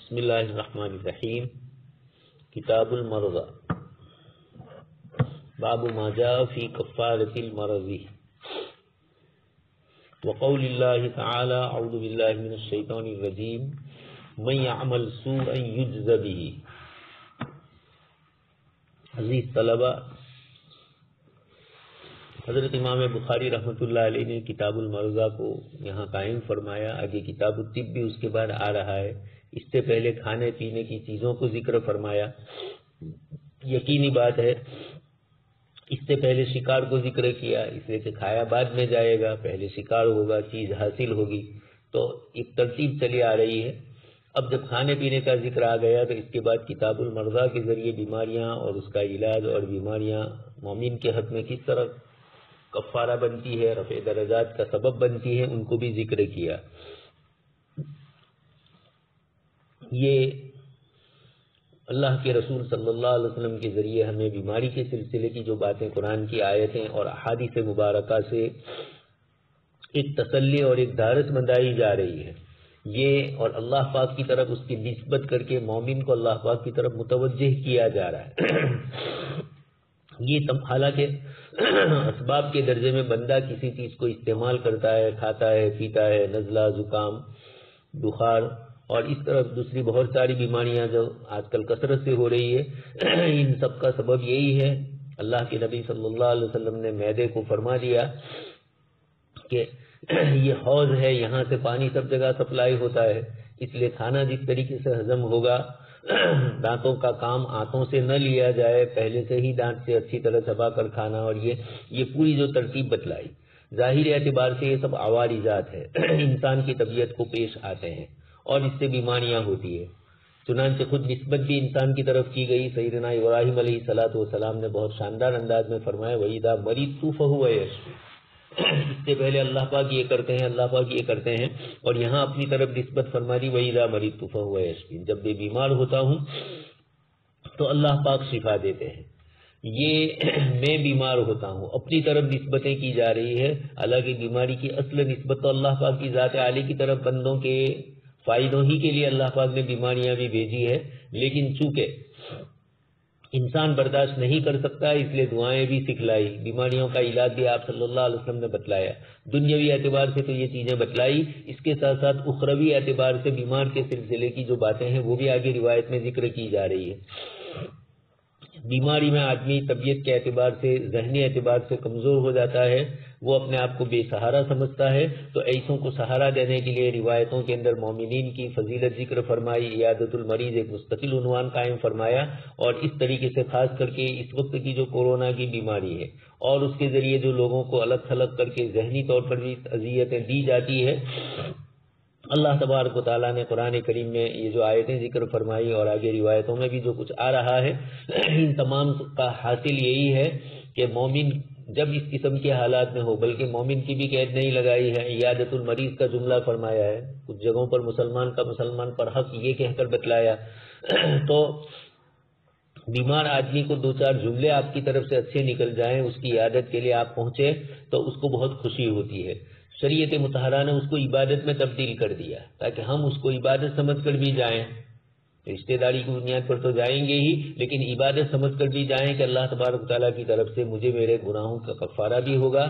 بسم اللہ الرحمن الرحیم. کتاب المرض. باب ما جاء فی کفارۃ المرض وقول اللہ تعالی اعوذ باللہ من الشیطان الرجیم من یعمل سوءا یجز به. عزیز طلبہ، حضرت امام بخاری رحمۃ اللہ علیہ نے کتاب المرضہ کو یہاں قائم فرمایا. آگے کتاب الطب بھی اس کے بعد آ رہا ہے. اس سے پہلے کھانے پینے کی چیزوں کو ذکر فرمایا. یقینی بات ہے اس سے پہلے شکار کو ذکر کیا، اس لیے کہ کھایا بعد میں جائے گا، پہلے شکار ہوگا، چیز حاصل ہوگی، تو ایک ترتیب چلی آ رہی ہے. اب جب کھانے پینے کا ذکر آ گیا تو اس کے بعد کتاب المرضہ کے ذریعے بیماریاں اور اس کا علاج اور بیماریاں مومن کے حق میں کس طرح کفارہ بنتی ہے، رفع درجات کا سبب بنتی ہے، ان کو بھی ذکر کیا. یہ اللہ کے رسول صلی اللہ علیہ وسلم کے ذریعے ہمیں بیماری کے سلسلے کی جو باتیں قرآن کی آیتیں اور احادیث مبارکہ سے ایک تسلی اور ایک دھارس بندائی جا رہی ہے. یہ اور اللہ پاک کی طرف اس کی نسبت کر کے مومن کو اللہ پاک کی طرف متوجہ کیا جا رہا ہے. یہ حالانکہ اسباب کے درجے میں بندہ کسی چیز کو استعمال کرتا ہے، کھاتا ہے، پیتا ہے، نزلہ، زکام، بخار اور اس طرح دوسری بہت ساری بیماریاں جو آج کل کثرت سے ہو رہی ہے، ان سب کا سبب یہی ہے. اللہ کے نبی صلی اللہ علیہ وسلم نے معدے کو فرما دیا کہ یہ حوض ہے، یہاں سے پانی سب جگہ سپلائی ہوتا ہے، اس لیے کھانا جس طریقے سے ہضم ہوگا، دانتوں کا کام آنتوں سے نہ لیا جائے، پہلے سے ہی دانت سے اچھی طرح چبا کر کھانا، اور یہ پوری جو ترتیب بتلائی. ظاہری اعتبار سے یہ سب عوارضات ہے، انسان کی طبیعت کو پیش آتے ہیں اور اس سے بیماریاں ہوتی ہے. چنانچہ خود نسبت بھی انسان کی طرف کی گئی. سیدنا ابراہیم علیہ الصلوۃ والسلام نے بہت شاندار انداز میں فرمایا وَإِذَا مَرِضْتُ فَهُوَ يَشْفِينِ. اس سے پہلے اللہ پاک یہ کرتے ہیں، اللہ پاک یہ کرتے ہیں، اور یہاں اپنی طرف نسبت فرما دی وَإِذَا مَرِضْتُ فَهُوَ يَشْفِينِ. جب میں بیمار ہوتا ہوں تو اللہ پاک شفا دیتے ہیں. یہ میں بیمار ہوتا ہوں، اپنی طرف نسبتیں کی جا رہی ہے. حالانکہ بیماری کی اصل نسبت تو اللہ پاک کی ذات عالی کی طرف بندوں کے فائدوں ہی کے لیے اللہ پاک نے بیماریاں بھی بھیجی ہے. لیکن چونکہ انسان برداشت نہیں کر سکتا، اس لیے دعائیں بھی سکھلائی، بیماریوں کا علاج بھی آپ صلی اللہ علیہ وسلم نے بتلایا. دنیاوی اعتبار سے تو یہ چیزیں بتلائی، اس کے ساتھ ساتھ اخروی اعتبار سے بیمار کے سلسلے کی جو باتیں ہیں وہ بھی آگے روایت میں ذکر کی جا رہی ہے. بیماری میں آدمی طبیعت کے اعتبار سے، ذہنی اعتبار سے کمزور ہو جاتا ہے، وہ اپنے آپ کو بے سہارا سمجھتا ہے. تو ایسوں کو سہارا دینے کے لیے روایتوں کے اندر مومنین کی فضیلت ذکر فرمائی، عیادت المریض ایک مستقل عنوان قائم فرمایا. اور اس طریقے سے خاص کر کے اس وقت کی جو کورونا کی بیماری ہے اور اس کے ذریعے جو لوگوں کو الگ تھلگ کر کے ذہنی طور پر بھی اذیتیں دی جاتی ہے، اللہ تبارک و تعالیٰ نے قرآن کریم میں یہ جو آیتیں ذکر فرمائی اور آگے روایتوں میں بھی جو کچھ آ رہا ہے، ان تمام کا حاصل یہی ہے کہ مومن جب اس قسم کے حالات میں ہو، بلکہ مومن کی بھی قید نہیں لگائی ہے، عیادت المریض کا جملہ فرمایا ہے. کچھ جگہوں پر مسلمان کا مسلمان پر حق یہ کہہ کر بتلایا. تو بیمار آدمی کو دو چار جملے آپ کی طرف سے اچھے نکل جائیں، اس کی عیادت کے لیے آپ پہنچے تو اس کو بہت خوشی ہوتی ہے. شریعت مطہرہ نے اس کو عبادت میں تبدیل کر دیا تاکہ ہم اس کو عبادت سمجھ کر بھی جائیں. رشتہ داری کی بنیاد پر تو جائیں گے ہی، لیکن عبادت سمجھ کر بھی جائیں کہ اللہ تبارک و تعالیٰ کی طرف سے مجھے میرے گناہوں کا کفارہ بھی ہوگا،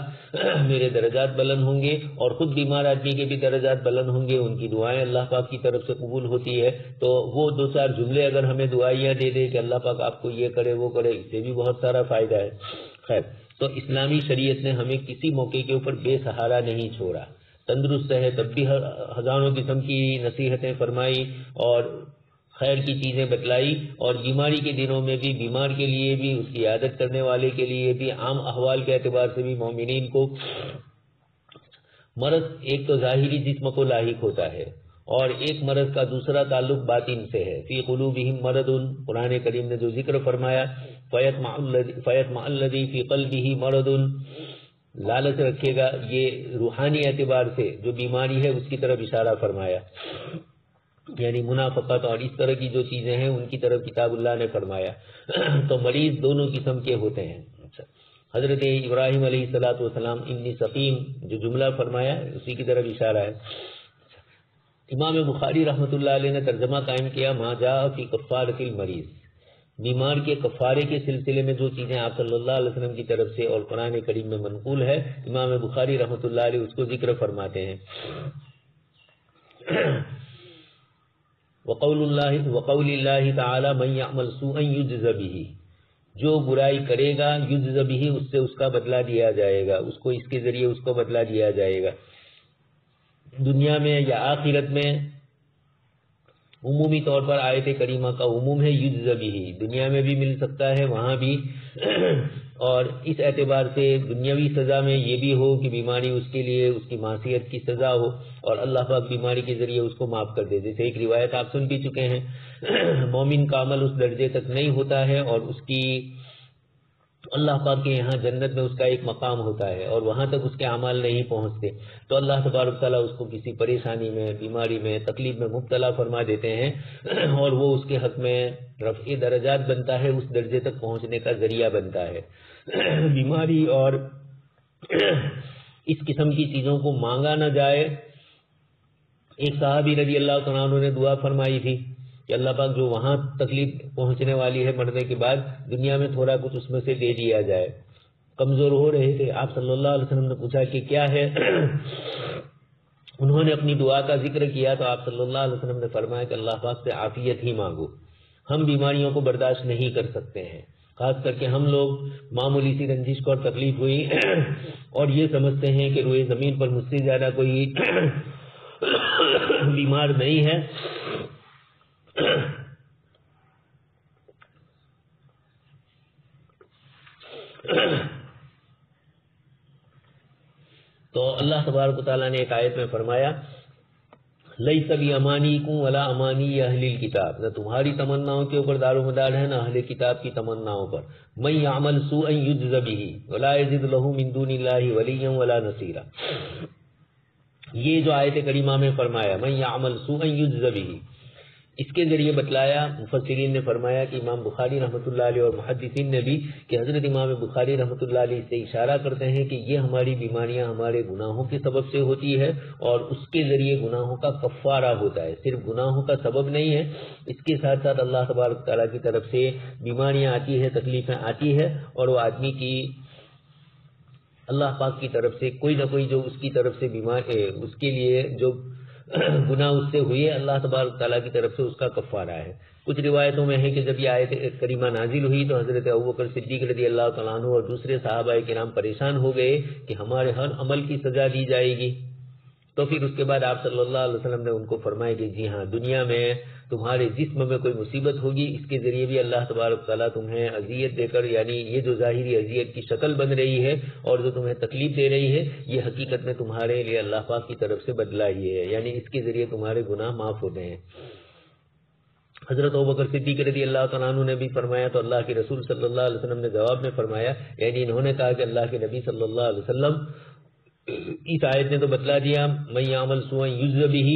میرے درجات بلند ہوں گے، اور خود بیمار آدمی کے بھی درجات بلند ہوں گے، ان کی دعائیں اللہ پاک کی طرف سے قبول ہوتی ہے. تو وہ دو چار جملے اگر ہمیں دعائیاں دے دے کہ اللہ پاک آپ کو یہ کرے وہ کرے، اس سے بھی بہت سارا فائدہ ہے. خیر، تو اسلامی شریعت نے ہمیں کسی موقع کے اوپر بے سہارا نہیں چھوڑا. تندرست ہے تب بھی ہزاروں قسم کی نصیحتیں فرمائی اور خیر کی چیزیں بتلائی، اور بیماری کے دنوں میں بھی بیمار کے لیے بھی، اس کی عادت کرنے والے کے لیے بھی، عام احوال کے اعتبار سے بھی مومنین کو مرض ایک تو ظاہری جسم کو لاحق ہوتا ہے، اور ایک مرض کا دوسرا تعلق باطن سے ہے. فی قلوبہم مرض، قرآن کریم نے جو ذکر فرمایا فیطمع الذی فی قلبہ مرض، لالچ رکھے گا، یہ روحانی اعتبار سے جو بیماری ہے اس کی طرف اشارہ فرمایا، یعنی منافقت اور اس طرح کی جو چیزیں ہیں ان کی طرف کتاب اللہ نے فرمایا. تو مریض دونوں قسم کے ہوتے ہیں. حضرت ابراہیم علیہ الصلوۃ والسلام انی سقیم جو جملہ فرمایا اسی کی طرف اشارہ ہے. امام بخاری رحمۃ اللہ علیہ نے ترجمہ قائم کیا ما جاء فی کفارۃ المریض، بیمار کے کفارے کے سلسلے میں جو چیزیں آپ صلی اللہ علیہ وسلم کی طرف سے اور قرآن کریم میں منقول ہے، امام بخاری رحمۃ اللہ علیہ اس کو ذکر فرماتے ہیں۔ وقول اللہ تعالی من یعمل سوءا یجز بہ، جو برائی کرے گا یجز بہ، اس سے اس کا بدلہ دیا جائے گا، اس کو اس کے ذریعے اس کو بدلہ دیا جائے گا، دنیا میں یا آخرت میں۔ عمومی طور پر آیت کریمہ کا عموم ہے یجز بہ، دنیا میں بھی مل سکتا ہے وہاں بھی، اور اس اعتبار سے دنیاوی سزا میں یہ بھی ہو کہ بیماری اس کے لیے اس کی معصیت کی سزا ہو اور اللہ پاک بیماری کے ذریعے اس کو معاف کر دے۔ جیسے ایک روایت آپ سن بھی چکے ہیں، مومن کا عمل اس درجے تک نہیں ہوتا ہے اور اس کی اللہ پاک کے یہاں جنت میں اس کا ایک مقام ہوتا ہے اور وہاں تک اس کے اعمال نہیں پہنچتے، تو اللہ تبارک تعالیٰ اس کو کسی پریشانی میں، بیماری میں، تکلیف میں مبتلا فرما دیتے ہیں اور وہ اس کے حق میں رفع درجات بنتا ہے، اس درجے تک پہنچنے کا ذریعہ بنتا ہے۔ بیماری اور اس قسم کی چیزوں کو مانگا نہ جائے۔ ایک صحابی رضی اللہ تعالیٰ عنہ نے دعا فرمائی تھی کہ اللہ پاک جو وہاں تکلیف پہنچنے والی ہے مرنے کے بعد، دنیا میں تھوڑا کچھ اس میں سے دے دیا جائے۔ کمزور ہو رہے تھے، آپ صلی اللہ علیہ وسلم نے پوچھا کہ کیا ہے، انہوں نے اپنی دعا کا ذکر کیا تو آپ صلی اللہ علیہ وسلم نے فرمایا کہ اللہ پاک سے عافیت ہی مانگو، ہم بیماریوں کو برداشت نہیں کر سکتے ہیں، خاص کر کے ہم لوگ معمولی سی رنجش کو اور تکلیف ہوئی اور یہ سمجھتے ہیں کہ روئے زمین پر مجھ سے زیادہ کوئی بیمار نہیں ہے، تو اللہ تبارک و تعالیٰ نے ایک آیت میں فرمایا لیس بامانیکم ولا امانی اہل الکتاب، نہ تمہاری تمناؤں کے اوپر دار و مدار ہے نہ اہل کتاب کی تمناؤں پر، من یعمل سوءا یجز بہ ولا یجد لہ من دون اللہ ولیا ولا نصیرا۔ یہ جو آیت کریمہ میں فرمایا من یعمل سوءا یجز بہ، اس کے ذریعے بتلایا، مفسرین نے فرمایا کہ امام بخاری رحمۃ اللہ علیہ اور محدثین نے بھی کہ حضرت امام بخاری رحمۃ اللہ علیہ سے اشارہ کرتے ہیں کہ یہ ہماری بیماریاں ہمارے گناہوں کے سبب سے ہوتی ہے اور اس کے ذریعے گناہوں کا کفارہ ہوتا ہے، صرف گناہوں کا سبب نہیں ہے، اس کے ساتھ ساتھ اللہ تبارک تعالیٰ کی طرف سے بیماریاں آتی ہے، تکلیفیں آتی ہے اور وہ آدمی کی اللہ پاک کی طرف سے کوئی نہ کوئی جو اس کی طرف سے اس کے لیے جو گناہ اس سے ہوئے اللہ تبارک تعالیٰ کی طرف سے اس کا کفارہ ہے۔ کچھ روایتوں میں ہے کہ جب یہ آیت کریمہ نازل ہوئی تو حضرت ابوبکر صدیق رضی اللہ تعالیٰ عنہ اور دوسرے صحابہ کرام پریشان ہو گئے کہ ہمارے ہر عمل کی سزا دی جائے گی، تو پھر اس کے بعد آپ صلی اللہ علیہ وسلم نے ان کو فرمایا کہ جی ہاں، دنیا میں تمہارے جسم میں کوئی مصیبت ہوگی، اس کے ذریعے بھی اللہ تبارک تعالیٰ تمہیں اذیت دے کر، یعنی یہ جو ظاہری اذیت کی شکل بن رہی ہے اور جو تمہیں تکلیف دے رہی ہے، یہ حقیقت میں تمہارے لیے اللہ پاک کی طرف سے بدلہ ہی ہے، یعنی اس کے ذریعے تمہارے گناہ معاف ہوتے ہیں۔ حضرت ابوبکر صدیق رضی اللہ تعالیٰ عنہ نے بھی فرمایا تو اللہ کے رسول صلی اللہ علیہ وسلم نے جواب میں فرمایا، یعنی انہوں نے کہا کہ اللہ کے نبی صلی اللہ علیہ وسلم اس آیت نے تو بتلا دیا من یعمل سوءا یجز بہ،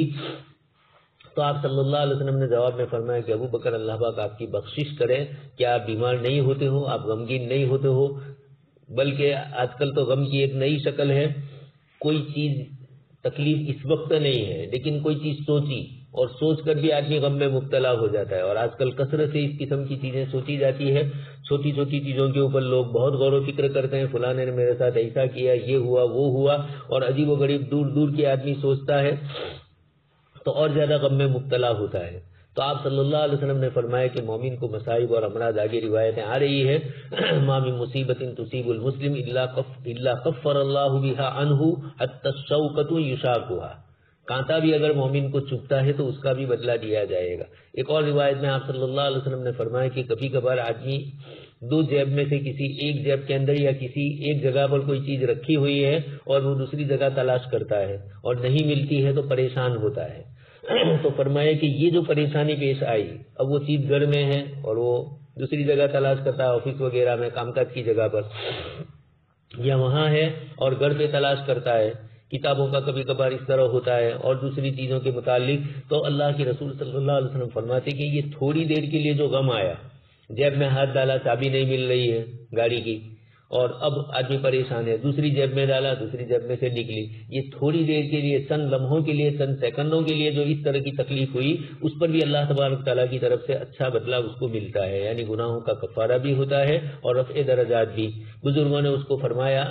تو آپ صلی اللہ علیہ وسلم نے جواب میں فرمایا کہ ابو بکر اللہ پاک آپ کی بخشش کرے، کیا آپ بیمار نہیں ہوتے ہو، آپ غمگین نہیں ہوتے ہو، بلکہ آج کل تو غم کی ایک نئی شکل ہے، کوئی چیز تکلیف اس وقت نہیں ہے لیکن کوئی چیز سوچی اور سوچ کر بھی آدمی غم میں مبتلا ہو جاتا ہے، اور آج کل کثرت سے اس قسم کی چیزیں سوچی جاتی ہے، چھوٹی چھوٹی چیزوں کے اوپر لوگ بہت غور و فکر کرتے ہیں، فلاں نے میرے ساتھ ایسا کیا، یہ ہوا وہ ہوا، اور عجیب و غریب دور دور کے آدمی سوچتا ہے تو اور زیادہ غم میں مبتلا ہوتا ہے۔ تو آپ صلی اللہ علیہ وسلم نے فرمایا کہ مومن کو مصائب اور امراض، آگے روایتیں آ رہی ہے، ما من مصیبت تصیب المسلم الا کفر اللہ بہا عنہ حتی الشوکۃ یشاکھها، کانٹا بھی اگر مومن کو چبھتا ہے تو اس کا بھی بدلہ دیا جائے گا۔ ایک اور روایت میں آپ صلی اللہ علیہ وسلم نے فرمایا کہ کبھی کبھار آدمی دو جیب میں سے کسی ایک جیب کے اندر یا کسی ایک جگہ پر کوئی چیز رکھی ہوئی ہے اور وہ دوسری جگہ تلاش کرتا ہے اور نہیں ملتی ہے تو پریشان ہوتا ہے، تو فرمایا کہ یہ جو پریشانی پیش آئی، اب وہ چیز گھر میں ہے اور وہ دوسری جگہ تلاش کرتا ہے، آفس وغیرہ میں کام کاج کی جگہ پر یا وہاں ہے اور گھر پہ تلاش کرتا ہے، کتابوں کا کبھی کبھار اس طرح ہوتا ہے اور دوسری چیزوں کے متعلق، تو اللہ کے رسول صلی اللہ علیہ وسلم فرماتے کہ یہ تھوڑی دیر کے لیے جو غم آیا، جیب میں ہاتھ ڈالا چابی نہیں مل رہی ہے گاڑی کی، اور اب آدمی پریشان ہے، دوسری جیب میں ڈالا، دوسری جیب میں سے نکلی. یہ تھوڑی دیر کے لیے، چند لمحوں کے لیے، چند سیکنڈوں کے لیے جو اس طرح کی تکلیف ہوئی، اس پر بھی اللہ تبارک تعالیٰ کی طرف سے اچھا بدلہ اس کو ملتا ہے، یعنی گناہوں کا کفارہ بھی ہوتا ہے اور رفع درجات بھی. بزرگوں نے اس کو فرمایا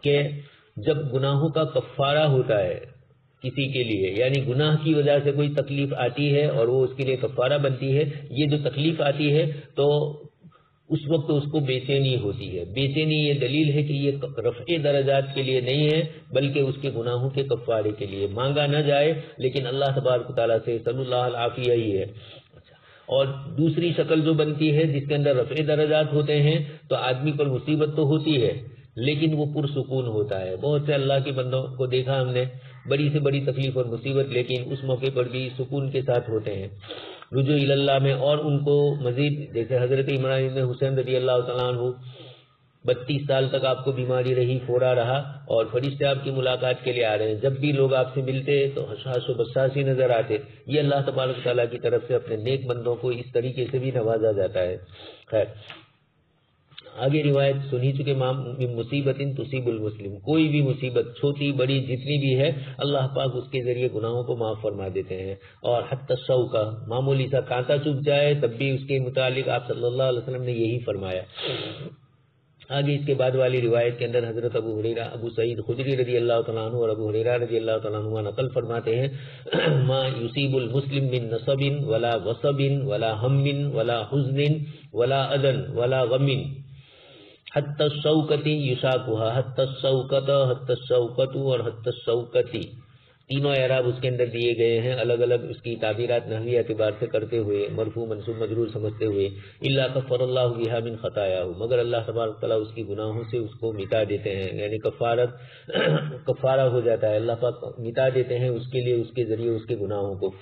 کہ جب گناہوں کا کفارہ ہوتا ہے کسی کے لیے، یعنی گناہ کی وجہ سے کوئی تکلیف آتی ہے اور وہ اس کے لیے کفارہ بنتی ہے، یہ جو تکلیف آتی ہے تو اس وقت اس کو بے چینی ہوتی ہے. بے چینی یہ دلیل ہے کہ یہ رفع درجات کے لیے نہیں ہے، بلکہ اس کے گناہوں کے کفارے کے لیے. مانگا نہ جائے لیکن اللہ تبارک تعالیٰ سے صلی اللہ العافیہ ہی ہے. اور دوسری شکل جو بنتی ہے جس کے اندر رفع درجات ہوتے ہیں، تو آدمی پر مصیبت تو ہوتی ہے لیکن وہ پرسکون ہوتا ہے. بہت سے اللہ کے بندوں کو دیکھا ہم نے، بڑی سے بڑی تکلیف اور مصیبت، لیکن اس موقع پر بھی سکون کے ساتھ ہوتے ہیں، رجوع اللہ میں. اور ان کو مزید، جیسے حضرت عمران بن حسین رضی اللہ تعالیٰ عنہ 32 سال تک آپ کو بیماری رہی، فورا رہا، اور فرشتے آپ کی ملاقات کے لیے آ رہے ہیں. جب بھی لوگ آپ سے ملتے تو حساس و بساس ہی نظر آتے. یہ اللہ تبارک تعالیٰ کی طرف سے اپنے نیک بندوں کو اس طریقے سے بھی نوازا جاتا ہے. خیر، آگے روایت سنی چکے، مصیبت تصیب المسلم، کوئی بھی مصیبت چھوٹی بڑی جتنی بھی ہے، اللہ پاک اس کے ذریعے گناہوں کو معاف فرما دیتے ہیں. اور حتی الشوکہ، معمولی سا کانٹا چبھ جائے تب بھی اس کے متعلق آپ صلی اللہ علیہ وسلم نے یہی فرمایا. آگے اس کے بعد والی روایت کے اندر حضرت ابو سعید خدری رضی اللہ تعالیٰ عنہ اور ابو ہریرہ رضی اللہ تعالیٰ عنہ نقل فرماتے ہیں، ما یصیب المسلم من نصب ولا وصب ولا ہم ولا حزن ولا اذن ولا غم حتی الشوکۃ یشاکھها، حتی الشوکۃ، حتی الشوکۃ اور حتی الشوکۃ، تینوں اعراب اس کے اندر دیے گئے ہیں، الگ الگ اس کی تعبیرات نحوی اعتبار سے کرتے ہوئے، مرفوع منصوب مجرور سمجھتے ہوئے. الا کفر اللہ بها من خطاياه، مگر اللہ تبارک تعالیٰ اس کی گناہوں سے اس کو مٹا دیتے ہیں، یعنی کفارہ ہو جاتا ہے، اللہ پاک مٹا دیتے ہیں اس کے لیے، اس کے ذریعے اس کے گناہوں کو.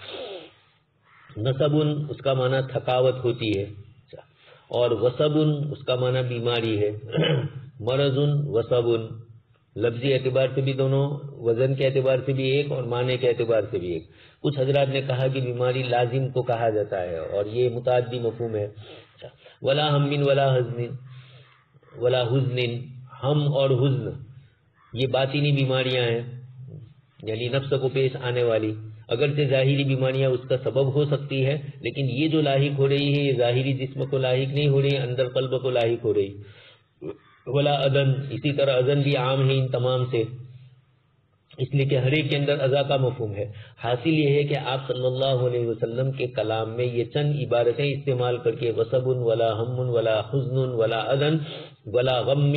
نصب اس کا معنی تھکاوٹ ہوتی ہے، اور وصب اس کا معنی بیماری ہے. مرض وصب لفظی اعتبار سے بھی دونوں، وزن کے اعتبار سے بھی ایک اور معنی کے اعتبار سے بھی ایک. کچھ حضرات نے کہا کہ بیماری لازم کو کہا جاتا ہے اور یہ متعدی مفہوم ہے. ولا ہم ولا حزن ولا حزن، ہم اور حزن یہ باطنی بیماریاں ہیں، یعنی نفس کو پیش آنے والی. اگرچہ ظاہری بیماریاں اس کا سبب ہو سکتی ہے، لیکن یہ جو لاحق ہو رہی ہے یہ ظاہری جسم کو لاحق نہیں ہو رہی، اندر قلب کو لاحق ہو رہی. ولا اذن، اسی طرح اذن بھی عام ہے ان تمام سے، اس لیے کہ ہر ایک کے اندر اذا کا مفہوم ہے. حاصل یہ ہے کہ آپ صلی اللہ علیہ وسلم کے کلام میں یہ چند عبارتیں استعمال کر کے، وصب ولا ہم ولا حزن ولا اذن ولا غم،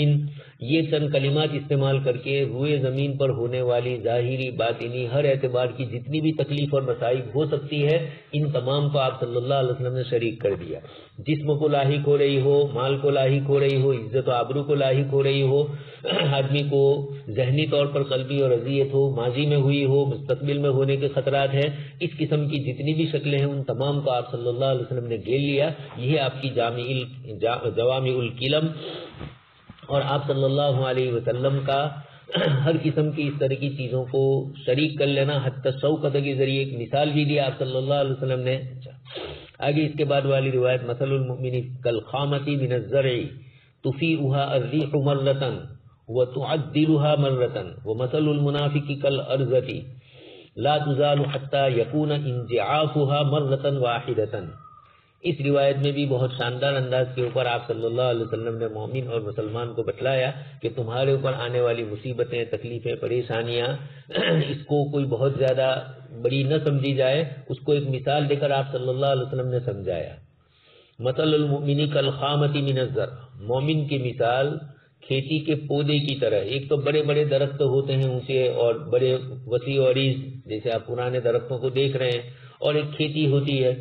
یہ چند کلمات استعمال کر کے روئے زمین پر ہونے والی ظاہری باطنی ہر اعتبار کی جتنی بھی تکلیف اور مصائب ہو سکتی ہے، ان تمام کو آپ صلی اللہ علیہ وسلم نے شریک کر دیا. جسم کو لاحق ہو رہی ہو، مال کو لاحق ہو رہی ہو، عزت و آبرو کو لاحق ہو رہی ہو، آدمی کو ذہنی طور پر قلبی اور اذیت ہو، ماضی میں ہوئی ہو، مستقبل میں ہونے کے خطرات ہیں، اس قسم کی جتنی بھی شکلیں ہیں ان تمام کو آپ صلی اللہ علیہ وسلم نے گھیر لیا. یہ آپ کی جوامع الکلم، اور آپ صلی اللہ علیہ وسلم کا ہر قسم کی اس طرح کی چیزوں کو شریک کر لینا، حتی الشوکۃ کے ذریعے ایک مثال بھی دی آپ صلی اللہ علیہ وسلم نے. آگے اس کے بعد والی روایت، مثل المؤمن کالخامۃ من الزرع تفیئها الريح مرۃ وتعدلها مرۃ ومثل المنافق كالارض لا تزال حتى يكون انجعافها مرۃ واحدۃ. اس روایت میں بھی بہت شاندار انداز کے اوپر آپ صلی اللہ علیہ وسلم نے مومن اور مسلمان کو بتلایا کہ تمہارے اوپر آنے والی مصیبتیں، تکلیفیں، پریشانیاں، اس کو کوئی بہت زیادہ بڑی نہ سمجھی جائے، اس کو ایک مثال دے کر آپ صلی اللہ علیہ وسلم نے سمجھایا. مثل المؤمن کالخامۃ من الزرع، مومن کی مثال کھیتی کے پودے کی طرح. ایک تو بڑے بڑے درخت ہوتے ہیں اونچے اور بڑے وسیع و عریض، جیسے آپ پرانے درختوں کو دیکھ رہے ہیں، اور ایک کھیتی ہوتی ہے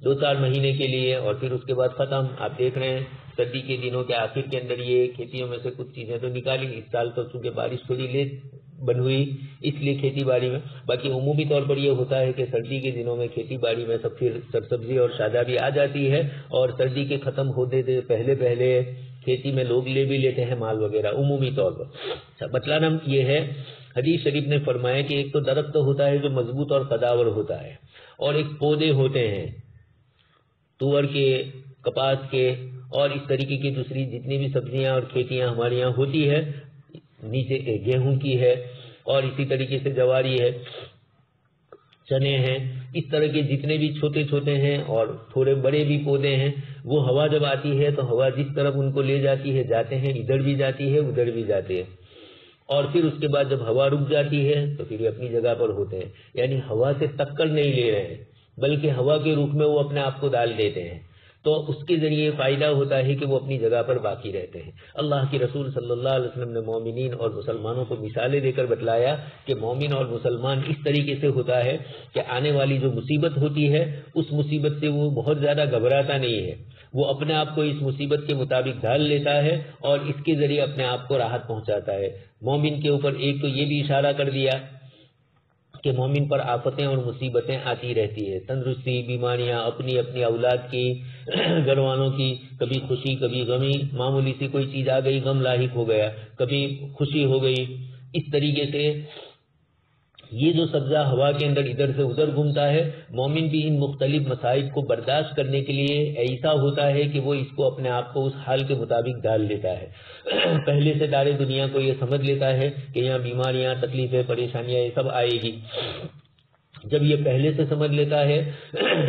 2-4 مہینے کے لیے اور پھر اس کے بعد ختم. آپ دیکھ رہے ہیں سردی کے دنوں کے آخر کے اندر یہ کھیتیوں میں سے کچھ چیزیں تو نکالی. اس سال تو چونکہ بارش تھوڑی لیٹ بن ہوئی اس لیے کھیتی باڑی میں، باقی عمومی طور پر یہ ہوتا ہے کہ سردی کے دنوں میں کھیتی باڑی میں سب پھر سبزی اور شادابی آ جاتی ہے، اور سردی کے ختم ہوتے تھے پہلے کھیتی میں لوگ لے بھی لیتے ہیں مال وغیرہ عمومی طور پر. بتلانا یہ ہے، حدیث شریف نے فرمایا کہ ایک تو درخت ہوتا ہے جو مضبوط اور قداور ہوتا ہے، اور ایک پودے ہوتے ہیں تور کے، کپاس کے اور اس طریقے کی دوسری جتنی بھی سبزیاں اور کھیتیاں ہمارے یہاں ہوتی ہے، نیچے گیہوں کی ہے اور اسی طریقے سے جواری ہے، چنے ہیں، اس طرح کے جتنے بھی چھوٹے چھوٹے ہیں اور تھوڑے بڑے بھی پودے ہیں، وہ ہوا جب آتی ہے تو ہوا جس طرف ان کو لے جاتی ہے جاتے ہیں، ادھر بھی جاتی ہے ادھر بھی جاتے ہیں، اور پھر اس کے بعد جب ہوا رک جاتی ہے تو پھر یہ اپنی جگہ پر ہوتے ہیں، یعنی ہوا سے ٹکر نہیں لے رہے ہیں بلکہ ہوا کے روپ میں وہ اپنے آپ کو ڈال دیتے ہیں، تو اس کے ذریعے فائدہ ہوتا ہے کہ وہ اپنی جگہ پر باقی رہتے ہیں۔ اللہ کے رسول صلی اللہ علیہ وسلم نے مومنین اور مسلمانوں کو مثالیں دے کر بتلایا کہ مومن اور مسلمان اس طریقے سے ہوتا ہے کہ آنے والی جو مصیبت ہوتی ہے اس مصیبت سے وہ بہت زیادہ گھبراتا نہیں ہے، وہ اپنے آپ کو اس مصیبت کے مطابق ڈھال لیتا ہے اور اس کے ذریعے اپنے آپ کو راحت پہنچاتا ہے۔ مومن کے اوپر ایک تو یہ بھی اشارہ کر دیا کہ مومن پر آفتیں اور مصیبتیں آتی رہتی ہے، تندرستی، بیماریاں، اپنی اپنی اولاد کی، گھر والوں کی، کبھی خوشی کبھی غمی، معمولی سی کوئی چیز آ گئی غم لاحق ہو گیا، کبھی خوشی ہو گئی، اس طریقے سے یہ جو سبزہ ہوا کے اندر ادھر سے ادھر گھومتا ہے، مومن بھی ان مختلف مصائب کو برداشت کرنے کے لیے ایسا ہوتا ہے کہ وہ اس کو اپنے آپ کو اس حال کے مطابق ڈال لیتا ہے۔ پہلے سے دار دنیا کو یہ سمجھ لیتا ہے کہ یہاں بیماریاں، تکلیفیں، پریشانیاں یہ سب آئے گی۔ جب یہ پہلے سے سمجھ لیتا ہے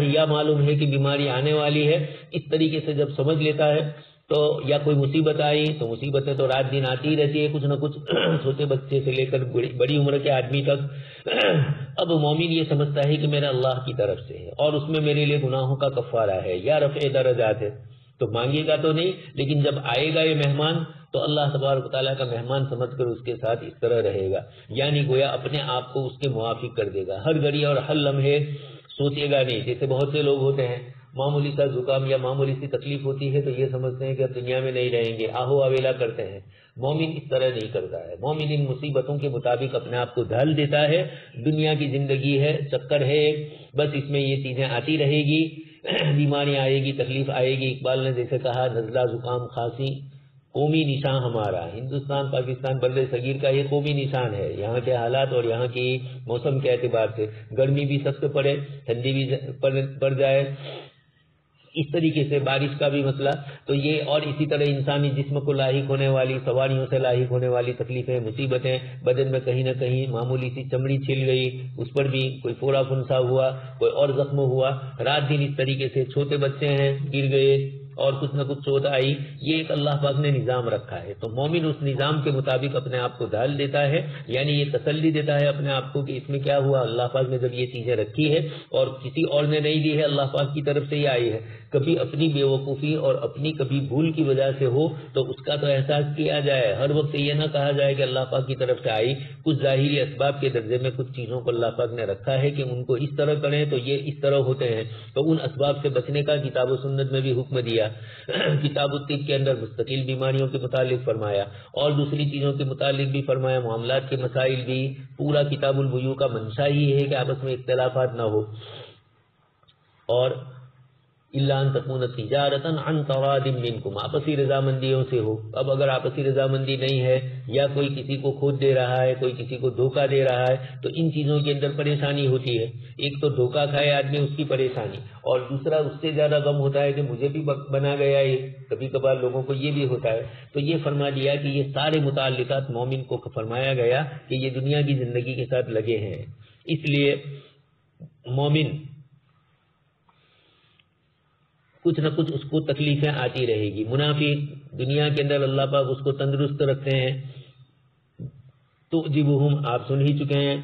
یا معلوم ہے کہ بیماری آنے والی ہے، اس طریقے سے جب سمجھ لیتا ہے تو یا کوئی مصیبت آئی تو مصیبتیں تو رات دن آتی رہتی ہے، کچھ نہ کچھ، چھوٹے بچے سے لے کر بڑی عمر کے آدمی تک۔ اب مومن یہ سمجھتا ہے کہ میرا اللہ کی طرف سے ہے اور اس میں میرے لیے گناہوں کا کفارہ ہے یا رفع درجات ہے، تو مانگے گا تو نہیں، لیکن جب آئے گا یہ مہمان تو اللہ تبارک و تعالیٰ کا مہمان سمجھ کر اس کے ساتھ اس طرح رہے گا، یعنی گویا اپنے آپ کو اس کے موافق کر دے گا، ہر گھڑی اور ہر لمحے سوچے گا نہیں۔ جیسے بہت سے لوگ ہوتے ہیں، معمولی سا زکام یا معمولی سی تکلیف ہوتی ہے تو یہ سمجھتے ہیں کہ اب دنیا میں نہیں رہیں گے، آہو آویلا کرتے ہیں۔ مومن اس طرح نہیں کرتا ہے، مومن ان مصیبتوں کے مطابق اپنے آپ کو ڈھال دیتا ہے۔ دنیا کی زندگی ہے، چکر ہے، بس اس میں یہ چیزیں آتی رہے گی، بیماری آئے گی، تکلیف آئے گی۔ اقبال نے جیسے کہا، نزلہ، زکام، کھانسی قومی نشان ہمارا، ہندوستان پاکستان بر صغیر کا یہ قومی نشان ہے، یہاں کے حالات اور یہاں کی موسم کے اعتبار سے، گرمی بھی سخت پڑے، ٹھنڈی بھی پڑ جائے، اس طریقے سے بارش کا بھی مسئلہ، تو یہ اور اسی طرح انسانی جسم کو لاحق ہونے والی، سواریوں سے لاحق ہونے والی تکلیفیں، مصیبتیں، بدن میں کہیں نہ کہیں معمولی سی چمڑی چھل گئی، اس پر بھی کوئی پھوڑا پھنسا ہوا، کوئی اور زخم ہوا، رات دن اس طریقے سے، چھوٹے بچے ہیں گر گئے اور کچھ نہ کچھ چوٹ آئی، یہ ایک اللہ پاک نے نظام رکھا ہے۔ تو مومن اس نظام کے مطابق اپنے آپ کو ڈال دیتا ہے، یعنی یہ تسلی دیتا ہے اپنے آپ کو کہ اس میں کیا ہوا، اللہ پاک نے جب یہ چیزیں رکھی ہے اور کسی اور نے نہیں دی ہے، اللہ پاک کی طرف سے یہ آئی ہے۔ کبھی اپنی بے وقوفی اور اپنی کبھی بھول کی وجہ سے ہو تو اس کا تو احساس کیا جائے، ہر وقت یہ نہ کہا جائے کہ اللہ پاک کی طرف سے آئی۔ کچھ ظاہری اسباب کے درجے میں کچھ چیزوں کو اللہ پاک نے رکھا ہے کہ ان کو اس طرح کریں تو یہ اس طرح ہوتے ہیں، تو ان اسباب سے بچنے کا کتاب و سنت میں بھی حکم دیا۔ کتاب الطب کے اندر مستقل بیماریوں کے متعلق فرمایا اور دوسری چیزوں کے متعلق بھی فرمایا، معاملات کے مسائل بھی، پورا کتاب البیوع کا منشا ہی ہے کہ آپس میں اختلافات نہ ہو، اور الا ان تکون تجارتا عن تراض منکم، آپسی رضامندیوں سے ہو۔ اب اگر آپسی رضامندی نہیں ہے یا کوئی کسی کو کھوٹ دے رہا ہے، کوئی کسی کو دھوکہ دے رہا ہے، تو ان چیزوں کے اندر پریشانی ہوتی ہے۔ ایک تو دھوکہ کھائے آدمی، اس کی پریشانی، اور دوسرا اس سے زیادہ غم ہوتا ہے کہ مجھے بھی بنا گیا یہ، کبھی کبھار لوگوں کو یہ بھی ہوتا ہے۔ تو یہ فرما دیا کہ یہ سارے متعلقات مومن کو فرمایا گیا کہ یہ دنیا کی زندگی کے ساتھ لگے ہیں، اس لیے مومن کچھ نہ کچھ اس کو تکلیفیں آتی رہے گی۔ منافق دنیا کے اندر اللہ پاک اس کو تندرست رکھتے ہیں، تعجبہم، آپ سن ہی چکے ہیں،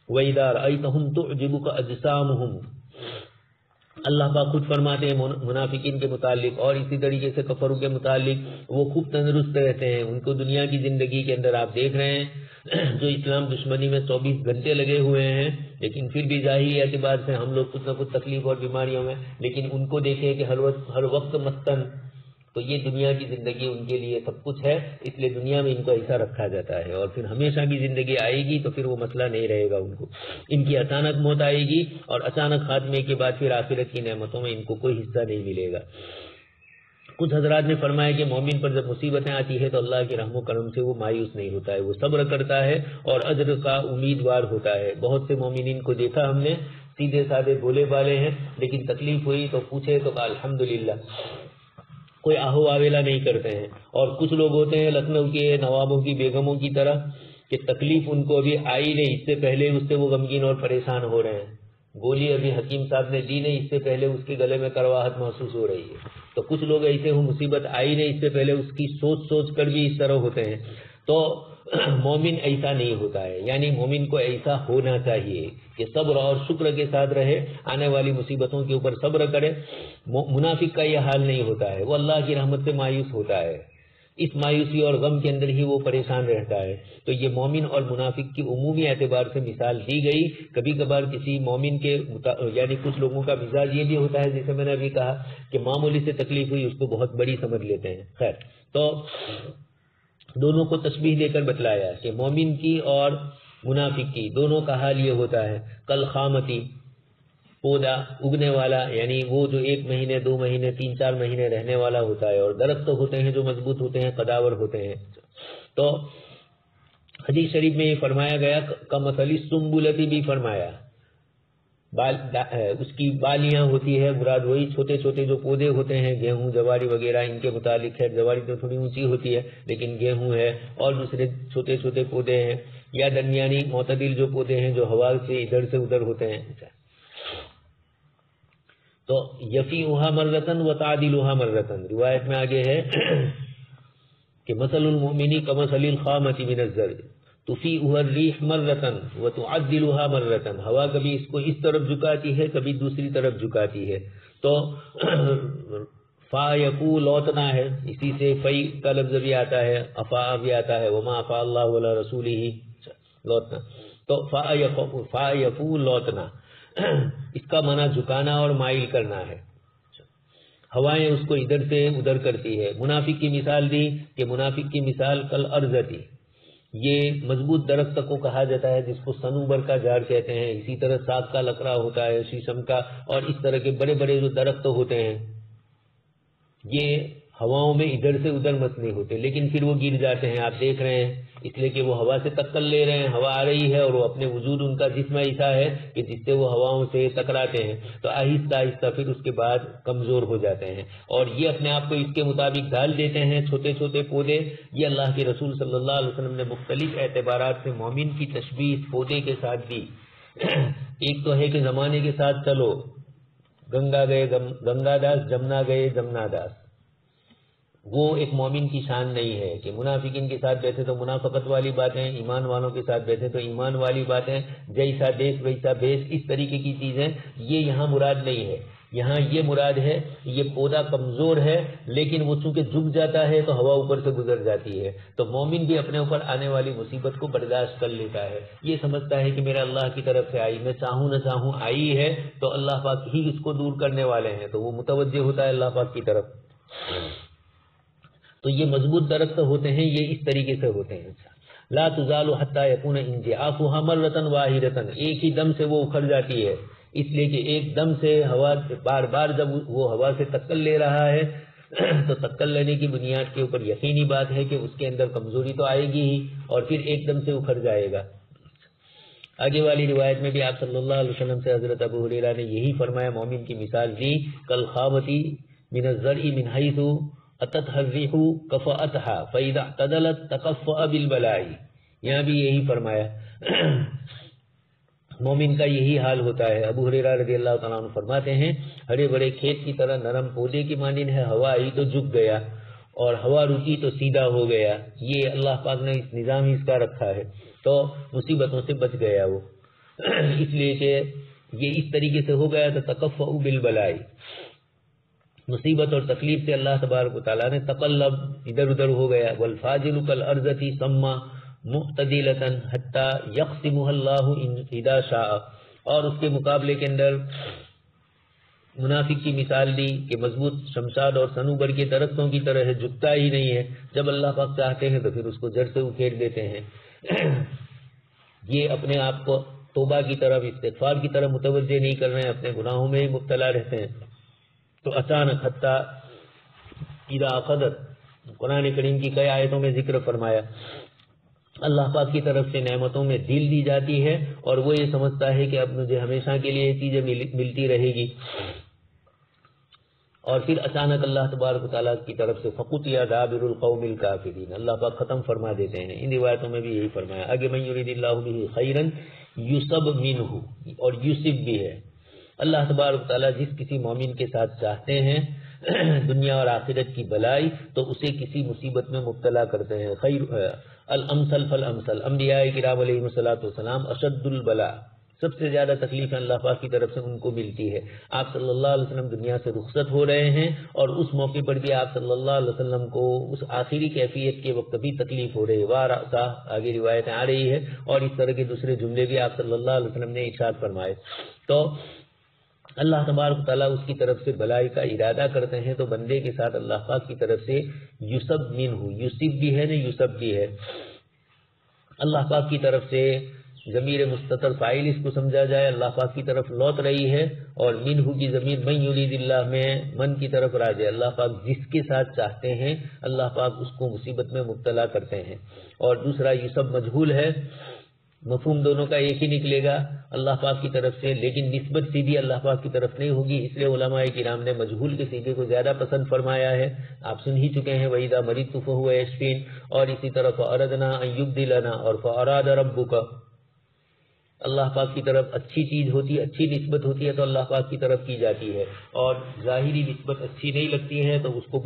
وَإِذَا رَأَيْتَهُمْ تُعْجِبُكَ أَجْسَامُهُمْ، اللہ پاک خود فرماتے ہیں منافقین کے متعلق اور اسی طریقے سے کفروں کے متعلق، وہ خوب تندرست رہتے ہیں، ان کو دنیا کی زندگی کے اندر آپ دیکھ رہے ہیں جو اسلام دشمنی میں 24 گھنٹے لگے ہوئے ہیں، لیکن پھر بھی ظاہری اعتبار سے ہم لوگ کچھ نہ کچھ تکلیف اور بیماریوں میں، لیکن ان کو دیکھیں کہ ہر وقت مستن، تو یہ دنیا کی زندگی ان کے لیے سب کچھ ہے، اس لیے دنیا میں ان کو ایسا رکھا جاتا ہے، اور پھر ہمیشہ کی زندگی آئے گی تو پھر وہ مسئلہ نہیں رہے گا ان کو، ان کی اچانک موت آئے گی اور اچانک خاتمے کے بعد پھر آخرت کی نعمتوں میں ان کو کوئی حصہ نہیں ملے گا۔ کچھ حضرات نے فرمایا کہ مومن پر جب مصیبتیں آتی ہے تو اللہ کے رحم و کرم سے وہ مایوس نہیں ہوتا ہے، وہ صبر کرتا ہے اور اجر کا امیدوار ہوتا ہے۔ بہت سے مومنین کو دیکھا ہم نے، سیدھے سادے بھولے بالے ہیں، لیکن تکلیف ہوئی تو پوچھے تو کہا الحمدللہ، کوئی آہو آویلا نہیں کرتے ہیں۔ اور کچھ لوگ ہوتے ہیں لکھنؤ کے نوابوں کی بیگموں کی طرح کہ تکلیف ان کو ابھی آئی نہیں، اس سے پہلے اس سے وہ غمگین اور پریشان ہو رہے ہیں، گولی ابھی حکیم صاحب نے دی نہیں، اس سے پہلے اس کے گلے میں کرواہٹ محسوس ہو رہی ہے۔ تو کچھ لوگ ایسے ہوں مصیبت آئی نہیں، اس سے پہلے اس کی سوچ کر بھی اس طرح ہوتے ہیں۔ تو مومن ایسا نہیں ہوتا ہے، یعنی مومن کو ایسا ہونا چاہیے کہ صبر اور شکر کے ساتھ رہے، آنے والی مصیبتوں کے اوپر صبر کرے۔ منافق کا یہ حال نہیں ہوتا ہے، وہ اللہ کی رحمت سے مایوس ہوتا ہے، اس مایوسی اور غم کے اندر ہی وہ پریشان رہتا ہے۔ تو یہ مومن اور منافق کی عمومی اعتبار سے مثال دی گئی۔ کبھی کبھار کسی مومن کے یعنی کچھ لوگوں کا مزاج یہ بھی ہوتا ہے، جیسے میں نے ابھی کہا کہ معمولی سے تکلیف ہوئی اس کو بہت بڑی سمجھ لیتے ہیں۔ خیر، تو دونوں کو تشبیہ دے کر بتلایا کہ مومن کی اور منافق کی دونوں کا حال یہ ہوتا ہے، کل خامتی، پودا اگنے والا، یعنی وہ جو 1 مہینے 2 مہینے 3-4 مہینے رہنے والا ہوتا ہے، اور درخت ہوتے ہیں جو مضبوط ہوتے ہیں، قداور ہوتے ہیں۔ تو حدیث شریف میں یہ فرمایا گیا، کمثل السنبلۃ بھی فرمایا، اس کی بالیاں ہوتی ہے، مراد وہی چھوٹے چھوٹے جو پودے ہوتے ہیں، گیہوں جواری وغیرہ ان کے متعلق ہے۔ جواری تو تھوڑی اونچی ہوتی ہے، لیکن گیہوں ہے اور دوسرے چھوٹے چھوٹے پودے ہیں، یا درمیانی معتدل جو پودے ہیں جو ہوا سے ادھر سے ادھر ہوتے ہیں۔ تو یفیھا مرتن و تعدلھا مرتن، روایت میں آگے ہے کہ مثل المؤمن کمثل الخامۃ من الزرع تفیءھا الريح مرتن و تعدلھا مرتن، ہوا کبھی اس کو اس طرف جھکاتی ہے، کبھی دوسری طرف جھکاتی ہے۔ تو فا یفو لوٹنا ہے، اسی سے فی کا لفظ بھی آتا ہے، افا بھی آتا ہے، وما افاء اللہ علی رسولہ لوٹنا۔ تو فا یفو لوٹنا، اس کا معنی جھکانا اور مائل کرنا ہے۔ ہوائیں اس کو ادھر سے ادھر کرتی ہے۔ منافق کی مثال دی کہ منافق کی مثال کل ارضتی، یہ مضبوط درخت کو کہا جاتا ہے جس کو صنوبر کا جھاڑ کہتے ہیں، اسی طرح ساگ کا لکڑا ہوتا ہے، شیشم کا، اور اس طرح کے بڑے بڑے جو درخت ہوتے ہیں، یہ ہواؤں میں ادھر سے ادھر مت نہیں ہوتے، لیکن پھر وہ گر جاتے ہیں، آپ دیکھ رہے ہیں، اس لیے کہ وہ ہوا سے ٹکر لے رہے ہیں، ہوا آ رہی ہے اور وہ اپنے وجود ان کا جسم ایسا ہے کہ جس سے وہ ہواؤں سے ٹکراتے ہیں، تو آہستہ آہستہ پھر اس کے بعد کمزور ہو جاتے ہیں، اور یہ اپنے آپ کو اس کے مطابق ڈھال دیتے ہیں۔ چھوٹے چھوٹے پودے، یہ اللہ کے رسول صلی اللہ علیہ وسلم نے مختلف اعتبارات سے مومن کی تشبیہ اس پودے کے ساتھ دی۔ ایک تو ہے کہ زمانے کے ساتھ چلو، گنگا گئے گنگا داس، جمنا گئے جمنا داس، وہ ایک مومن کی شان نہیں ہے کہ منافقین کے ساتھ بیٹھے تو منافقت والی باتیں، ایمان والوں کے ساتھ بیٹھے تو ایمان والی باتیں، جیسا دیش ویسا بیش، اس طریقے کی چیزیں، یہ یہاں مراد نہیں ہے۔ یہاں یہ مراد ہے یہ پودا کمزور ہے، لیکن وہ چونکہ جھک جاتا ہے تو ہوا اوپر سے گزر جاتی ہے، تو مومن بھی اپنے اوپر آنے والی مصیبت کو برداشت کر لیتا ہے، یہ سمجھتا ہے کہ میرا اللہ کی طرف سے آئی، میں چاہوں نہ چاہوں آئی ہے تو اللہ پاک ہی اس کو دور کرنے والے ہیں، تو وہ متوجہ ہوتا ہے اللہ پاک کی طرف۔ تو یہ مضبوط درخت ہوتے ہیں، یہ اس طریقے سے ہوتے ہیں۔ لا تزال حتی یکون انجعافھا مرۃ واحدۃ، ایک ہی دم سے وہ اکھڑ جاتی ہے، اس لیے کہ ایک دم سے ہوا بار بار جب وہ ہوا سے ٹکر لے رہا ہے تو ٹکر لینے کی بنیاد کے اوپر یقینی بات ہے کہ اس کے اندر کمزوری تو آئے گی ہی، اور پھر ایک دم سے اکھڑ جائے گا۔ آگے والی روایت میں بھی آپ صلی اللہ علیہ وسلم سے حضرت ابو ہریرہ نے یہی فرمایا، مومن کی مثال دی، کل خامتی من الزرع من حیث اتتها الريح كفأتها فإذا اعتدلت تكفأ بالبلاء، یہاں بھی یہی فرمایا۔ مومن کا یہی حال ہوتا ہے۔ ابو ہریرہ رضی اللہ تعالیٰ عنہ فرماتے ہیں، ہرے بڑے کھیت کی طرح نرم پودے کی مانند ہے، ہوا آئی تو جھک گیا اور ہوا رکی تو سیدھا ہو گیا، یہ اللہ پاک نے اس نظام ہی اس کا رکھا ہے، تو مصیبتوں سے بچ گیا وہ، اس لیے کہ یہ اس طریقے سے ہو گیا تو تکفؤ بالبلاء، مصیبت اور تکلیف سے اللہ تبارک و تعالیٰ نے تقلب ادھر ادھر ہو گیا۔ والفاجر کالارض سما معتدلۃ حتی یقسمها اللہ اذا شاء، اور اس کے مقابلے کے اندر منافق کی مثال دی کہ مضبوط شمشاد اور صنوبر کے درختوں کی طرح ہے، جھکتا ہی نہیں ہے، جب اللہ پاک چاہتے ہیں تو پھر اس کو جڑ سے اکھیڑ دیتے ہیں۔ یہ اپنے آپ کو توبہ کی طرف، استغفار کی طرف متوجہ نہیں کر رہے ہیں، اپنے گناہوں میں ہی مبتلا رہتے ہیں، تو اچانک حتی اذا اخذت، قرآن کریم کی کئی آیتوں میں ذکر فرمایا اللہ پاک کی طرف سے نعمتوں میں ڈھیل دی جاتی ہے اور وہ یہ سمجھتا ہے کہ اب مجھے ہمیشہ کے لیے یہ چیزیں ملتی رہے گی، اور پھر اچانک اللہ تبارک و تعالیٰ کی طرف سے فقطع دابر القوم الکافرین، اللہ پاک ختم فرما دیتے ہیں۔ ان روایتوں میں بھی یہی فرمایا۔ آگے من یرید اللہ بہ خیرا یصب منہ، اور یصب بھی ہے، اللہ تبارک و تعالیٰ جس کسی مومن کے ساتھ چاہتے ہیں دنیا اور آخرت کی بلائی تو اسے کسی مصیبت میں مبتلا کرتے ہیں۔ خیر الامثل فالامثل، انبیاء کرام علیہ الصلوۃ والسلام اشد البلاء، سب سے زیادہ تکلیفیں اللہ پاک کی طرف سے ان کو ملتی ہے۔ آپ صلی اللہ علیہ وسلم دنیا سے رخصت ہو رہے ہیں اور اس موقع پر بھی آپ صلی اللہ علیہ وسلم کو اس آخری کیفیت کے وقت بھی تکلیف ہو رہی ہے، وارثہ آگے روایتیں آ رہی ہے، اور اس طرح کے دوسرے جملے بھی آپ صلی اللہ علیہ وسلم نے ارشاد فرمائے۔ تو اللہ تبارک تعالیٰ اس کی طرف سے بلائی کا ارادہ کرتے ہیں تو بندے کے ساتھ اللہ پاک کی طرف سے یصب منہ، یصب بھی ہے نہ یصب بھی ہے، اللہ پاک کی طرف سے ضمیر مستتر فاعل اس کو سمجھا جائے، اللہ پاک کی طرف لوٹ رہی ہے، اور منہ کی ضمیر من یرید اللہ میں من کی طرف راجع، اللہ پاک جس کے ساتھ چاہتے ہیں اللہ پاک اس کو مصیبت میں مبتلا کرتے ہیں۔ اور دوسرا یصب مجہول ہے، مفہوم دونوں کا ایک ہی نکلے گا اللہ پاک کی طرف سے، لیکن نسبت سیدھی اللہ پاک کی طرف نہیں ہوگی، اس لیے علماء کرام نے مجہول کے سیدھے کو زیادہ پسند فرمایا ہے۔ آپ سن ہی چکے ہیں وَإِذَا مَرِضْتُ فَهُوَ يَشْفِينِ، اور اسی طرح فَأَرَدْنَا أَن يُبْدِلَنَا اور فَأَرَادَ رَبُّكَ، اللہ پاک کی طرف اچھی چیز ہوتی ہے، اچھی نسبت ہوتی ہے تو اللہ پاک کی طرف کی جاتی ہے، اور ظاہری نسبت اچھی نہیں لگتی ہے تو اس کو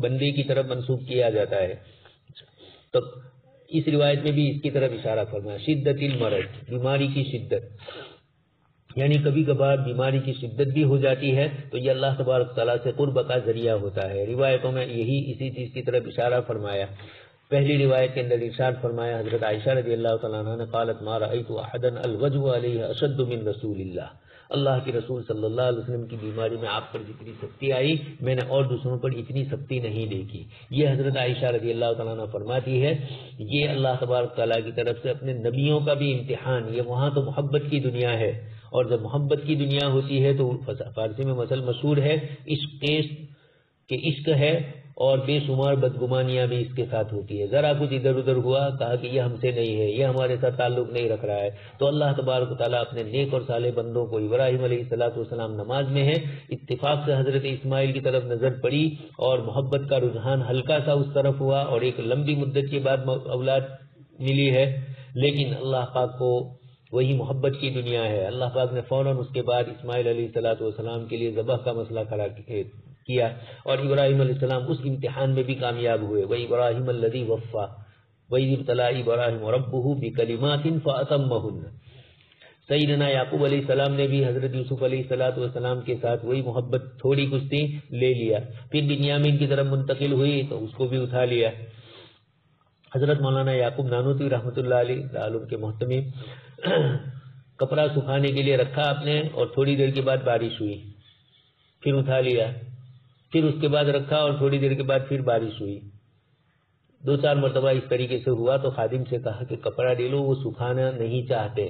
بندے کی طرف منسوب کیا جاتا ہے۔ تو اس روایت میں بھی اس کی طرف اشارہ فرمایا، شدت المرض، بیماری کی شدت، یعنی کبھی کبھار بیماری کی شدت بھی ہو جاتی ہے تو یہ اللہ تبارک تعالیٰ سے قرب کا ذریعہ ہوتا ہے۔ روایتوں میں یہی اسی چیز کی طرف اشارہ فرمایا۔ پہلی روایت کے اندر ارشاد فرمایا حضرت عائشہ رضی اللہ تعالیٰ عنہ نے قالت ما رأیت احدا الوجع علیہ اشد من رسول اللہ، اللہ کے رسول صلی اللہ علیہ وسلم کی بیماری میں آپ پر جتنی سختی آئی میں نے اور دوسروں پر اتنی سختی نہیں دیکھی۔ یہ حضرت عائشہ رضی اللہ تعالیٰ عنہ فرماتی ہے یہ اللہ تبارک تعالیٰ کی طرف سے اپنے نبیوں کا بھی امتحان، یہ وہاں تو محبت کی دنیا ہے، اور جب محبت کی دنیا ہوتی ہے تو فارسی میں مثل مشہور ہے، عشق کہ عشق ہے اور بے شمار بدگمانیاں بھی اس کے ساتھ ہوتی ہے، ذرا کچھ ادھر ادھر ہوا کہا کہ یہ ہم سے نہیں ہے، یہ ہمارے ساتھ تعلق نہیں رکھ رہا ہے، تو اللہ تبارک و تعالیٰ اپنے نیک اور صالح بندوں کو، ابراہیم علیہ السلام نماز میں ہے، اتفاق سے حضرت اسماعیل کی طرف نظر پڑی اور محبت کا رجحان ہلکا سا اس طرف ہوا اور ایک لمبی مدت کے بعد اولاد ملی ہے، لیکن اللہ پاک کو وہی محبت کی دنیا ہے، اللہ پاک نے فوراً اس کے بعد اسماعیل علیہ السلام کے لیے ذبح کا مسئلہ کھڑا کیا، اور ابراہیم علیہ السلام اس امتحان میں بھی کامیاب ہوئے۔ وَإِبْرَاهِيمَ الَّذِي وَفَّى وَإِذِ ابْتَلَىٰ إِبْرَاهِيمَ رَبُّهُ بِكَلِمَاتٍ فَأَتَمَّهُنَّ، سیدنا یعقوب علیہ السلام نے بھی حضرت یوسف علیہ السلام کے ساتھ وہی محبت تھوڑی کچھ تھی لے لیا، پھر بنیامین کی طرف منتقل ہوئی تو اس کو بھی اٹھا لیا۔ حضرت مولانا یعقوب نانوتوی رحمۃ اللہ علیہ کے محتمم کپڑا سکھانے کے لیے رکھا آپ نے اور تھوڑی دیر کے بعد بارش ہوئی، پھر اٹھا لیا، پھر اس کے بعد رکھا اور تھوڑی دیر کے بعد پھر بارش ہوئی، 2-4 مرتبہ اس طریقے سے ہوا تو خادم سے کہا کہ کپڑا لے لو، وہ سکھانا نہیں چاہتے،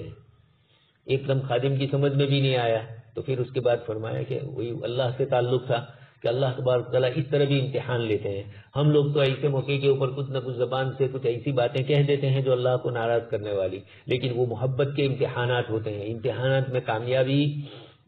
ایک دم خادم کی سمجھ میں بھی نہیں آیا، تو پھر اس کے بعد فرمایا کہ وہی اللہ سے تعلق تھا کہ اللہ تبارک تعالیٰ اس طرح بھی امتحان لیتے ہیں۔ ہم لوگ تو ایسے موقع کے اوپر کچھ نہ کچھ زبان سے کچھ ایسی باتیں کہہ دیتے ہیں جو اللہ کو ناراض کرنے والی، لیکن وہ محبت کے امتحانات ہوتے ہیں، امتحانات میں کامیابی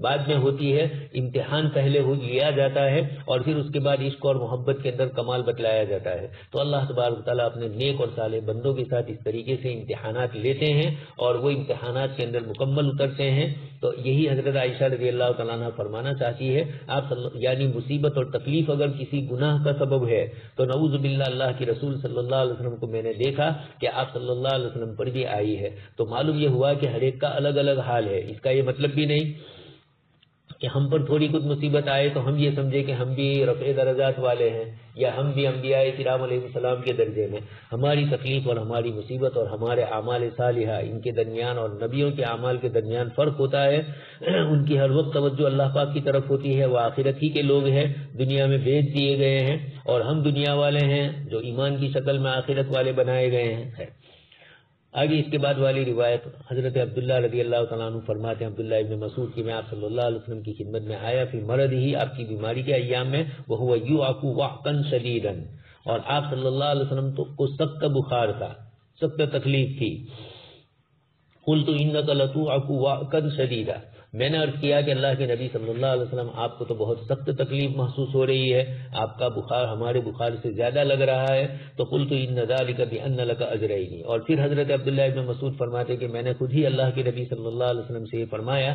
بعد میں ہوتی ہے، امتحان پہلے لیا جاتا ہے اور پھر اس کے بعد عشق اور محبت کے اندر کمال بتلایا جاتا ہے۔ تو اللہ تبارک تعالیٰ اپنے نیک اور صالح بندوں کے ساتھ اس طریقے سے امتحانات لیتے ہیں اور وہ امتحانات کے اندر مکمل اترتے ہیں۔ تو یہی حضرت عائشہ رضی اللہ تعالیٰ عنہ فرمانا چاہتی ہے، آپ یعنی مصیبت اور تکلیف اگر کسی گناہ کا سبب ہے تو نعوذ باللہ اللہ کے رسول صلی اللہ علیہ وسلم کو میں نے دیکھا کہ آپ صلی اللہ علیہ وسلم پر بھی آئی ہے، تو معلوم یہ ہوا کہ ہر ایک کا الگ الگ حال ہے۔ اس کا یہ مطلب بھی نہیں کہ ہم پر تھوڑی کچھ مصیبت آئے تو ہم یہ سمجھے کہ ہم بھی رفع درجات والے ہیں یا ہم بھی انبیاء کرام علیہ السلام کے درجے میں۔ ہماری تکلیف اور ہماری مصیبت اور ہمارے اعمال صالحہ ان کے درمیان اور نبیوں کے اعمال کے درمیان فرق ہوتا ہے۔ ان کی ہر وقت توجہ اللہ پاک کی طرف ہوتی ہے، وہ آخرت ہی کے لوگ ہیں، دنیا میں بھیج دیے گئے ہیں، اور ہم دنیا والے ہیں جو ایمان کی شکل میں آخرت والے بنائے گئے ہیں۔ آگے اس کے بعد والی روایت حضرت عبداللہ رضی اللہ تعالیٰ عنہ فرماتے ہیں، عبداللہ ابن مسعود کہ میں آپ صلی اللہ علیہ وسلم کی خدمت میں آیا، پھر مرض ہی آپ کی بیماری کے ایام میں، وہو یعق وعقا شدیدا، اور آپ صلی اللہ علیہ وسلم کو سخت بخار تھا، سخت تکلیف تھی. قلت انک لتوعک وعکا شدیدا، میں نے عرض کیا کہ اللہ کے نبی صلی اللہ علیہ وسلم آپ کو تو بہت سخت تکلیف محسوس ہو رہی ہے، آپ کا بخار ہمارے بخار سے زیادہ لگ رہا ہے. تو قلت ان ذلک بان لک اجرین. اور پھر حضرت عبداللہ ابن مسعود فرماتے کہ میں نے خود ہی اللہ کے نبی صلی اللہ علیہ وسلم سے یہ فرمایا.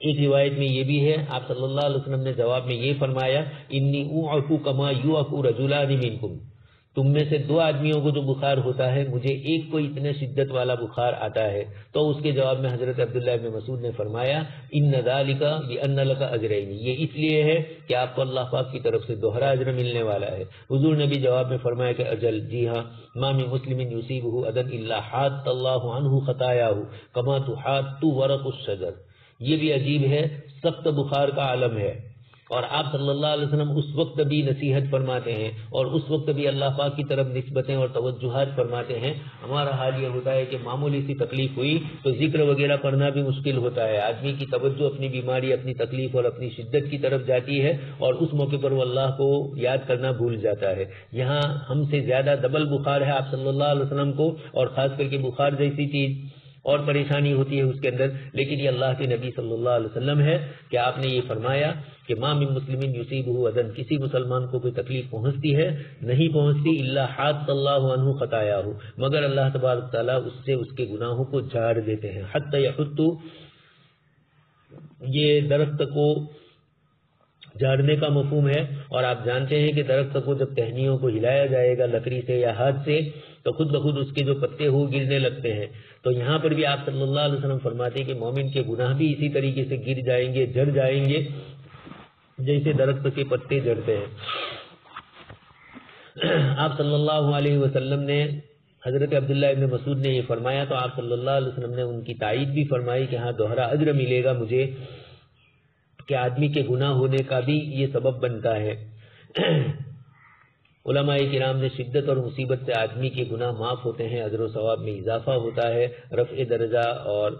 ایک روایت میں یہ بھی ہے آپ صلی اللہ علیہ وسلم نے جواب میں یہ فرمایا انی اوعک کما یوعک رجلان منکم، تم میں سے دو آدمیوں کو جو بخار ہوتا ہے مجھے ایک کو اتنے شدت والا بخار آتا ہے. تو اس کے جواب میں حضرت عبداللہ بن مسعود نے فرمایا ان ذالک بان لک اجرین، یہ اس لیے ہے کہ آپ کو اللہ پاک کی طرف سے دوہرا اجر ملنے والا ہے. حضور نے بھی جواب میں فرمایا کہ اجل، جی ہاں، ما من مسلم یصیبہ اذى الا حاط اللہ عنہ خطایاہ کما تحاط ورق الشجر. یہ بھی عجیب ہے، سخت بخار کا عالم ہے، اور آپ صلی اللہ علیہ وسلم اس وقت بھی نصیحت فرماتے ہیں اور اس وقت بھی اللہ پاک کی طرف نسبتیں اور توجہات فرماتے ہیں. ہمارا حال یہ ہوتا ہے کہ معمولی سی تکلیف ہوئی تو ذکر وغیرہ پڑھنا بھی مشکل ہوتا ہے، آدمی کی توجہ اپنی بیماری، اپنی تکلیف اور اپنی شدت کی طرف جاتی ہے اور اس موقع پر وہ اللہ کو یاد کرنا بھول جاتا ہے. یہاں ہم سے زیادہ ڈبل بخار ہے آپ صلی اللہ علیہ وسلم کو، اور خاص کر کے بخار جیسی چیز اور پریشانی ہوتی ہے اس کے اندر، لیکن یہ اللہ کے نبی صلی اللہ علیہ وسلم ہے کہ آپ نے یہ فرمایا کہ ما من مسلم یصیبہ اذى، کسی مسلمان کو کوئی تکلیف پہنچتی ہے نہیں پہنچتی الا حاط اللہ عنہ خطایاہ، مگر اللہ تبارک تعالیٰ اس سے اس کے گناہوں کو جھاڑ دیتے ہیں. حتی یحط، یہ درخت کو جھاڑنے کا مفہوم ہے، اور آپ جانتے ہیں کہ درخت کو جب ٹہنیوں کو ہلایا جائے گا لکڑی سے یا ہاتھ سے تو خود بخود اس کے جو پتے ہو گرنے لگتے ہیں. تو یہاں پر بھی آپ صلی اللہ علیہ وسلم فرماتے ہیں کہ مومن کے گناہ بھی اسی طریقے سے گر جائیں گے، جھڑ جائیں گے جیسے درخت کے پتے جھڑتے ہیں. آپ صلی اللہ علیہ وسلم نے، حضرت عبداللہ ابن مسعود نے یہ فرمایا تو آپ صلی اللہ علیہ وسلم نے ان کی تائید بھی فرمائی کہ ہاں دوہرا اجر ملے گا مجھے، کہ آدمی کے گناہ ہونے کا بھی یہ سبب بنتا ہے. علماء کرام نے شدت اور مصیبت سے آدمی کے گناہ معاف ہوتے ہیں، اجر و ثواب میں اضافہ ہوتا ہے، رفع درجہ اور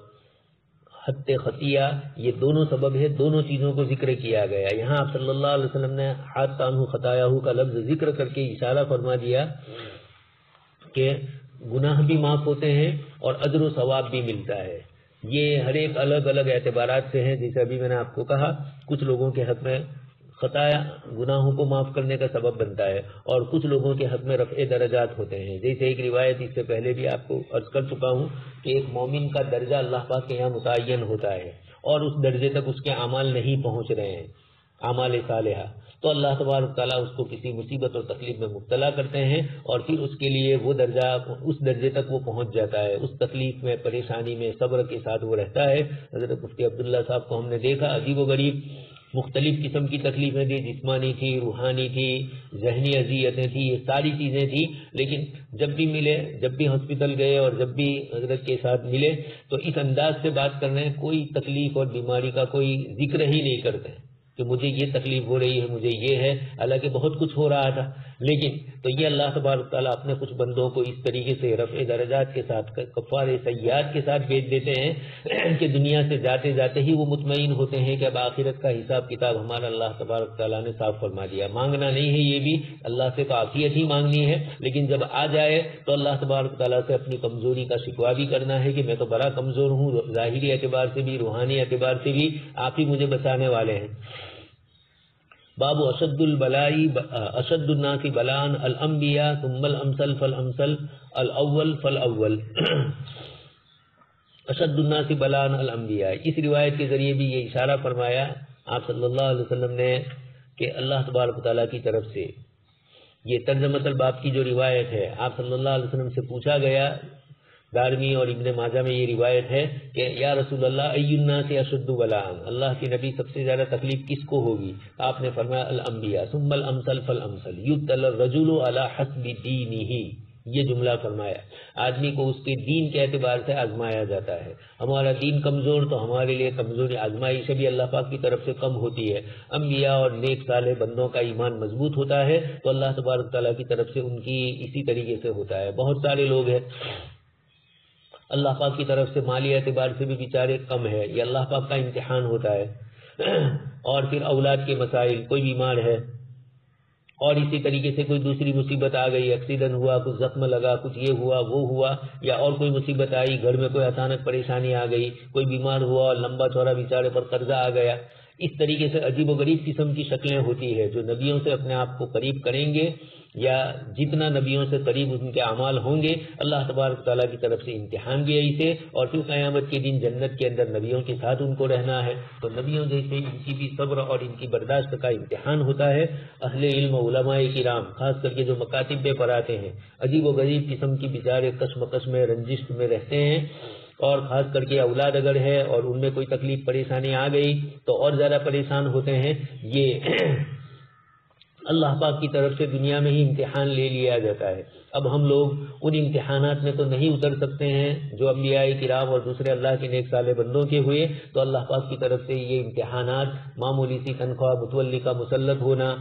حد خطیہ یہ دونوں سبب ہے، دونوں چیزوں کو ذکر کیا گیا. یہاں آپ صلی اللہ علیہ وسلم نے حاط عنہ خطایاہ کا لفظ ذکر کر کے اشارہ فرما دیا کہ گناہ بھی معاف ہوتے ہیں اور اجر و ثواب بھی ملتا ہے. یہ ہر ایک الگ الگ اعتبارات سے ہیں، جیسے ابھی میں نے آپ کو کہا کچھ لوگوں کے حق میں خطایا گناہوں کو معاف کرنے کا سبب بنتا ہے اور کچھ لوگوں کے حق میں رفع درجات ہوتے ہیں. جیسے ایک روایت اس سے پہلے بھی آپ کو عرض کر چکا ہوں کہ ایک مومن کا درجہ اللہ پاک کے یہاں متعین ہوتا ہے اور اس درجے تک اس کے اعمال نہیں پہنچ رہے ہیں، اعمال صالحہ، تو اللہ تبارک تعالیٰ اس کو کسی مصیبت اور تکلیف میں مبتلا کرتے ہیں اور پھر اس کے لیے وہ درجہ، اس درجے تک وہ پہنچ جاتا ہے، اس تکلیف میں، پریشانی میں صبر کے ساتھ وہ رہتا ہے. حضرت مفتی عبداللہ صاحب کو ہم نے دیکھا عجیب و غریب مختلف قسم کی تکلیفیں تھی، جسمانی تھی، روحانی تھی، ذہنی اذیتیں تھیں، یہ ساری چیزیں تھیں، لیکن جب بھی ملے، جب بھی ہاسپٹل گئے اور جب بھی حضرت کے ساتھ ملے تو اس انداز سے بات کر رہے ہیں، کوئی تکلیف اور بیماری کا کوئی ذکر ہی نہیں کرتے کہ مجھے یہ تکلیف ہو رہی ہے، مجھے یہ ہے، حالانکہ بہت کچھ ہو رہا تھا. لیکن تو یہ اللہ تبارک تعالیٰ اپنے کچھ بندوں کو اس طریقے سے رفع درجات کے ساتھ، کفارہ سیئات کے ساتھ بھیج دیتے ہیں کہ دنیا سے جاتے جاتے ہی وہ مطمئن ہوتے ہیں کہ اب آخرت کا حساب کتاب ہمارا اللہ تبارک تعالیٰ نے صاف فرما دیا. مانگنا نہیں ہے، یہ بھی اللہ سے تو عافیت ہی مانگنی ہے، لیکن جب آ جائے تو اللہ تبارک تعالیٰ سے اپنی کمزوری کا شکوہ بھی کرنا ہے کہ میں تو بڑا کمزور ہوں، ظاہری اعتبار سے بھی، روحانی اعتبار سے بھی، آپ ہی مجھے بچانے والے ہیں. باب اشد الناس بلاء الانبیاء ثم الامثل فالامثل الاول فالاول. اشد الناس بلاء الانبیاء، اس روایت کے ذریعے بھی یہ اشارہ فرمایا آپ صلی اللہ علیہ وسلم نے کہ اللہ تبارک تعالیٰ کی طرف سے یہ ترجمۃ الباب کی جو روایت ہے، آپ صلی اللہ علیہ وسلم سے پوچھا گیا، دارمی اور ابن ماجہ میں یہ روایت ہے کہ یا رسول اللہ ای الناس اشد بلاء، اللہ کے نبی سب سے زیادہ تکلیف کس کو ہوگی؟ آپ نے فرمایا الانبیاء ثم الامثل فالامثل یبتلی الرجل علی حسب دینہ، یہ جملہ فرمایا. آدمی کو اس کے دین کے اعتبار سے آزمایا جاتا ہے. ہمارا دین کمزور تو ہمارے لیے کمزوری آزمائش بھی اللہ پاک کی طرف سے کم ہوتی ہے. انبیاء اور نیک صالح بندوں کا ایمان مضبوط ہوتا ہے تو اللہ تبارک تعالیٰ کی طرف سے ان کی اسی طریقے سے ہوتا ہے. بہت سارے لوگ ہیں اللہ پاک کی طرف سے مالی اعتبار سے بھی بیچارے کم ہے، یہ اللہ پاک کا امتحان ہوتا ہے. اور پھر اولاد کے مسائل، کوئی بیمار ہے اور اسی طریقے سے کوئی دوسری مصیبت آ گئی، ایکسیڈنٹ ہوا، کچھ زخم لگا، کچھ یہ ہوا وہ ہوا، یا اور کوئی مصیبت آئی، گھر میں کوئی اچانک پریشانی آ گئی، کوئی بیمار ہوا اور لمبا چوڑا بیچارے پر قرضہ آ گیا، اس طریقے سے عجیب و غریب قسم کی شکلیں ہوتی ہے جو نبیوں سے اپنے آپ کو قریب کریں گے، یا جتنا نبیوں سے قریب ان کے اعمال ہوں گے، اللہ تبارک تعالیٰ کی طرف سے امتحان بھی ایسے، اور پھر قیامت کے دن جنت کے اندر نبیوں کے ساتھ ان کو رہنا ہے، تو نبیوں جیسے ان کی بھی صبر اور ان کی برداشت کا امتحان ہوتا ہے۔ اہل علم علماء کرام خاص کر کے جو مکاتب میں پڑھاتے ہیں، عجیب و غریب قسم کی بیچارے کشمکش میں رنجش میں رہتے ہیں، اور خاص کر کے اولاد اگر ہے اور ان میں کوئی تکلیف پریشانی آ گئی تو اور زیادہ پریشان ہوتے ہیں۔ یہ اللہ پاک کی طرف سے دنیا میں ہی امتحان لے لیا جاتا ہے۔ اب ہم لوگ ان امتحانات میں تو نہیں اتر سکتے ہیں جو انبیاء کرام اور دوسرے اللہ کے نیک صالح بندوں کے ہوئے، تو اللہ پاک کی طرف سے یہ امتحانات، معمولی سی تنخواہ متولی کا مسلط ہونا،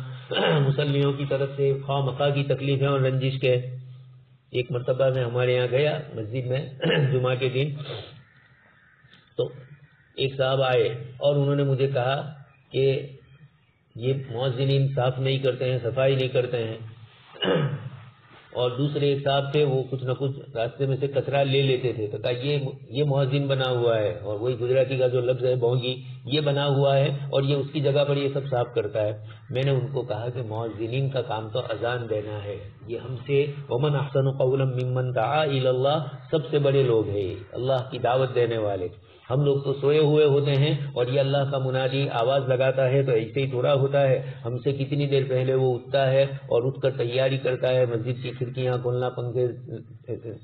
مسلموں کی طرف سے خواہ مخواہ کی تکلیفیں اور رنجش کے۔ ایک مرتبہ میں ہمارے یہاں گیا مسجد میں جمعہ کے دن، تو ایک صاحب آئے اور انہوں نے مجھے کہا کہ یہ مؤذنین صاف نہیں کرتے ہیں، صفائی نہیں کرتے ہیں، اور دوسرے ایک صاحب تھے وہ کچھ نہ کچھ راستے میں سے کچرا لے لیتے تھے، تو کہا یہ مؤذن بنا ہوا ہے، اور وہی گجراتی کا جو لفظ ہے بونگی، یہ بنا ہوا ہے اور یہ اس کی جگہ پر یہ سب صاف کرتا ہے۔ میں نے ان کو کہا کہ مؤذنین کا کام تو اذان دینا ہے، یہ ہم سے ومن احسن قولا ممن دعا الی اللہ، سب سے بڑے لوگ ہیں اللہ کی دعوت دینے والے۔ ہم لوگ تو سوئے ہوئے ہوتے ہیں اور یہ اللہ کا منادی آواز لگاتا ہے تو ایسے ہی تھوڑا ہوتا ہے، ہم سے کتنی دیر پہلے وہ اٹھتا ہے اور اٹھ کر تیاری کرتا ہے، مسجد کی کھڑکیاں کھولنا، پنکھے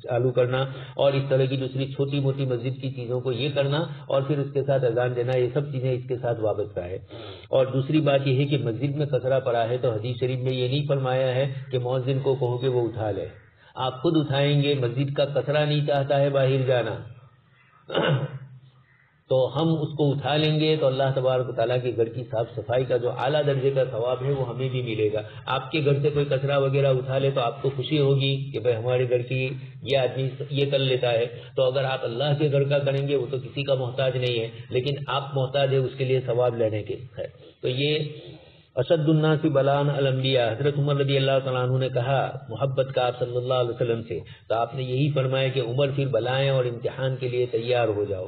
چالو کرنا اور اس طرح کی دوسری چھوٹی موٹی مسجد کی چیزوں کو یہ کرنا، اور پھر اس کے ساتھ اذان دینا، یہ سب چیزیں اس کے ساتھ وابستہ ہے۔ اور دوسری بات یہ ہے کہ مسجد میں کچرا پڑا ہے تو حدیث شریف میں یہ نہیں فرمایا ہے کہ مؤذن کو کہو کہ وہ اٹھا لے، آپ خود اٹھائیں گے۔ مسجد کا کچرا نہیں چاہتا ہے باہر جانا، تو ہم اس کو اٹھا لیں گے تو اللہ تبارک و تعالیٰ کے گھر کی صاف صفائی کا جو اعلیٰ درجے کا ثواب ہے وہ ہمیں بھی ملے گا۔ آپ کے گھر سے کوئی کچرا وغیرہ اٹھا لے تو آپ کو خوشی ہوگی کہ بھائی ہمارے گھر کی یہ آدمی یہ کر لیتا ہے، تو اگر آپ اللہ کے گھر کا کریں گے وہ تو کسی کا محتاج نہیں ہے، لیکن آپ محتاج ہے اس کے لیے ثواب لینے کے ہے۔ تو یہ اشد الناس بلاء الانبیاء، حضرت عمر رضی اللہ تعالیٰ عنہ نے کہا محبت کا آپ صلی اللہ علیہ وسلم سے، تو آپ نے یہی فرمایا کہ عمر پھر بلائیں اور امتحان کے لیے تیار ہو جاؤ۔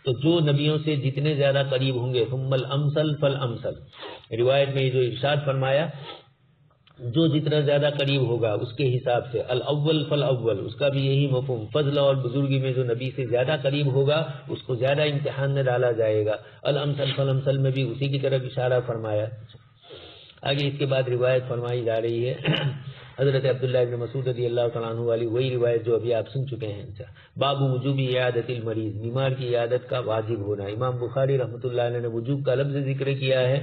تو جو نبیوں سے جتنے زیادہ قریب ہوں گے ثم الامثل فالامثل، روایت میں جو ارشاد فرمایا جو جتنا زیادہ قریب ہوگا اس کے حساب سے، الاول فالاول، اس کا بھی یہی مفہوم، فضل اور بزرگی میں جو نبی سے زیادہ قریب ہوگا اس کو زیادہ امتحان میں ڈالا جائے گا، الامثل فالامثل میں بھی اسی کی طرف اشارہ فرمایا۔ آگے اس کے بعد روایت فرمائی جا رہی ہے حضرت عبداللہ ابن مسعود رضی اللہ تعالیٰ عنہ والی، وہی روایت جو ابھی آپ سن چکے ہیں۔ باب وجوب عیادت المریض، بیمار کی عیادت کا واجب ہونا۔ امام بخاری رحمۃ اللہ علیہ نے وجوب کا لفظ ذکر کیا ہے،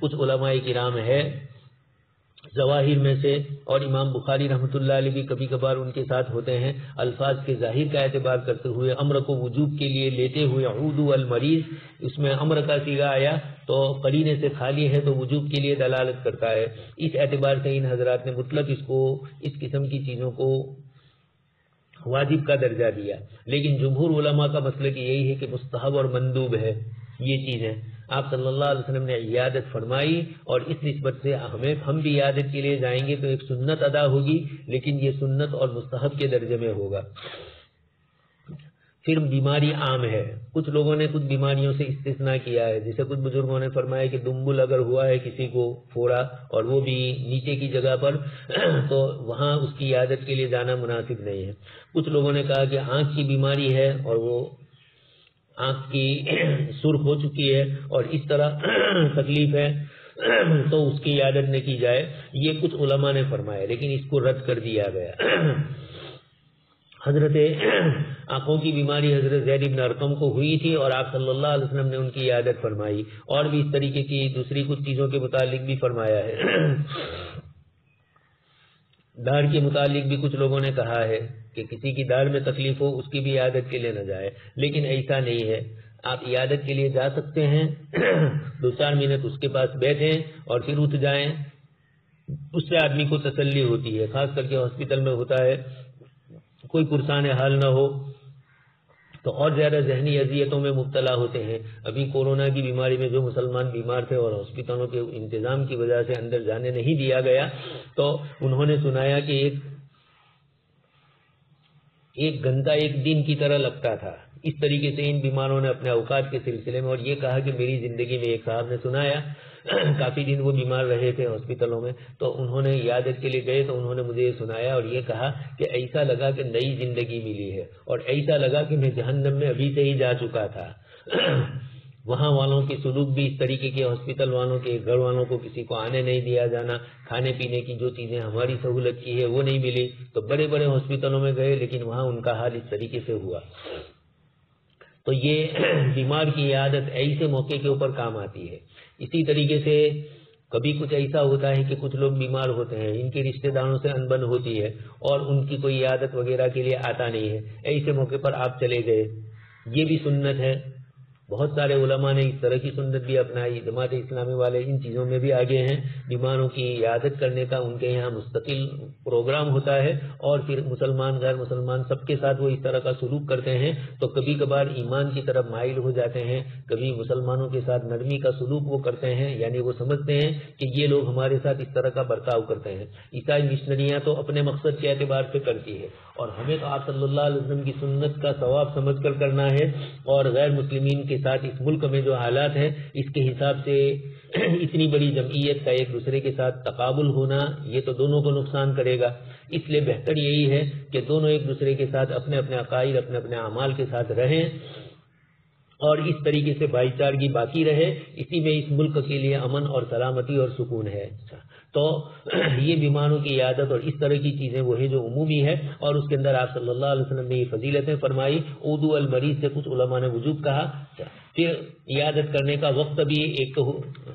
کچھ علماء کرام ہے ظواہر میں سے، اور امام بخاری رحمۃ اللہ علیہ بھی کبھی کبھار ان کے ساتھ ہوتے ہیں، الفاظ کے ظاہر کا اعتبار کرتے ہوئے امر کو وجوب کے لیے لیتے ہوئے عودوا المریض، اس میں امر کا صیغہ آیا تو قرینے سے خالی ہے تو وجوب کے لیے دلالت کرتا ہے۔ اس اعتبار سے ان حضرات نے مطلق اس قسم کی چیزوں کو واجب کا درجہ دیا، لیکن جمہور علماء کا مسلک یہی ہے کہ مستحب اور مندوب ہے یہ چیزیں۔ آپ صلی اللہ علیہ وسلم نے عیادت فرمائی اور اس نسبت سے ہم بھی عیادت کے لیے جائیں گے تو ایک سنت ادا ہوگی، لیکن یہ سنت اور مستحب کے درجے میں ہوگا۔ پھر بیماری عام ہے، کچھ لوگوں نے کچھ بیماریوں سے استثناء کیا ہے، جیسے کچھ بزرگوں نے فرمایا کہ دمبل اگر ہوا ہے کسی کو پھوڑا اور وہ بھی نیچے کی جگہ پر تو وہاں اس کی عیادت کے لیے جانا مناسب نہیں ہے۔ کچھ لوگوں نے کہا کہ آنکھ کی بیماری ہے اور وہ آنکھ کی سرخ ہو چکی ہے اور اس طرح تکلیف ہے تو اس کی عیادت نہ کی جائے، یہ کچھ علماء نے فرمایا، لیکن اس کو رد کر دیا گیا۔ حضرت آنکھوں کی بیماری حضرت زید بن ارقم کو ہوئی تھی اور آپ صلی اللہ علیہ وسلم نے ان کی عیادت فرمائی، اور بھی اس طریقے کی دوسری کچھ چیزوں کے متعلق بھی فرمایا ہے۔ داڑھ کے متعلق بھی کچھ لوگوں نے کہا ہے کہ کسی کی داڑھ میں تکلیف ہو اس کی بھی عیادت کے لیے نہ جائے، لیکن ایسا نہیں ہے، آپ عیادت کے لیے جا سکتے ہیں، 2-4 منٹ اس کے پاس بیٹھیں اور پھر اٹھ جائیں، اس سے آدمی کو تسلی ہوتی ہے، خاص کر کے ہاسپٹل میں ہوتا ہے، کوئی پرسان حال نہ ہو تو اور زیادہ ذہنی اذیتوں میں مبتلا ہوتے ہیں. ابھی کورونا کی بیماری میں جو مسلمان بیمار تھے اور ہاسپٹلوں کے انتظام کی وجہ سے اندر جانے نہیں دیا گیا، تو انہوں نے سنایا کہ ایک گھنٹہ ایک دن کی طرح لگتا تھا. اس طریقے سے ان بیماروں نے اپنے اوقات کے سلسلے میں، اور یہ کہا کہ میری زندگی میں ایک صاحب نے سنایا کافی دن وہ بیمار رہے تھے ہاسپٹلوں میں، تو انہوں نے عیادت کے لیے گئے تو انہوں نے مجھے یہ سنایا اور یہ کہا کہ ایسا لگا کہ نئی زندگی ملی ہے، اور ایسا لگا کہ میں جہنم میں ابھی سے ہی جا چکا تھا. وہاں والوں کے سلوک بھی اس طریقے کے، ہاسپٹل والوں کے، گھر والوں کو کسی کو آنے نہیں دیا جانا، کھانے پینے کی جو چیزیں ہماری سہولت کی ہے وہ نہیں ملی. تو بڑے بڑے ہاسپٹلوں میں گئے لیکن وہاں ان کا حال اس طریقے سے ہوا. تو یہ بیمار کی عادت ایسے موقع کے اوپر کام آتی ہے. اسی طریقے سے کبھی کچھ ایسا ہوتا ہے کہ کچھ لوگ بیمار ہوتے ہیں، ان کے رشتہ داروں سے انبن ہوتی ہے اور ان کی کوئی عادت وغیرہ کے لیے آتا نہیں ہے، ایسے موقع پر آپ چلے گئے، یہ بھی سنت ہے. بہت سارے علماء نے اس طرح کی سنت بھی اپنائی. جماعت اسلامی والے ان چیزوں میں بھی آگے ہیں. بیماروں کی عیادت کرنے کا ان کے یہاں مستقل پروگرام ہوتا ہے، اور پھر مسلمان غیر مسلمان سب کے ساتھ وہ اس طرح کا سلوک کرتے ہیں. تو کبھی کبھار ایمان کی طرف مائل ہو جاتے ہیں، کبھی مسلمانوں کے ساتھ نرمی کا سلوک وہ کرتے ہیں، یعنی وہ سمجھتے ہیں کہ یہ لوگ ہمارے ساتھ اس طرح کا برتاؤ کرتے ہیں. عیسائی مشنریاں تو اپنے مقصد کے اعتبار سے کرتی ہے، اور ہمیں تو آپ صلی اللہ علیہ وسلم کی سنت کا ثواب سمجھ کر کرنا ہے. اور غیر مسلمین کے ساتھ اس ملک میں جو حالات ہیں اس کے حساب سے اتنی بڑی جمعیت کا ایک دوسرے کے ساتھ تقابل ہونا یہ تو دونوں کو نقصان کرے گا. اس لیے بہتر یہی ہے کہ دونوں ایک دوسرے کے ساتھ اپنے اپنے عقائد، اپنے اپنے اعمال کے ساتھ رہیں، اور اس طریقے سے بھائی چارگی باقی رہے. اسی میں اس ملک کے لیے امن اور سلامتی اور سکون ہے. تو یہ بیماروں کی عیادت اور اس طرح کی چیزیں وہ ہے جو عمومی ہے، اور اس کے اندر آپ صلی اللہ علیہ وسلم نے یہ فضیلتیں فرمائی. عودو المریض سے کچھ علماء نے وجوب کہا. پھر عیادت کرنے کا وقت بھی ایک تو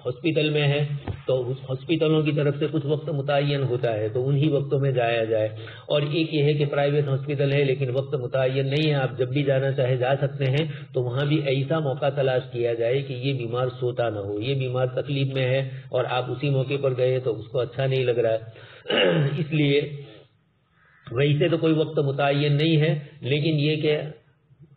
ہاسپٹل میں ہے تو ہاسپٹلوں کی طرف سے کچھ وقت متعین ہوتا ہے تو انہی وقتوں میں جایا جائے. اور ایک یہ ہے کہ پرائیویٹ ہاسپٹل ہے لیکن وقت متعین نہیں ہے، آپ جب بھی جانا چاہے جا سکتے ہیں. تو وہاں بھی ایسا موقع تلاش کیا جائے کہ یہ بیمار سوتا نہ ہو، یہ بیمار تکلیف میں ہے اور آپ اسی موقع پر گئے تو اس کو اچھا نہیں لگ رہا ہے. اس لیے ویسے تو کوئی وقت متعین نہیں ہے، لیکن یہ کہ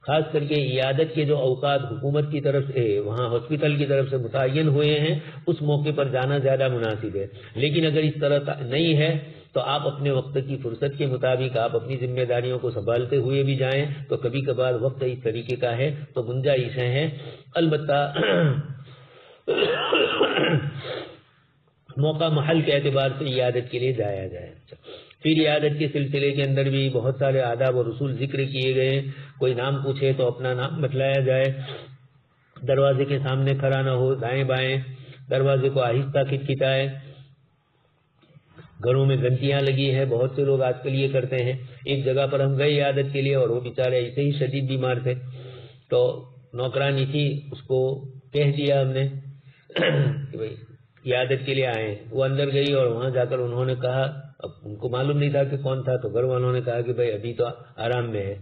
خاص کر کے عیادت کے جو اوقات حکومت کی طرف سے، وہاں ہاسپٹل کی طرف سے متعین ہوئے ہیں، اس موقع پر جانا زیادہ مناسب ہے. لیکن اگر اس طرح نہیں ہے تو آپ اپنے وقت کی فرصت کے مطابق آپ اپنی ذمہ داریوں کو سنبھالتے ہوئے بھی جائیں. تو کبھی کبھار وقت اس طریقے کا ہے تو گنجائشیں ہیں، البتہ موقع محل کے اعتبار سے عیادت کے لیے جایا جائے. پھر عیادت کے سلسلے کے اندر بھی بہت سارے آداب اور اصول ذکر کیے گئے. کوئی نام پوچھے تو اپنا نام بتلایا جائے، دروازے کے سامنے کھڑا نہ ہو، دائیں بائیں دروازے کو آہستہ کھٹکھٹائے. گھروں میں گھنٹیاں لگی ہیں، بہت سے لوگ آج کل یہ کرتے ہیں. ایک جگہ پر ہم گئے عیادت کے لیے اور وہ بیچارے ایسے ہی شدید بیمار تھے، تو نوکرانی تھی، اس کو کہہ دیا ہم نے کہ بھائی عیادت کے لیے آئے. وہ اندر گئی اور وہاں جا کر انہوں نے کہا، اب ان کو معلوم نہیں تھا کہ کون تھا، تو گھر والوں نے کہا کہ بھائی ابھی تو آرام میں ہے.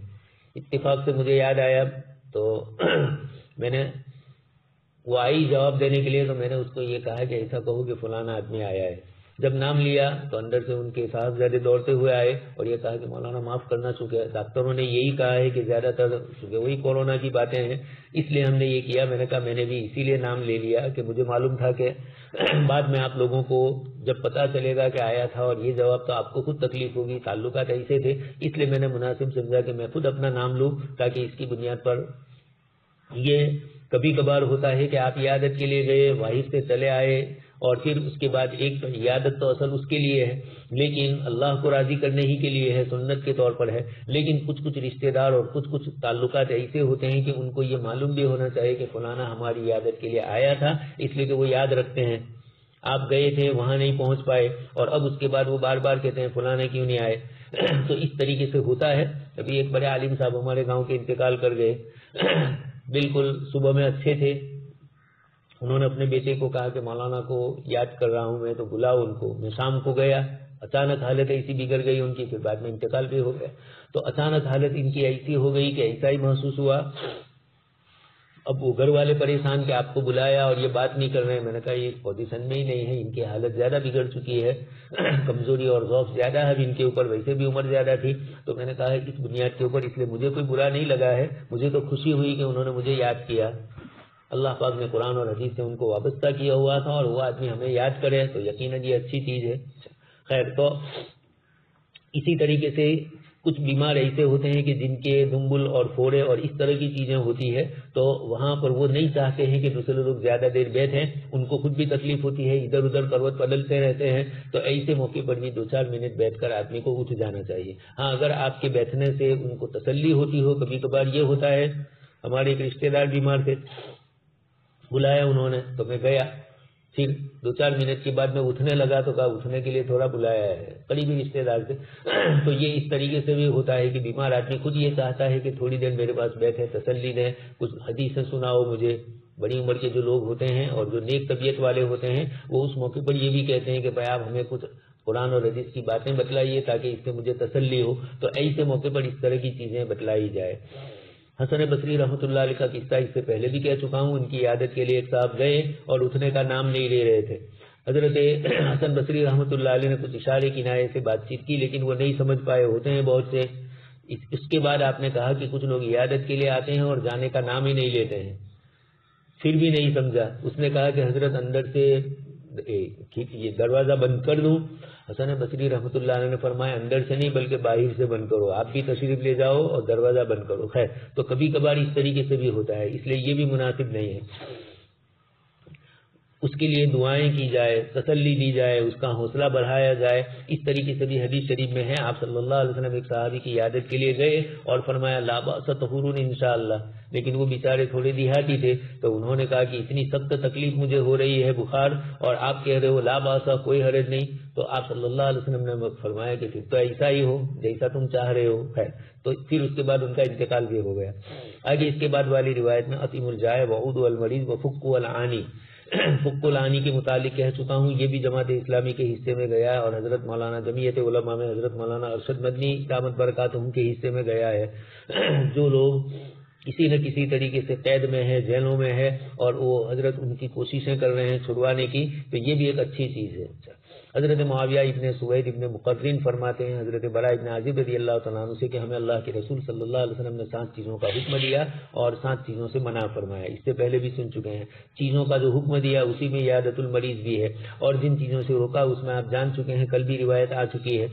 اتفاق سے مجھے یاد آیا تو میں نے، وہ آئی جواب دینے کے لیے، تو میں نے اس کو یہ کہا کہ ایسا کہو کہ فلانا آدمی آیا ہے. جب نام لیا تو اندر سے ان کے صاحبزادے دوڑتے ہوئے آئے اور یہ کہا کہ مولانا معاف کرنا، چونکہ ڈاکٹروں نے یہی کہا ہے کہ زیادہ تر چونکہ وہی کورونا کی باتیں ہیں اس لیے ہم نے یہ کیا. میں نے کہا میں نے بھی اسی لیے نام لے لیا کہ مجھے معلوم تھا کہ بعد میں آپ لوگوں کو جب پتہ چلے گا کہ آیا تھا اور یہ جواب تو آپ کو خود تکلیف ہوگی. تعلقات ایسے تھے اس لیے میں نے مناسب سمجھا کہ میں خود اپنا نام لوں، تاکہ اس کی بنیاد پر یہ کبھی کبھار ہوتا ہے کہ آپ عیادت کے لیے گئے، واحد سے چلے آئے اور پھر اس کے بعد ایک عیادت تو اصل اس کے لیے ہے لیکن اللہ کو راضی کرنے ہی کے لیے ہے، سنت کے طور پر ہے. لیکن کچھ رشتہ دار اور کچھ تعلقات ایسے ہوتے ہیں کہ ان کو یہ معلوم بھی ہونا چاہیے کہ فلانا ہماری عیادت کے لیے آیا تھا، اس لیے کہ وہ یاد رکھتے ہیں. آپ گئے تھے وہاں نہیں پہنچ پائے اور اب اس کے بعد وہ بار بار کہتے ہیں فلانا کیوں نہیں آئے. تو اس طریقے سے ہوتا ہے. ابھی ایک بڑے عالم صاحب ہمارے گاؤں کے انتقال کر گئے، بالکل صبح میں اچھے تھے. انہوں نے اپنے بیٹے کو کہا کہ مولانا کو یاد کر رہا ہوں میں، تو بلاؤ ان کو. میں شام کو گیا، اچانک حالت ایسی بگڑ گئی ان کی، پھر بعد میں انتقال بھی ہو گیا. تو اچانک حالت ان کی ایسی ہو گئی کہ ایسا ہی محسوس ہوا اب وہ گھر والے پریشان کہ آپ کو بلایا اور یہ بات نہیں کر رہے ہیں. میں نے کہا یہ پوزیشن میں ہی نہیں ہے, ان کی حالت زیادہ بگڑ چکی ہے, کمزوری اور ضعف زیادہ ہے اب ان کے اوپر, ویسے بھی عمر زیادہ تھی. تو میں نے کہا اس بنیاد کے اوپر, اس لیے مجھے کوئی برا نہیں لگا ہے, مجھے تو خوشی ہوئی کہ انہوں نے مجھے یاد کیا. اللہ پاک نے قرآن اور حدیث سے ان کو وابستہ کیا ہوا تھا, اور وہ آدمی ہمیں یاد کرے تو یقیناً یہ اچھی چیز ہے. خیر, تو اسی طریقے سے کچھ بیمار ایسے ہوتے ہیں کہ جن کے دنبل اور پھوڑے اور اس طرح کی چیزیں ہوتی ہے, تو وہاں پر وہ نہیں چاہتے ہیں کہ دوسرے لوگ زیادہ دیر بیٹھیں, ان کو خود بھی تکلیف ہوتی ہے, ادھر ادھر کروٹ بدلتے رہتے ہیں. تو ایسے موقع پر بھی 2-4 منٹ بیٹھ کر آدمی کو اٹھ جانا چاہیے. ہاں, اگر آپ کے بیٹھنے سے ان کو تسلی ہوتی ہو, کبھی کبھار یہ ہوتا ہے, ہمارے ایک رشتے دار بیمار تھے, بلایا انہوں نے تو میں گیا, پھر 2-4 منٹ کے بعد میں اٹھنے لگا تو کہا اٹھنے کے لیے تھوڑا بلایا ہے, قریبی رشتے دار سے. تو یہ اس طریقے سے بھی ہوتا ہے کہ بیمار آدمی خود یہ چاہتا ہے کہ تھوڑی دیر میرے پاس بیٹھے, تسلی دیں, کچھ حدیثیں سناؤ مجھے. بڑی عمر کے جو لوگ ہوتے ہیں اور جو نیک طبیعت والے ہوتے ہیں وہ اس موقع پر یہ بھی کہتے ہیں کہ بھائی آپ ہمیں کچھ قرآن اور حدیث کی باتیں بتلائیے تاکہ اس سے مجھے تسلی ہو. تو ایسے موقع پر اس طرح کی چیزیں بتلائی جائے. حسن بصری رحمۃ اللہ علیہ کا قصہ اس سے پہلے بھی کہہ چکا ہوں. ان کی عادت کے لیے ایک صاحب گئے اور اٹھنے کا نام نہیں لے رہے تھے. حضرت حسن بصری رحمۃ اللہ علیہ نے کچھ اشارے کنارے سے بات چیت کی, لیکن وہ نہیں سمجھ پائے, ہوتے ہیں بہت سے. اس کے بعد آپ نے کہا کہ کچھ لوگ عیادت کے لیے آتے ہیں اور جانے کا نام ہی نہیں لیتے ہیں, پھر بھی نہیں سمجھا. اس نے کہا کہ حضرت اندر سے یہ دروازہ بند کر دوں. حسن بصری رحمۃ اللہ علیہ نے فرمایا اندر سے نہیں بلکہ باہر سے بند کرو, آپ بھی تشریف لے جاؤ اور دروازہ بند کرو. خیر, تو کبھی کبھار اس طریقے سے بھی ہوتا ہے, اس لیے یہ بھی مناسب نہیں ہے. اس کے لیے دعائیں کی جائے, تسلی دی جائے, اس کا حوصلہ بڑھایا جائے. اس طریقے سے بھی حدیث شریف میں ہے. آپ صلی اللہ علیہ وسلم ایک صحابی کی عیادت کے لیے گئے اور فرمایا لا باس طہور انشاءاللہ, لیکن وہ بیچارے تھوڑے دیہاتی تھے, تو انہوں نے کہا کہ اتنی سخت تکلیف مجھے ہو رہی ہے, بخار, اور آپ کہہ رہے ہو لا باسا, کوئی حرج نہیں. تو آپ صلی اللہ علیہ وسلم نے فرمایا کہ پھر تو ایسا ہی ہو جیسا تم چاہ رہے ہو. ہے تو پھر اس کے بعد ان کا انتقال بھی ہو گیا. آگے اس کے بعد والی روایت میں اطعموا الجائع وعودوا المریض وفکوا العانی, فک العانی کے متعلق کہہ چکا ہوں. یہ بھی جماعت اسلامی کے حصے میں گیا ہے, اور حضرت مولانا جمعیت علماء میں حضرت مولانا ارشد مدنی دامت برکاتہم کے حصے میں گیا ہے. جو لوگ کسی نہ کسی طریقے سے قید میں ہے, جیلوں میں ہے, اور وہ حضرت ان کی کوششیں کر رہے ہیں چھڑوانے کی, تو یہ بھی ایک اچھی چیز ہے. حضرت معاویہ ابن سوید ابن مقرن فرماتے ہیں حضرت براء ابن عازب رضی اللہ تعالیٰ عنہ سے کہ ہمیں اللہ کے رسول صلی اللہ علیہ وسلم نے 7 چیزوں کا حکم دیا اور 7 چیزوں سے منع فرمایا. اس سے پہلے بھی سن چکے ہیں. چیزوں کا جو حکم دیا اسی میں عیادت المریض بھی ہے, اور جن چیزوں سے روکا اس میں آپ جان چکے ہیں, کل بھی روایت آ چکی ہے.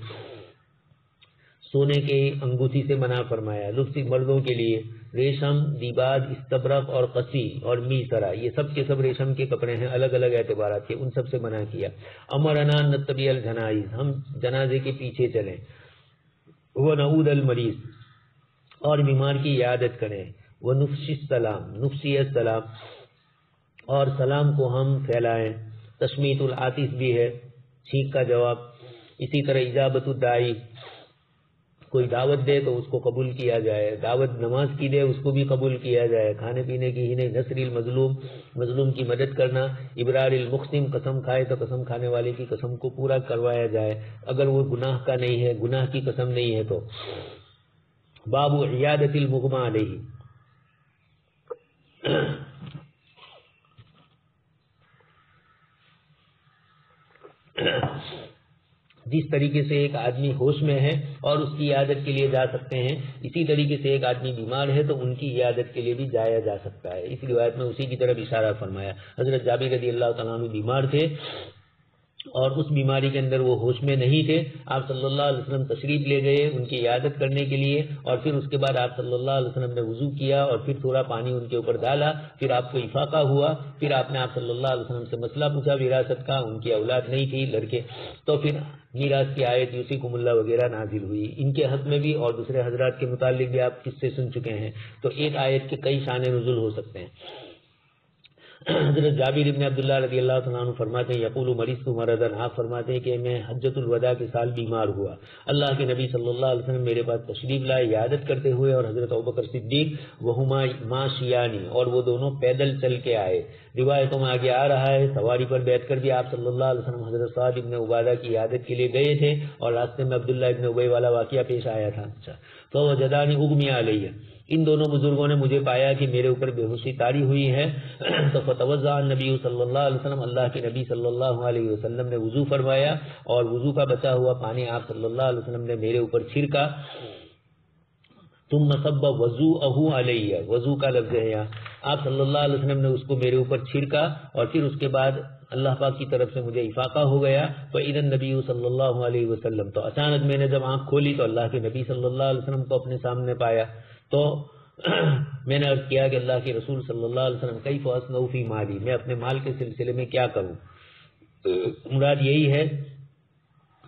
سونے کے انگوٹھی سے منع فرمایا, لبس مردوں کے لیے ریشم, دیباج, استبرق اور قصی اور میسرا, یہ سب کے سب ریشم کے کپڑے ہیں, الگ الگ اعتبارات کے, ان سب سے منع کیا. امرنا نتبع الجنائز, ہم جنازے کے پیچھے چلیں. ونعود المریض, اور بیمار کی عیادت کریں. ونفشی السلام, نفشی السلام, اور سلام کو ہم پھیلائیں. تشمیت العاطس بھی ہے, چھینک کا جواب. اسی طرح اجابت الداعی, کوئی دعوت دے تو اس کو قبول کیا جائے, دعوت نماز کی دے اس کو بھی قبول کیا جائے, کھانے پینے کی ہی نہیں. نصر المظلوم, مظلوم کی مدد کرنا. ابرار المقسم, قسم کھائے تو قسم کھانے والے کی قسم کو پورا کروایا جائے اگر وہ گناہ کا نہیں ہے, گناہ کی قسم نہیں ہے تو. باب عیادت المغمى علیہ, جس طریقے سے ایک آدمی ہوش میں ہے اور اس کی عیادت کے لیے جا سکتے ہیں, اسی طریقے سے ایک آدمی بیمار ہے تو ان کی عیادت کے لیے بھی جایا جا سکتا ہے. اس روایت میں اسی کی طرف اشارہ فرمایا. حضرت جابر رضی اللہ تعالیٰ عنہ بیمار تھے اور اس بیماری کے اندر وہ ہوش میں نہیں تھے. آپ صلی اللہ علیہ وسلم تشریف لے گئے ان کی عیادت کرنے کے لیے, اور پھر اس کے بعد آپ صلی اللہ علیہ وسلم نے وضو کیا اور پھر تھوڑا پانی ان کے اوپر ڈالا. پھر آپ کو افاقہ ہوا, پھر آپ نے آپ صلی اللہ علیہ وسلم سے مسئلہ پوچھا وراثت کا, ان کی اولاد نہیں تھی لڑکے, تو پھر میراث کی آیت یوصیکم اللہ وغیرہ نازل ہوئی ان کے حق میں بھی, اور دوسرے حضرات کے متعلق بھی آپ قصے سن چکے ہیں. تو ایک آیت کے کئی شان نزول ہو سکتے ہیں. حضرت جابر ابن عبداللہ رضی اللہ تعالیٰ عنہ فرماتے ہیں یقول مریض تو مردن, آپ فرماتے ہیں کہ میں حجۃ الوداع کے سال بیمار ہوا, اللہ کے نبی صلی اللہ علیہ وسلم میرے پاس تشریف لائے عیادت کرتے ہوئے, اور حضرت ابوبکر صدیق وہما ماشیانی, اور وہ دونوں پیدل چل کے آئے. روایتوں میں آگے آ رہا ہے سواری پر بیٹھ کر بھی آپ صلی اللہ علیہ وسلم حضرت سعد ابن عبادہ کی عیادت کے لیے گئے تھے, اور راستے میں عبداللہ ابن ابی والا واقعہ پیش آیا تھا. اچھا, تو وجدانی اغمی علیہ, ان دونوں بزرگوں نے مجھے پایا کہ میرے اوپر بے ہوشی طاری ہوئی ہے تو فتوضأ النبی صلی اللہ علیہ وسلم، اللہ کے نبی صلی اللہ علیہ وسلم نے وضو فرمایا اور وضو کا بچا ہوا پانی آپ صلی اللہ علیہ وسلم نے میرے اوپر چھڑکا. ثم صب وضوءه علیہ، وضو کا لفظ ہے یہاں، آپ صلی اللہ علیہ وسلم نے اس کو میرے اوپر چھڑکا اور پھر اس کے بعد اللہ پاک کی طرف سے مجھے افاقہ ہو گیا. فإذا النبی صلی اللہ علیہ وسلم، تو اچانک میں نے جب آنکھ کھولی تو اللہ کے نبی صلی اللہ علیہ وسلم کو اپنے سامنے پایا. تو میں نے عرض کیا کہ اللہ کے رسول صلی اللہ علیہ وسلم کیف اصنع فی مالی، میں اپنے مال کے سلسلے میں کیا کروں. مراد یہی ہے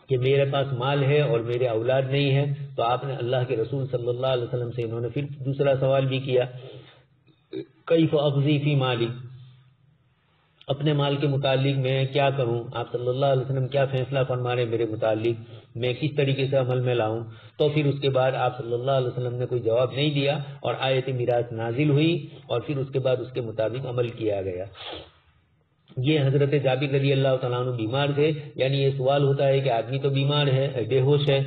کہ میرے پاس مال ہے اور میرے اولاد نہیں ہے. تو آپ نے اللہ کے رسول صلی اللہ علیہ وسلم سے انہوں نے پھر دوسرا سوال بھی کیا، کیف اقضی فی مالی، اپنے مال کے متعلق میں کیا کروں، آپ صلی اللہ علیہ وسلم کیا فیصلہ فرما رہے میرے متعلق، میں کس طریقے سے عمل میں لاؤں. تو پھر اس کے بعد آپ صلی اللہ علیہ وسلم نے کوئی جواب نہیں دیا اور آیت میراث نازل ہوئی اور پھر اس کے بعد اس کے مطابق عمل کیا گیا. یہ حضرت جابر رضی اللہ تعالیٰ عنہ بیمار تھے. یعنی یہ سوال ہوتا ہے کہ آدمی تو بیمار ہے، بے ہوش ہے،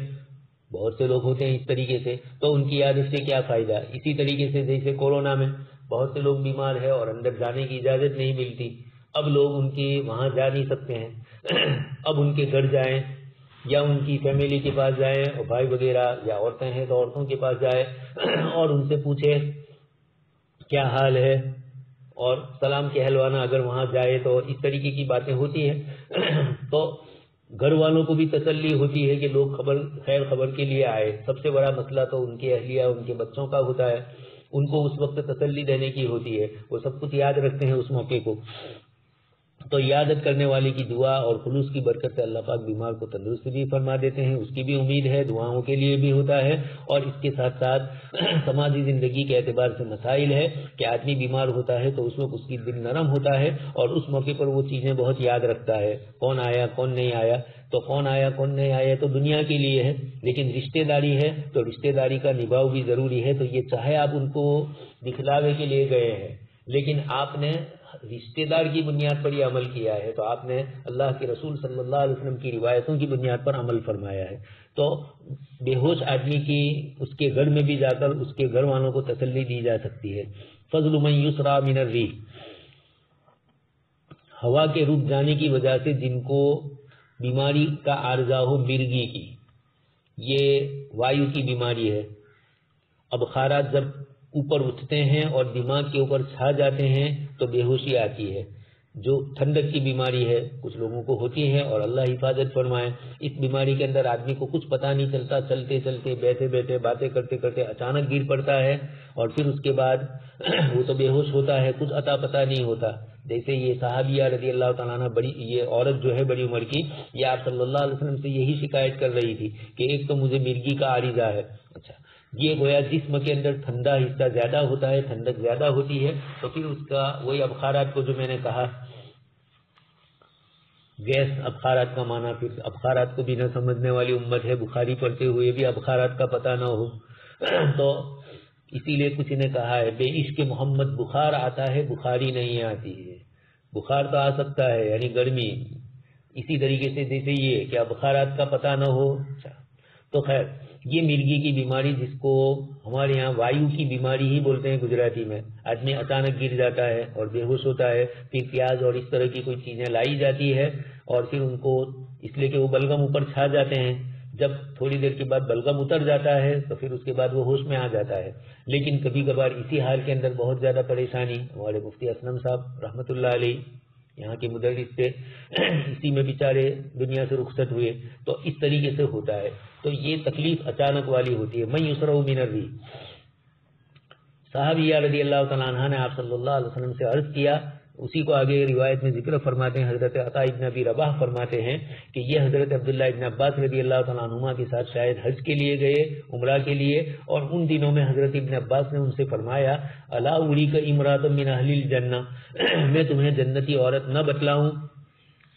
بہت سے لوگ ہوتے ہیں اس طریقے سے، تو ان کی عادت سے کیا فائدہ. اسی طریقے سے جیسے کورونا میں بہت سے لوگ بیمار ہیں اور اندر جانے کی اجازت نہیں ملتی، اب لوگ ان کی وہاں جا نہیں سکتے ہیں، اب ان کے گھر جائیں یا ان کی فیملی کے پاس جائیں اور بھائی وغیرہ یا عورتیں ہیں تو عورتوں کے پاس جائیں اور ان سے پوچھے کیا حال ہے اور سلام کہلوانا اگر وہاں جائے تو اس طریقے کی باتیں ہوتی ہیں. تو گھر والوں کو بھی تسلی ہوتی ہے کہ لوگ خیر خبر کے لیے آئے. سب سے بڑا مسئلہ تو ان کے اہلیہ ان کے بچوں کا ہوتا ہے، ان کو اس وقت تسلی دینے کی ہوتی ہے، وہ سب کچھ یاد رکھتے ہیں اس موقع کو. تو یادت کرنے والے کی دعا اور خلوص کی برکت سے اللہ پاک بیمار کو تندرست بھی فرما دیتے ہیں، اس کی بھی امید ہے، دعاؤں کے لیے بھی ہوتا ہے. اور اس کے ساتھ ساتھ سماجی زندگی کے اعتبار سے مسائل ہے کہ آدمی بیمار ہوتا ہے تو اس وقت اس کی دل نرم ہوتا ہے اور اس موقع پر وہ چیزیں بہت یاد رکھتا ہے، کون آیا کون نہیں آیا. تو کون آیا کون نہیں آیا تو دنیا کے لیے ہے، لیکن رشتہ داری ہے تو رشتہ داری کا نبھاؤ بھی ضروری ہے. تو یہ چاہے آپ ان کو دکھلاوے کے لیے گئے ہیں لیکن آپ نے رشتہ دار کی بنیاد پر یہ عمل کیا ہے، تو آپ نے اللہ کے رسول صلی اللہ علیہ وسلم کی روایتوں کی بنیاد پر عمل فرمایا ہے. تو بے ہوش آدمی کی اس کے گھر میں بھی جا کر اس کے گھر والوں کو تسلی دی جا سکتی ہے. فضل من یسرا من الریح، ہوا کے رک جانے کی وجہ سے جن کو بیماری کا عارضہ ہو مرگی کی، یہ وایو کی بیماری ہے. ابخارات جب اوپر اٹھتے ہیں اور دماغ کے اوپر چھا جاتے ہیں تو بے ہوشی آتی ہے. جو ٹھنڈک کی بیماری ہے کچھ لوگوں کو ہوتی ہے اور اللہ حفاظت فرمائے. اس بیماری کے اندر آدمی کو کچھ پتہ نہیں چلتا، چلتے چلتے بیٹھے بیٹھے باتیں کرتے کرتے اچانک گر پڑتا ہے اور پھر اس کے بعد وہ تو بے ہوش ہوتا ہے، کچھ عطا پتہ نہیں ہوتا. جیسے یہ صحابیہ رضی اللہ تعالیٰ عنہ، بڑی یہ عورت جو ہے بڑی عمر کی، یہ آپ صلی اللہ علیہ وسلم سے یہی شکایت کر رہی تھی کہ ایک تو مجھے مرگی کا عارضہ ہے. اچھا، یہ گویا جسم کے اندر ٹھنڈا حصہ زیادہ ہوتا ہے، ٹھنڈک زیادہ ہوتی ہے تو پھر اس کا وہی ابخارات کو جو میں نے کہا، گیس ابخارات کا معنی، پھر ابخارات کو بھی نہ سمجھنے والی امت ہے، بخاری پڑھتے ہوئے بھی ابخارات کا پتہ نہ ہو. تو اسی لیے کسی نے کہا ہے بے عشق محمد بخار آتا ہے بخاری نہیں آتی ہے. بخار تو آ سکتا ہے یعنی گرمی، اسی طریقے سے جیسے یہ کہ ابخارات کا پتہ نہ ہو. تو خیر، یہ مرگی کی بیماری جس کو ہمارے یہاں وایو کی بیماری ہی بولتے ہیں گجراتی میں، آدمی اچانک گر جاتا ہے اور بے ہوش ہوتا ہے، پھر پیاز اور اس طرح کی کوئی چیزیں لائی جاتی ہے اور پھر ان کو اس لیے کہ وہ بلغم اوپر چھا جاتے ہیں، جب تھوڑی دیر کے بعد بلغم اتر جاتا ہے تو پھر اس کے بعد وہ ہوش میں آ جاتا ہے. لیکن کبھی کبھار اسی حال کے اندر بہت زیادہ پریشانی، ہمارے مفتی اسلم صاحب رحمۃ اللہ علیہ یہاں کے مدرس تھے، اسی میں بیچارے دنیا سے رخصت ہوئے، تو اس طریقے سے ہوتا ہے. تو یہ تکلیف اچانک والی ہوتی ہے. من یسرع من الریح، صحابیہ رضی اللہ تعالیٰ عنہ نے آپ صلی اللہ علیہ وسلم سے عرض کیا، اسی کو آگے روایت میں ذکر فرماتے ہیں، حضرت عطا ابن ابی رباح فرماتے ہیں کہ یہ حضرت عبداللہ ابن عباس رضی اللہ تعالیٰ عنہما کے ساتھ شاید حج کے لیے گئے، عمرہ کے لیے، اور ان دنوں میں حضرت ابن عباس نے ان سے فرمایا الا اریک امرأۃ من اہل الجنہ، میں تمہیں جنتی عورت نہ بتلاؤں؟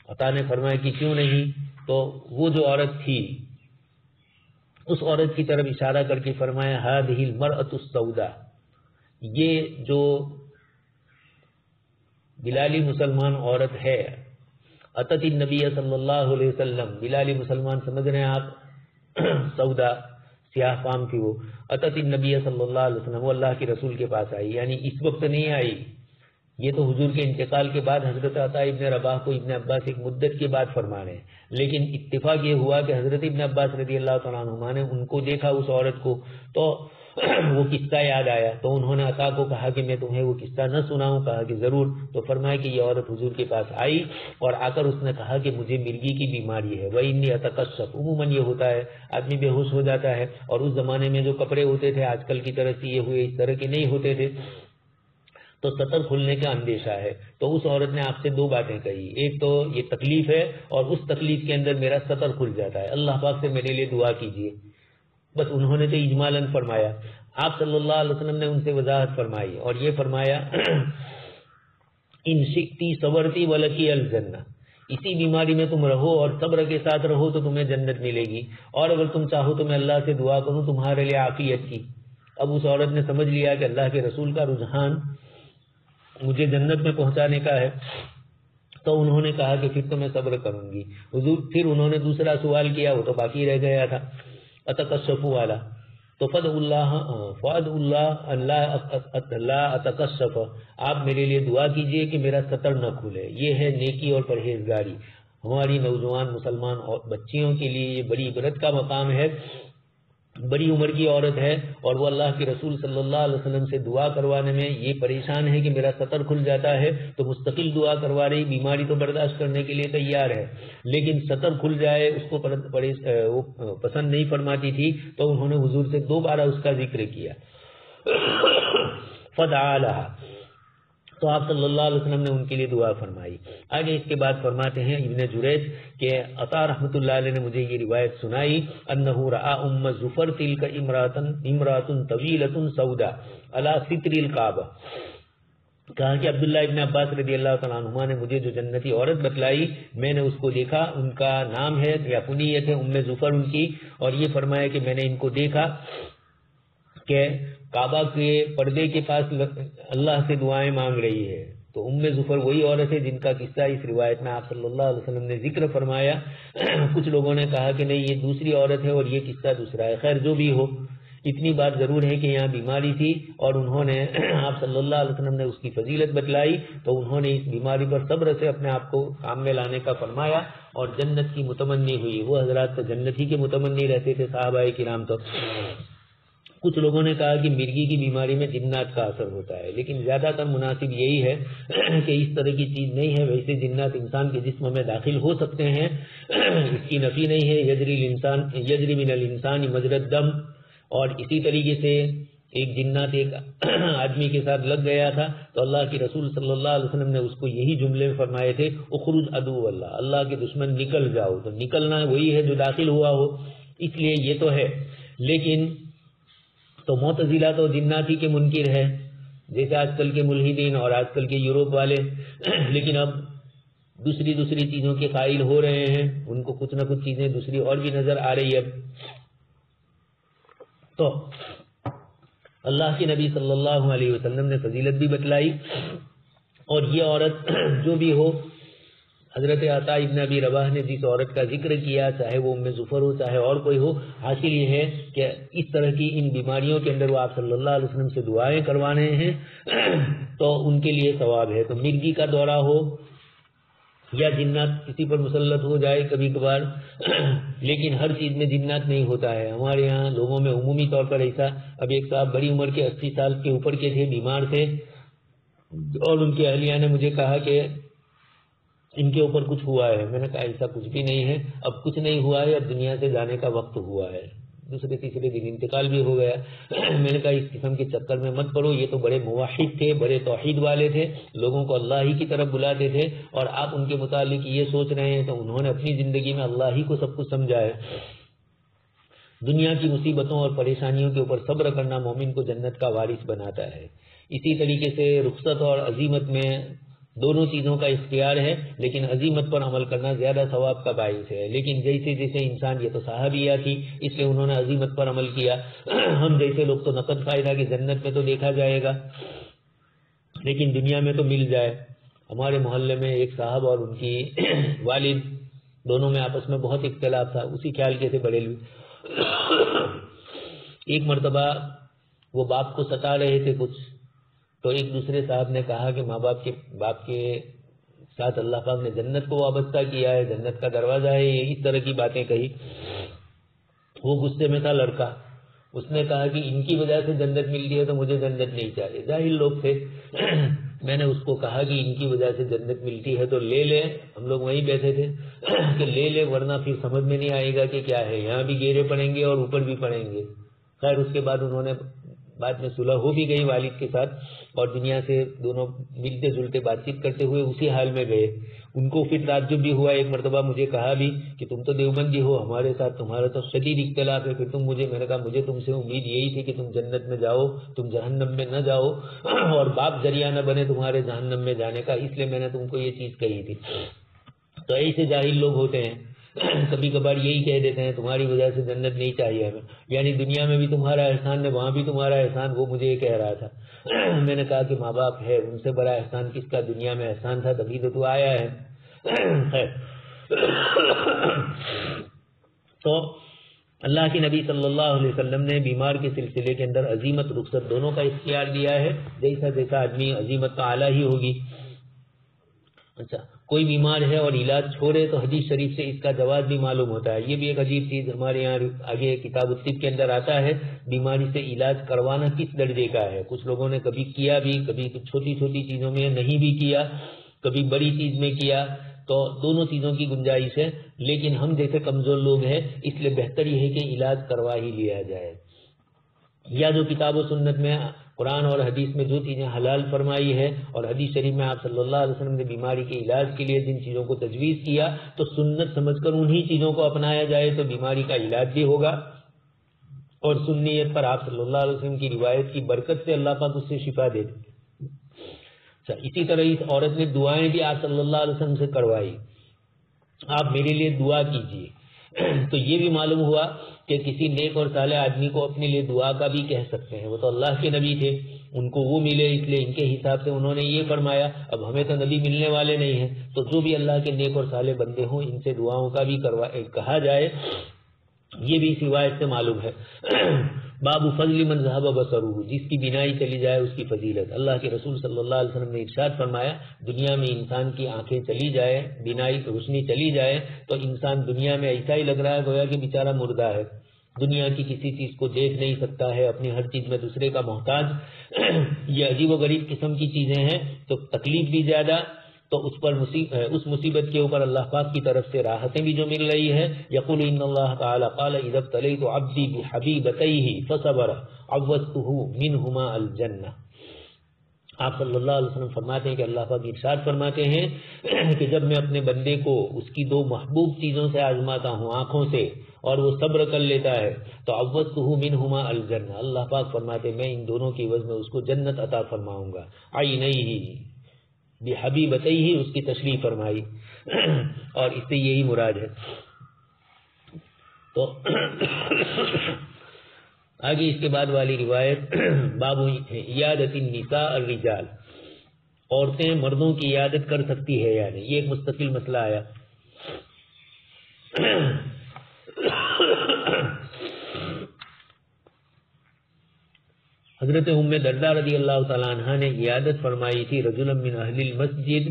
عطا نے فرمایا کہ کیوں نہیں؟ تو وہ جو عورت تھی اس عورت کی طرف اشارہ کر کے فرمایا هذه المرأة السوداء، یہ جو بلالی مسلمان عورت ہے، اتت النبی صلی اللہ علیہ وسلم، بلالی مسلمان سمجھ رہے ہیں آپ، سودا سیاہ فام تھی وہ. اتت النبی صلی اللہ علیہ وسلم، وہ اللہ کے رسول کے پاس آئی، یعنی اس وقت نہیں آئی، یہ تو حضور کے انتقال کے بعد حضرت عطا ابن رباح کو ابن عباس ایک مدت کے بعد فرما رہے ہیں. لیکن اتفاق یہ ہوا کہ حضرت ابن عباس رضی اللہ تعالیٰ عنہما نے ان کو دیکھا، اس عورت کو، تو وہ قصہ یاد آیا، تو انہوں نے عطا کو کہا کہ میں تمہیں وہ قصہ نہ سناؤں؟ کہا کہ ضرور. تو فرمایا کہ یہ عورت حضور کے پاس آئی اور آ کر اس نے کہا کہ مجھے مرگی کی بیماری ہے. وَإِنِّي أَتَكَشَّفُ، عموماً یہ ہوتا ہے، آدمی بے ہوش ہو جاتا ہے، اور اس زمانے میں جو کپڑے ہوتے تھے آج کل کی طرح سیے ہوئے اس طرح کے نہیں ہوتے تھے، تو سطر کھلنے کا اندیشہ ہے. تو اس عورت نے آپ سے دو باتیں کہی، ایک تو یہ تکلیف ہے، اور اس تکلیف کے اندر میرا سطر کھل جاتا ہے، اللہ پاک سے میرے لیے دعا کیجیے. بس انہوں نے تو اجمالاً فرمایا. آپ صلی اللہ علیہ وسلم نے ان سے وضاحت فرمائی اور یہ فرمایا ان شئتی صبرتی ولکی الجنہ، اسی بیماری میں تم رہو اور صبر کے ساتھ رہو تو تمہیں جنت ملے گی، اور اگر تم چاہو تو میں اللہ سے دعا کروں تمہارے لیے عافیت کی. اب اس عورت نے سمجھ لیا کہ اللہ کے رسول کا رجحان مجھے جنت میں پہنچانے کا ہے، تو انہوں نے کہا کہ پھر تو میں صبر کروں گی. حضور پھر انہوں نے دوسرا سوال کیا، وہ تو باقی رہ گیا تھا، اتکشف والا. تو فد اللہ اللہ اتکشف، آپ میرے لیے دعا کیجئے کہ میرا سطر نہ کھلے. یہ ہے نیکی اور پرہیزگاری. ہماری نوجوان مسلمان اور بچیوں کے لیے یہ بڑی عبرت کا مقام ہے. بڑی عمر کی عورت ہے اور وہ اللہ کے رسول صلی اللہ علیہ وسلم سے دعا کروانے میں یہ پریشان ہے کہ میرا سطر کھل جاتا ہے، تو مستقل دعا کروا رہی، بیماری تو برداشت کرنے کے لیے تیار ہے، لیکن سطر کھل جائے اس کو وہ پسند نہیں فرماتی تھی. تو انہوں نے حضور سے دوبارہ اس کا ذکر کیا. فدعا لها، تو آپ صلی اللہ علیہ وسلم نے ان کے لیے دعا فرمائی. آگے اس کے بعد فرماتے ہیں ابن جریج کہ عطا رحمۃ اللہ علیہ نے مجھے یہ روایت سنائی، انہ رأى ام زفر تلک امرأۃ طویلۃ سوداء علی ستر الکعبہ. کہا کہ عبداللہ ابن عباس رضی اللہ تعالیٰ عنہما نے مجھے جو جنتی عورت بتلائی، میں نے اس کو دیکھا، ان کا نام ہے یا کنیت ہے ام زفر ان کی، اور یہ فرمایا کہ میں نے ان کو دیکھا کہ کعبہ کے پردے کے پاس اللہ سے دعائیں مانگ رہی ہے. تو ام زفر وہی عورت ہے جن کا قصہ اس روایت میں آپ صلی اللہ علیہ وسلم نے ذکر فرمایا. کچھ لوگوں نے کہا کہ نہیں یہ دوسری عورت ہے اور یہ قصہ دوسرا ہے. خیر جو بھی ہو، اتنی بات ضرور ہے کہ یہاں بیماری تھی اور انہوں نے آپ صلی اللہ علیہ وسلم نے اس کی فضیلت بتلائی، تو انہوں نے اس بیماری پر صبر سے اپنے آپ کو کام میں لانے کا فرمایا اور جنت کی متمنی ہوئی. وہ حضرات تو جنت ہی کے متمنی رہتے تھے صحابہ کرام. تو کچھ لوگوں نے کہا کہ مرگی کی بیماری میں جنات کا اثر ہوتا ہے، لیکن زیادہ تر مناسب یہی ہے کہ اس طرح کی چیز نہیں ہے. ویسے جنات انسان کے جسم میں داخل ہو سکتے ہیں، اس کی نفی نہیں ہے. یجری من الانسان مجری الدم، اور اسی طریقے سے ایک جنات ایک آدمی کے ساتھ لگ گیا تھا، تو اللہ کے رسول صلی اللہ علیہ وسلم نے اس کو یہی جملے فرمائے تھے، اخرج عدو اللہ، اللہ کے دشمن نکل جاؤ. تو نکلنا وہی ہے جو داخل ہوا ہو، اس لیے یہ تو ہے. لیکن تو معتزلہ تو جناتی کے منکر ہے، جیسے آج کل کے ملحدین اور آج کل کے یوروپ والے، لیکن اب دوسری چیزوں کے قائل ہو رہے ہیں، ان کو کچھ نہ کچھ چیزیں دوسری اور بھی نظر آ رہی ہے. تو اللہ کے نبی صلی اللہ علیہ وسلم نے فضیلت بھی بتلائی، اور یہ عورت جو بھی ہو، حضرت عطا ابن ابی رباح نے جس عورت کا ذکر کیا، چاہے وہ ام زفر ہو چاہے اور کوئی ہو، حاصل یہ ہے کہ اس طرح کی ان بیماریوں کے اندر وہ آپ صلی اللہ علیہ وسلم سے دعائیں کروانے ہیں تو ان کے لیے ثواب ہے. تو مرگی کا دورہ ہو یا جنات کسی پر مسلط ہو جائے کبھی کبھار، لیکن ہر چیز میں جنات نہیں ہوتا ہے. ہمارے یہاں لوگوں میں عمومی طور پر ایسا، اب ایک صاحب بڑی عمر کے 80 سال کے اوپر کے تھے، بیمار تھے، اور ان کے اہلیہ نے مجھے کہا کہ ان کے اوپر کچھ ہوا ہے. میں نے کہا ایسا کچھ بھی نہیں ہے، اب کچھ نہیں ہوا ہے، اب دنیا سے جانے کا وقت ہوا ہے. دوسرے تیسرے دن انتقال بھی ہو گیا. میں نے کہا اس قسم کے چکر میں مت پڑو، یہ تو بڑے موحد تھے، بڑے توحید والے تھے، لوگوں کو اللہ ہی کی طرف بلاتے تھے، اور آپ ان کے متعلق یہ سوچ رہے ہیں. تو انہوں نے اپنی زندگی میں اللہ ہی کو سب کچھ سمجھا ہے. دنیا کی مصیبتوں اور پریشانیوں کے اوپر صبر کرنا مومن کو جنت کا وارث بناتا ہے. اسی طریقے سے رخصت اور عزیمت میں دونوں چیزوں کا اختیار ہے، لیکن عزیمت پر عمل کرنا زیادہ ثواب کا باعث ہے. لیکن جیسے جیسے انسان، یہ تو صحابیہ تھی اس لیے انہوں نے عزیمت پر عمل کیا. ہم جیسے لوگ تو نقد فائدہ کہ جنت میں تو دیکھا جائے گا لیکن دنیا میں تو مل جائے. ہمارے محلے میں ایک صاحب اور ان کی والد دونوں میں آپس میں بہت اختلاف تھا، اسی خیال کے تھے بڑے لوگ. ایک مرتبہ وہ باپ کو ستا رہے تھے کچھ، تو ایک دوسرے صاحب نے کہا کہ ماں باپ کے ساتھ اللہ پاک نے جنت کو وابستہ کیا ہے، جنت کا دروازہ ہے، یہ اس طرح کی باتیں کہی۔ وہ غصے میں تھا لڑکا، اس نے کہا کہ ان کی وجہ سے جنت ملتی ہے تو مجھے جنت نہیں چاہیے، جاہل لوگ تھے۔ میں نے اس کو کہا کہ ان کی وجہ سے جنت ملتی ہے تو لے لے، ہم لوگ وہیں بیٹھے تھے کہ لے لے ورنہ پھر سمجھ میں نہیں آئے گا کہ کیا ہے، یہاں بھی گیرے پڑیں گے اور اوپر بھی پڑیں گے۔ خیر اس کے بعد انہوں نے بعد میں صلح ہو بھی گئی والد کے ساتھ، اور دنیا سے دونوں ملتے جلتے بات چیت کرتے ہوئے اسی حال میں گئے۔ ان کو پھر تعجب بھی ہوا، ایک مرتبہ مجھے کہا بھی کہ تم تو دیوبندی ہو، ہمارے ساتھ تمہارا تو شدید اختلاف ہے، پھر تم مجھے، میں نے کہا مجھے تم سے امید یہی تھی کہ تم جنت میں جاؤ، تم جہنم میں نہ جاؤ، اور باپ ذریعہ نہ بنے تمہارے جہنم میں جانے کا، اس لیے میں نے تم کو یہ چیز کہی تھی۔ تو ایسے جاہل لوگ ہوتے ہیں، کبھی کبھار یہی کہہ دیتے ہیں تمہاری وجہ سے جنت نہیں چاہیے ہمیں، یعنی دنیا میں بھی تمہارا احسان ہے، وہاں بھی تمہارا احسان، وہ مجھے یہ کہہ رہا تھا۔ میں نے کہا کہ ماں باپ ہے، ان سے بڑا احسان کس کا دنیا میں احسان تھا، تبھی تو آیا ہے۔ تو اللہ کے نبی صلی اللہ علیہ وسلم نے بیمار کے سلسلے کے اندر عزیمت رخصت دونوں کا اختیار دیا ہے، جیسا جیسا آدمی عزیمت کا اعلیٰ ہی ہوگی۔ اچھا، کوئی بیمار ہے اور علاج چھوڑے تو حدیث شریف سے اس کا جواز بھی معلوم ہوتا ہے۔ یہ بھی ایک عجیب چیز ہمارے یہاں آگے کتاب الطب کے اندر آتا ہے، بیماری سے علاج کروانا کس درجے کا ہے۔ کچھ لوگوں نے کبھی کیا بھی، کبھی چھوٹی چھوٹی چیزوں میں نہیں بھی کیا، کبھی بڑی چیز میں کیا، تو دونوں چیزوں کی گنجائش ہے، لیکن ہم جیسے کمزور لوگ ہیں اس لیے بہتر یہ ہے کہ علاج کروا ہی لیا جائے، یا جو کتاب و سنت میں قرآن اور حدیث میں جو چیزیں حلال فرمائی ہے، اور حدیث شریف میں آپ صلی اللہ علیہ وسلم نے بیماری کے علاج کے لیے جن چیزوں کو تجویز کیا تو سنت سمجھ کر انہی چیزوں کو اپنایا جائے تو بیماری کا علاج بھی ہوگا، اور سنیت پر آپ صلی اللہ علیہ وسلم کی روایت کی برکت سے اللہ پاک اس سے شفا دے دے۔ اسی طرح اس عورت نے دعائیں بھی آپ صلی اللہ علیہ وسلم سے کروائی، آپ میرے لیے دعا کیجیے، تو یہ بھی معلوم ہوا کہ کسی نیک اور صالح آدمی کو اپنے لیے دعا کا بھی کہہ سکتے ہیں، وہ تو اللہ کے نبی تھے، ان کو وہ ملے، اس لیے ان کے حساب سے انہوں نے یہ فرمایا۔ اب ہمیں تو نبی ملنے والے نہیں ہیں، تو جو بھی اللہ کے نیک اور صالح بندے ہوں ان سے دعاؤں کا بھی کہا جائے، یہ بھی اس روایت سے معلوم ہے۔ باب فضل من ذهب بصره، جس کی بینائی چلی جائے اس کی فضیلت۔ اللہ کے رسول صلی اللہ علیہ وسلم نے ارشاد فرمایا، دنیا میں انسان کی آنکھیں چلی جائے، بینائی روشنی چلی جائے تو انسان دنیا میں ایسا ہی لگ رہا ہے گویا کہ بیچارہ مردہ ہے، دنیا کی کسی چیز کو دیکھ نہیں سکتا ہے، اپنی ہر چیز میں دوسرے کا محتاج۔ یہ عجیب و غریب قسم کی چیزیں ہیں، تو تکلیف بھی زیادہ، تو اس مصیبت کے اوپر اللہ پاک کی طرف سے راحتیں بھی جو مل رہی ہے۔ یقول ان اللہ تعالی قال اذا ابتلیت عبدی بحبیبتیہ فصبر عوضتہ منہما الجنہ۔ آپ صلی اللہ علیہ وسلم فرماتے ہیں کہ اللہ پاک ارشاد فرماتے ہیں کہ جب میں اپنے بندے کو اس کی دو محبوب چیزوں سے آزماتا ہوں، آنکھوں سے، اور وہ صبر کر لیتا ہے تو عوضتہ منہما الجنہ، اللہ پاک فرماتے ہیں میں ان دونوں کی عوض میں اس کو جنت عطا فرماؤں گا۔ عینیہ بحبیبتیہ، اس کی تشریح فرمائی، اور اس سے یہی مراد ہے۔ تو آگے اس کے بعد والی روایت باب عیادت النساء الرجال، عورتیں مردوں کی عیادت کر سکتی ہے یا نہیں، یہ ایک مستقل مسئلہ آیا۔ حضرت ام درداء رضی اللہ تعالیٰ عنہ نے عیادت فرمائی تھی رجلا من اہل المسجد،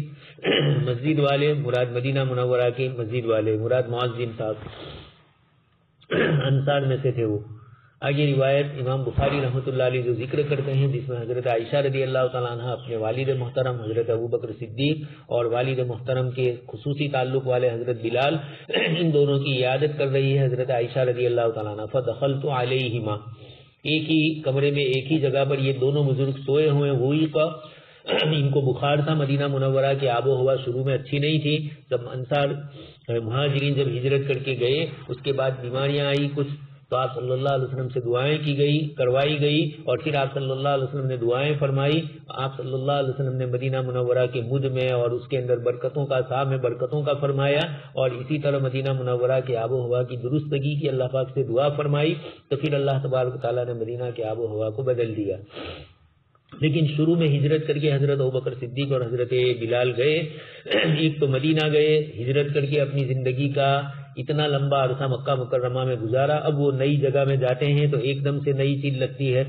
مسجد والے مراد مدینہ منورہ کے مسجد والے مراد معزم صاحب، انصار میں سے تھے وہ۔ آگے روایت امام بخاری رحمۃ اللہ علیہ جو ذکر کرتے ہیں، جس میں حضرت عائشہ رضی اللہ تعالیٰ عنہ اپنے والد محترم حضرت ابوبکر صدیق اور والد محترم کے خصوصی تعلق والے حضرت بلال، ان دونوں کی عیادت کر رہی ہے حضرت عائشہ رضی اللہ تعالیٰ عنہ۔ فدخلت علیہما، ایک ہی کمرے میں ایک ہی جگہ پر یہ دونوں بزرگ سوئے ہوئے، وہی کا ان کو بخار تھا، مدینہ منورہ کی آب و ہوا شروع میں اچھی نہیں تھی، جب انصار مہاجرین جب ہجرت کر کے گئے اس کے بعد بیماریاں آئی کچھ، تو آپ صلی اللہ علیہ وسلم سے دعائیں کی گئی، کروائی گئی، اور پھر آپ صلی اللہ علیہ وسلم نے دعائیں فرمائی۔ آپ صلی اللہ علیہ وسلم نے مدینہ منورہ کے مجھ میں اور اس کے اندر برکتوں کا صاحب میں برکتوں کا فرمایا، اور اسی طرح مدینہ منورہ کے آب و ہوا کی درستگی کی اللہ پاک سے دعا فرمائی، تو پھر اللہ تبارک و تعالیٰ نے مدینہ کے آب و ہوا کو بدل دیا۔ لیکن شروع میں ہجرت کر کے حضرت ابوبکر صدیق اور حضرت بلال گئے، ایک تو مدینہ گئے ہجرت کر کے اپنی زندگی کا اتنا لمبا عرصہ مکہ مکرمہ میں گزارا، اب وہ نئی جگہ میں جاتے ہیں تو ایک دم سے نئی چیز لگتی ہے،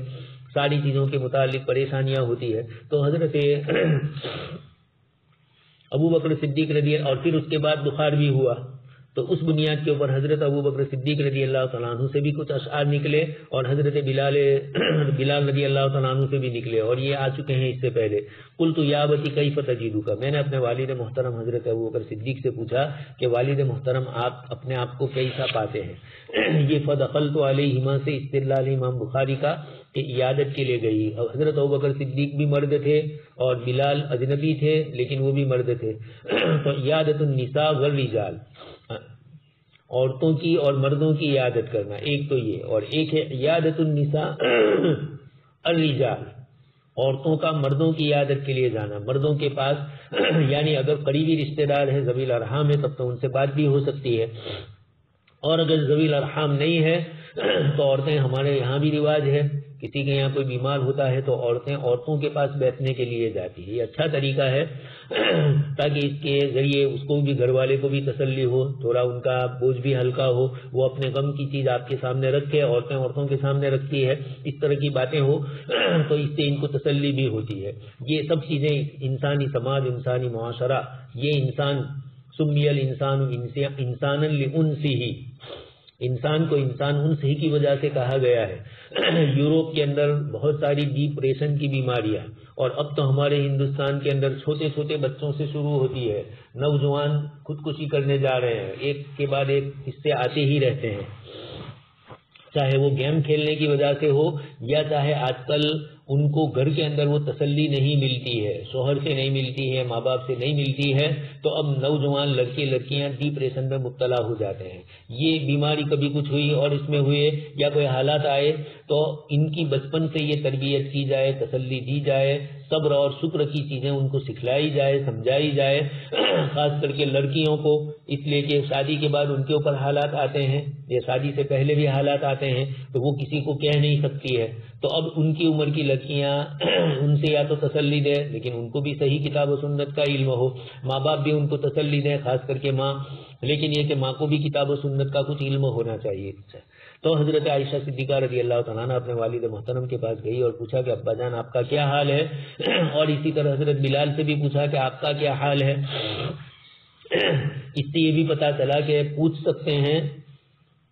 ساری چیزوں کے متعلق پریشانیاں ہوتی ہے. تو حضرت ابو بکر صدیق رضی اللہ، اور پھر اس کے بعد بخار بھی ہوا، تو اس بنیاد کے اوپر حضرت ابو بکر صدیق رضی اللہ تعالیٰ عنہ سے بھی کچھ اشعار نکلے اور حضرت بلال رضی اللہ تعالیٰ عنہ سے بھی نکلے، اور یہ آ چکے ہیں اس سے پہلے. قلت یا ابتی کیف تجدک، میں نے اپنے والد محترم حضرت ابو بکر صدیق سے پوچھا کہ والد محترم آپ اپنے آپ کو کیسا پاتے ہیں. یہ فدخلت علیہما سے استدلال امام بخاری کا کہ عیادت کے لیے گئی. حضرت ابو بکر صدیق بھی مرد تھے اور بلال اجنبی تھے لیکن وہ بھی مرد تھے. تو عیادت النساء والرجال، عورتوں کی اور مردوں کی عیادت کرنا، ایک تو یہ، اور ایک ہے عیادت النساء الرجال، عورتوں کا مردوں کی عیادت کے لیے جانا، مردوں کے پاس، یعنی اگر قریبی رشتہ دار ہے، ذوی الارحام ہے، تب تو ان سے بات بھی ہو سکتی ہے، اور اگر ذوی الارحام نہیں ہے تو عورتیں، ہمارے یہاں بھی رواج ہے، کسی کے یہاں کوئی بیمار ہوتا ہے تو عورتیں عورتوں کے پاس بیٹھنے کے لیے جاتی ہے. یہ اچھا طریقہ ہے تاکہ اس کے ذریعے اس کو بھی، گھر والے کو بھی تسلی ہو، تھوڑا ان کا بوجھ بھی ہلکا ہو، وہ اپنے غم کی چیز آپ کے سامنے رکھے، عورتیں عورتوں کے سامنے رکھتی ہے، اس طرح کی باتیں ہو تو اس سے ان کو تسلی بھی ہوتی ہے. یہ سب چیزیں انسانی سماج، انسانی معاشرہ، یہ انسان سمی الانسان انسانا لانسہ، انسان کو انسان انس ہی کی وجہ سے کہا گیا ہے. یوروپ کے اندر بہت ساری ڈپریشن کی بیماریاں، اور اب تو ہمارے ہندوستان کے اندر چھوٹے چھوٹے بچوں سے شروع ہوتی ہے، نوجوان خودکشی کرنے جا رہے ہیں، ایک کے بعد ایک قصے آتے ہی رہتے ہیں، چاہے وہ گیم کھیلنے کی وجہ سے ہو یا چاہے آج کل ان کو گھر کے اندر وہ تسلی نہیں ملتی ہے، شوہر سے نہیں ملتی ہے، ماں باپ سے نہیں ملتی ہے، تو اب نوجوان لڑکے لڑکیاں ڈپریشن میں مبتلا ہو جاتے ہیں. یہ بیماری کبھی کچھ ہوئی اور اس میں ہوئے یا کوئی حالات آئے تو ان کی بچپن سے یہ تربیت کی جائے، تسلی دی جائے، صبر اور شکر کی چیزیں ان کو سکھلائی جائے، سمجھائی جائے، خاص کر کے لڑکیوں کو، اس لیے کہ شادی کے بعد ان کے اوپر حالات آتے ہیں، یہ شادی سے پہلے بھی حالات آتے ہیں، تو وہ کسی کو کہہ نہیں سکتی ہے. تو اب ان کی عمر کی لڑکیاں ان سے یا تو تسلی دے، لیکن ان کو بھی صحیح کتاب و سنت کا علم ہو، ماں باپ بھی ان کو تسلی دیں، خاص کر کے ماں، لیکن یہ کہ ماں کو بھی کتاب و سنت کا کچھ علم ہونا چاہیے. تو حضرت عائشہ صدیقہ رضی اللہ تعالیٰ عنہ اپنے والد محترم کے پاس گئی اور پوچھا کہ ابا جان آپ کا کیا حال ہے، اور اسی طرح حضرت بلال سے بھی پوچھا کہ آپ کا کیا حال ہے. اس سے یہ بھی پتا چلا کہ پوچھ سکتے ہیں،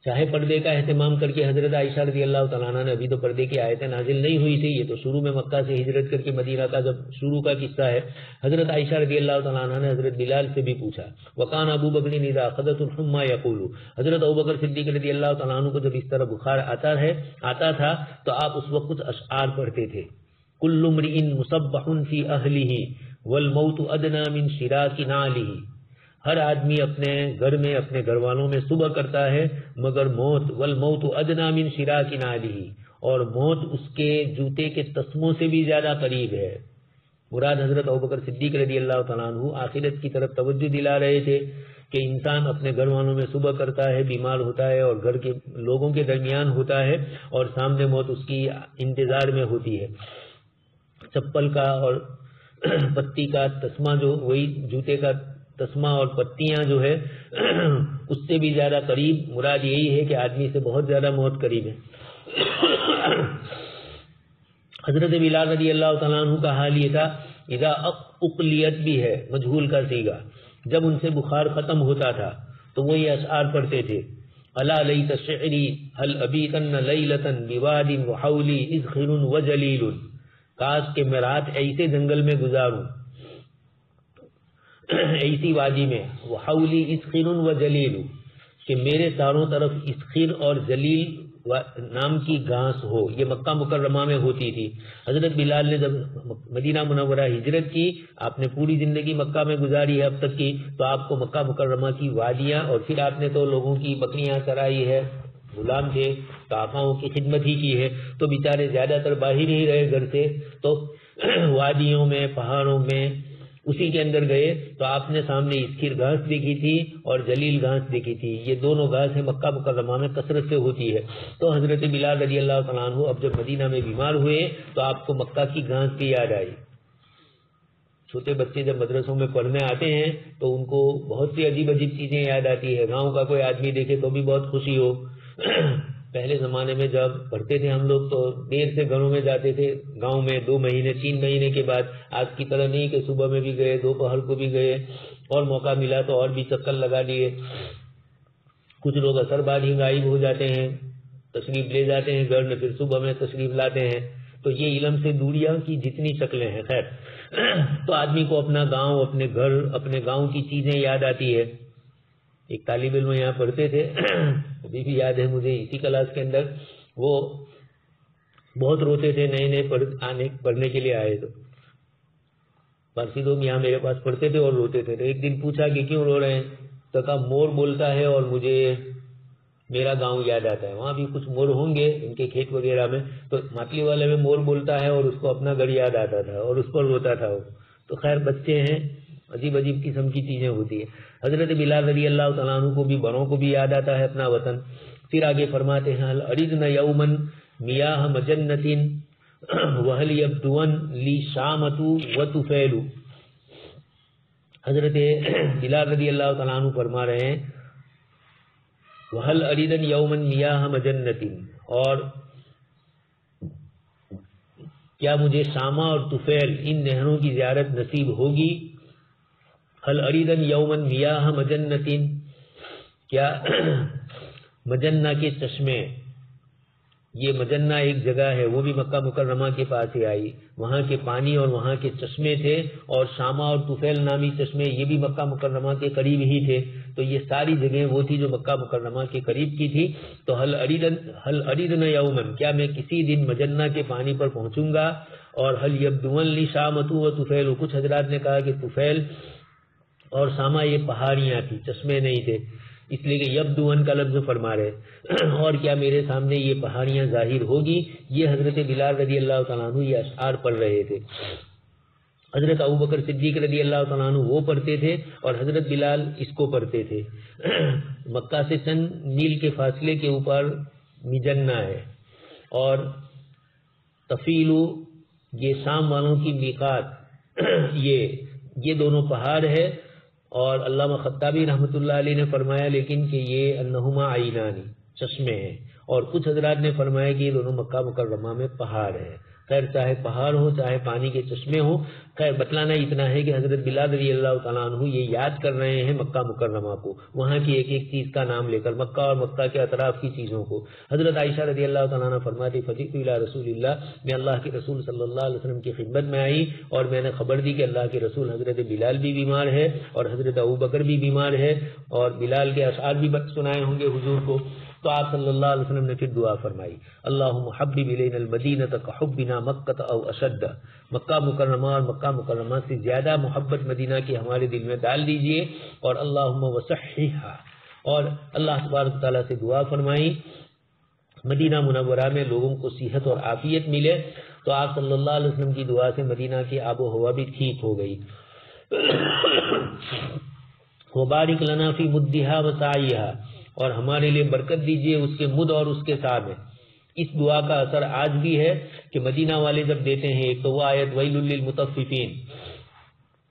چاہے پردے کا اہتمام کر کے. حضرت عائشہ رضی اللہ تعالیٰ عنہ نے، ابھی تو پردے کی آیتیں نازل نہیں ہوئی تھی، یہ تو شروع میں مکہ سے ہجرت کر کے مدینہ کا جب شروع کا قصہ ہے. حضرت عائشہ رضی اللہ تعالیٰ عنہ نے حضرت بلال سے بھی پوچھا. وکان ابو بکر اذا اخذته الحمى يقول، حضرت ابو بکر صدیق رضی اللہ تعالیٰ عنہ کو جب اس طرح بخار آتا تھا تو آپ اس وقت کچھ اشعار پڑھتے تھے. کل امرئ مصبح فی اہلہ والموت ادنی من شراک نعلہ، ہر آدمی اپنے گھر میں، اپنے گھر والوں میں صبح کرتا ہے، مگر موت، والموت ادنی من شراک نعلہ، اور موت اس کے جوتے کے تسموں سے بھی زیادہ قریب ہے. مراد حضرت ابوبکر صدیق رضی اللہ تعالیٰ عنہ آخرت کی طرف توجہ دلا رہے تھے کہ انسان اپنے گھر والوں میں صبح کرتا ہے، بیمار ہوتا ہے اور گھر کے لوگوں کے درمیان ہوتا ہے، اور سامنے موت اس کی انتظار میں ہوتی ہے. چپل کا اور پتی کا تسمہ، جو وہی جوتے کا تسمہ اور پتیاں جو ہے اس سے بھی زیادہ قریب، مراد یہی ہے کہ آدمی سے بہت زیادہ موت قریب ہے. حضرت بلال رضی اللہ تعالیٰ عنہ کا حال یہ تھا، اذا اقلیت بھی ہے مجہول کا صیغہ، جب ان سے بخار ختم ہوتا تھا تو وہ یہ اشعار پڑھتے تھے. الا لیت شعری هل ابیتن لیلۃ بواد وحولی اذخر وجلیل، کاش کہ میں رات ایسے جنگل میں گزاروں، ایسی وادی میں، وحولی اذخر وجلیل، کہ میرے چاروں طرف اذخر اور جلیل نام کی گھاس ہو. یہ مکہ مکرمہ میں ہوتی تھی. حضرت بلال نے جب مدینہ منورہ ہجرت کی، آپ نے پوری زندگی مکہ میں گزاری ہے اب تک کی، تو آپ کو مکہ مکرمہ کی وادیاں، اور پھر آپ نے تو لوگوں کی بکریاں چرائی ہے، غلام تھے تو آقاؤں کی خدمت ہی کی ہے، تو بیچارے زیادہ تر باہر ہی رہے گھر سے، تو وادیوں میں، پہاڑوں میں، اسی کے اندر گئے تو آپ نے سامنے اسکر گھاس دیکھی تھی اور جلیل گھاس دیکھی تھی. یہ دونوں گھاسیں مکہ مکرمہ میں کثرت سے ہوتی ہے. تو حضرت بلال رضی اللہ تعالیٰ عنہ اب جب مدینہ میں بیمار ہوئے تو آپ کو مکہ کی گھاس کی یاد آئی. چھوٹے بچے جب مدرسوں میں پڑھنے آتے ہیں تو ان کو بہت سی عجیب عجیب چیزیں یاد آتی ہے. گاؤں کا کوئی آدمی دیکھے تو بھی بہت خوشی ہو. پہلے زمانے میں جب پڑھتے تھے ہم لوگ تو دیر سے گھروں میں جاتے تھے. گاؤں میں 2 مہینے 3 مہینے کے بعد. آج کی طرح نہیں کہ صبح میں بھی گئے, دوپہر کو بھی گئے, اور موقع ملا تو اور بھی چکر لگا لیے. کچھ لوگ اثر بعد ہی غائب ہو جاتے ہیں, تشریف لے جاتے ہیں گھر میں, پھر صبح میں تشریف لاتے ہیں. تو یہ علم سے دوریاں کی جتنی شکلیں ہیں. خیر, تو آدمی کو اپنا گاؤں, اپنے گھر, اپنے گاؤں کی چیزیں یاد آتی ہے. ایک طالب علم یہاں پڑھتے تھے, ابھی بھی یاد ہے مجھے, اسی کلاس کے اندر وہ بہت روتے تھے. نئے پڑھنے کے لیے آئے تو پارسی لوگ یہاں میرے پاس پڑھتے تھے اور روتے تھے. تو ایک دن پوچھا کہ کیوں رو رہے ہیں؟ تو کہا مور بولتا ہے اور مجھے میرا گاؤں یاد آتا ہے. وہاں بھی کچھ مور ہوں گے ان کے کھیت وغیرہ میں, تو ماتلی والے میں مور بولتا ہے اور اس کو اپنا گھر یاد آتا تھا اور اس پر روتا تھا وہ. تو خیر بچے ہیں, عجیب عجیب قسم کی چیزیں ہوتی ہیں. حضرت بلال رضی اللہ تعالیٰ عنہ کو بھی, بڑوں کو بھی یاد آتا ہے اپنا وطن. پھر آگے فرماتے ہیں اردن یومن میاہ مجنتن وہل یبدون لی شامت و طفیل. حضرت بلال رضی اللہ تعالیٰ عنہ فرما رہے ہیں وہل اردن یومن میاہ مجنتن, اور کیا مجھے شامہ اور طفیل ان نہروں کی زیارت نصیب ہوگی. ہل اریدن یومن میاہ مجنتن, کیا مجنہ کے چشمے, یہ مجنہ ایک جگہ ہے وہ بھی مکہ مکرمہ کے پاس ہی آئی, وہاں کے پانی اور وہاں کے چشمے تھے, اور شامہ اور طفیل نامی چشمے یہ بھی مکہ مکرمہ کے قریب ہی تھے. تو یہ ساری جگہیں وہ تھی جو مکہ مکرمہ کے قریب کی تھی. تو ہل اریدن یومن, کیا میں کسی دن مجنہ کے پانی پر پہنچوں گا. اور ہل یبدون لی شامت و طفیل, کچھ حضرات نے کہا کہ طفیل اور ساما یہ پہاڑیاں تھی, چشمے نہیں تھے, اس لیے کہ یبدون کا لفظ فرما رہے. اور کیا میرے سامنے یہ پہاڑیاں ظاہر ہوگی. یہ حضرت بلال رضی اللہ تعالیٰ عنہ یہ اشعار پڑھ رہے تھے. حضرت ابوبکر صدیق رضی اللہ تعالیٰ عنہ وہ پڑھتے تھے اور حضرت بلال اس کو پڑھتے تھے. مکہ سے چند میل کے فاصلے کے اوپر مجنہ ہے, اور تفیلو یہ شام والوں کی میقات, یہ دونوں پہاڑ ہے. اور علامہ خطابی رحمۃ اللہ علیہ نے فرمایا لیکن کہ یہ انہما عینانی, چشمے ہیں. اور کچھ حضرات نے فرمایا کہ یہ دونوں مکہ مکرمہ میں پہاڑ ہے. خیر چاہے پہاڑ ہو چاہے پانی کے چشمے ہو, خیر بتلانا اتنا ہے کہ حضرت بلال رضی اللہ تعالیٰ عنہ یہ یاد کر رہے ہیں مکہ مکرمہ کو, وہاں کی ایک ایک چیز کا نام لے کر, مکہ اور مکہ کے اطراف کی چیزوں کو. حضرت عائشہ رضی اللہ تعالیٰ عنہ فرماتی فجئت الی رسول اللہ, میں اللہ کے رسول صلی اللہ علیہ وسلم کی خدمت میں آئی اور میں نے خبر دی کہ اللہ کے رسول حضرت بلال بھی بیمار ہے اور حضرت ابوبکر بھی بیمار ہے, اور بلال کے اشعار بھی سنائے ہوں گے حضور کو. تو آپ صلی اللہ علیہ وسلم نے پھر دعا فرمائی اللہم حبب الینا المدینہ کحبنا مکہ او اشد, مکہ مکرمہ اور مکہ مکرمہ سے زیادہ محبت مدینہ کی ہمارے دل میں ڈال دیجئے. اور اللہم وصححھا, اور اللہ تبارک تعالیٰ سے دعا فرمائی مدینہ منورہ میں لوگوں کو صحت اور عافیت ملے. تو آپ صلی اللہ علیہ وسلم کی دعا سے مدینہ کی آب و ہوا بھی ٹھیک ہو گئی. وبارک لنا فی مدھا وسعیہا, اور ہمارے لیے برکت دیجئے اس کے مد اور اس کے ساتھ میں. اس دعا کا اثر آج بھی ہے کہ مدینہ والے جب دیتے ہیں, ایک تو وہ آیت ویل للمطففین,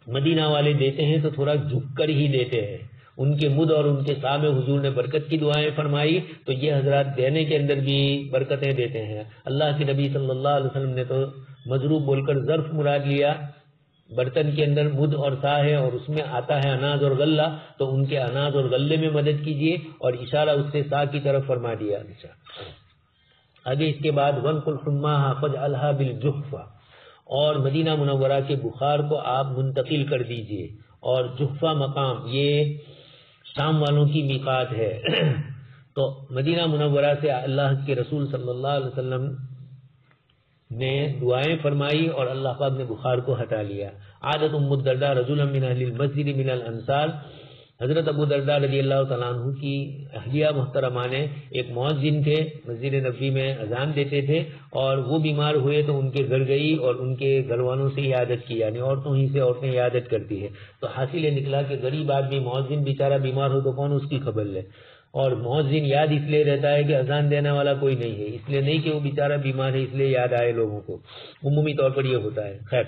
مدینہ والے دیتے ہیں تو تھوڑا جھک کر ہی دیتے ہیں, ان کے مد اور ان کے ساتھ میں حضور نے برکت کی دعائیں فرمائی. تو یہ حضرات دینے کے اندر بھی برکتیں دیتے ہیں. اللہ کے نبی صلی اللہ علیہ وسلم نے تو مضروب بول کر ظرف مراد لیا, برتن کے اندر مد اور سا ہے اور اس میں آتا ہے اناج اور غلہ, تو ان کے اناج اور غلے میں مدد کیجیے, اور اشارہ اس سے سا کی طرف فرما دیا. آگے اس کے بعد وَنْقُلْ حُمَّاهَا فَاجْعَلْهَا بِالْجُحْفَةِ, اور مدینہ منورہ کے بخار کو آپ منتقل کر دیجئے. اور جحفہ مقام یہ شام والوں کی میقات ہے. تو مدینہ منورہ سے اللہ کے رسول صلی اللہ علیہ وسلم نے دعائیں فرمائی اور اللہ پاک نے بخار کو ہٹا لیا. عادت ام الدرداء رجلا من اہل المسجد من الانصار, حضرت ابو درداء رضی اللہ تعالیٰ عنہ کی اہلیہ محترمہ نے, ایک مؤذن تھے, مسجد نبوی میں اذان دیتے تھے, اور وہ بیمار ہوئے تو ان کے گھر گئی اور ان کے گھر والوں سے عیادت کی, یعنی عورتوں ہی سے عورتیں عیادت کرتی ہے. تو حاصل یہ نکلا کہ غریب آدمی مؤذن بیچارہ بیمار ہو تو کون اس کی خبر لے, اور مؤذن یاد اس لیے رہتا ہے کہ اذان دینے والا کوئی نہیں ہے, اس لیے نہیں کہ وہ بیچارہ بیمار ہے اس لیے یاد آئے لوگوں کو, عمومی طور پر یہ ہوتا ہے. خیر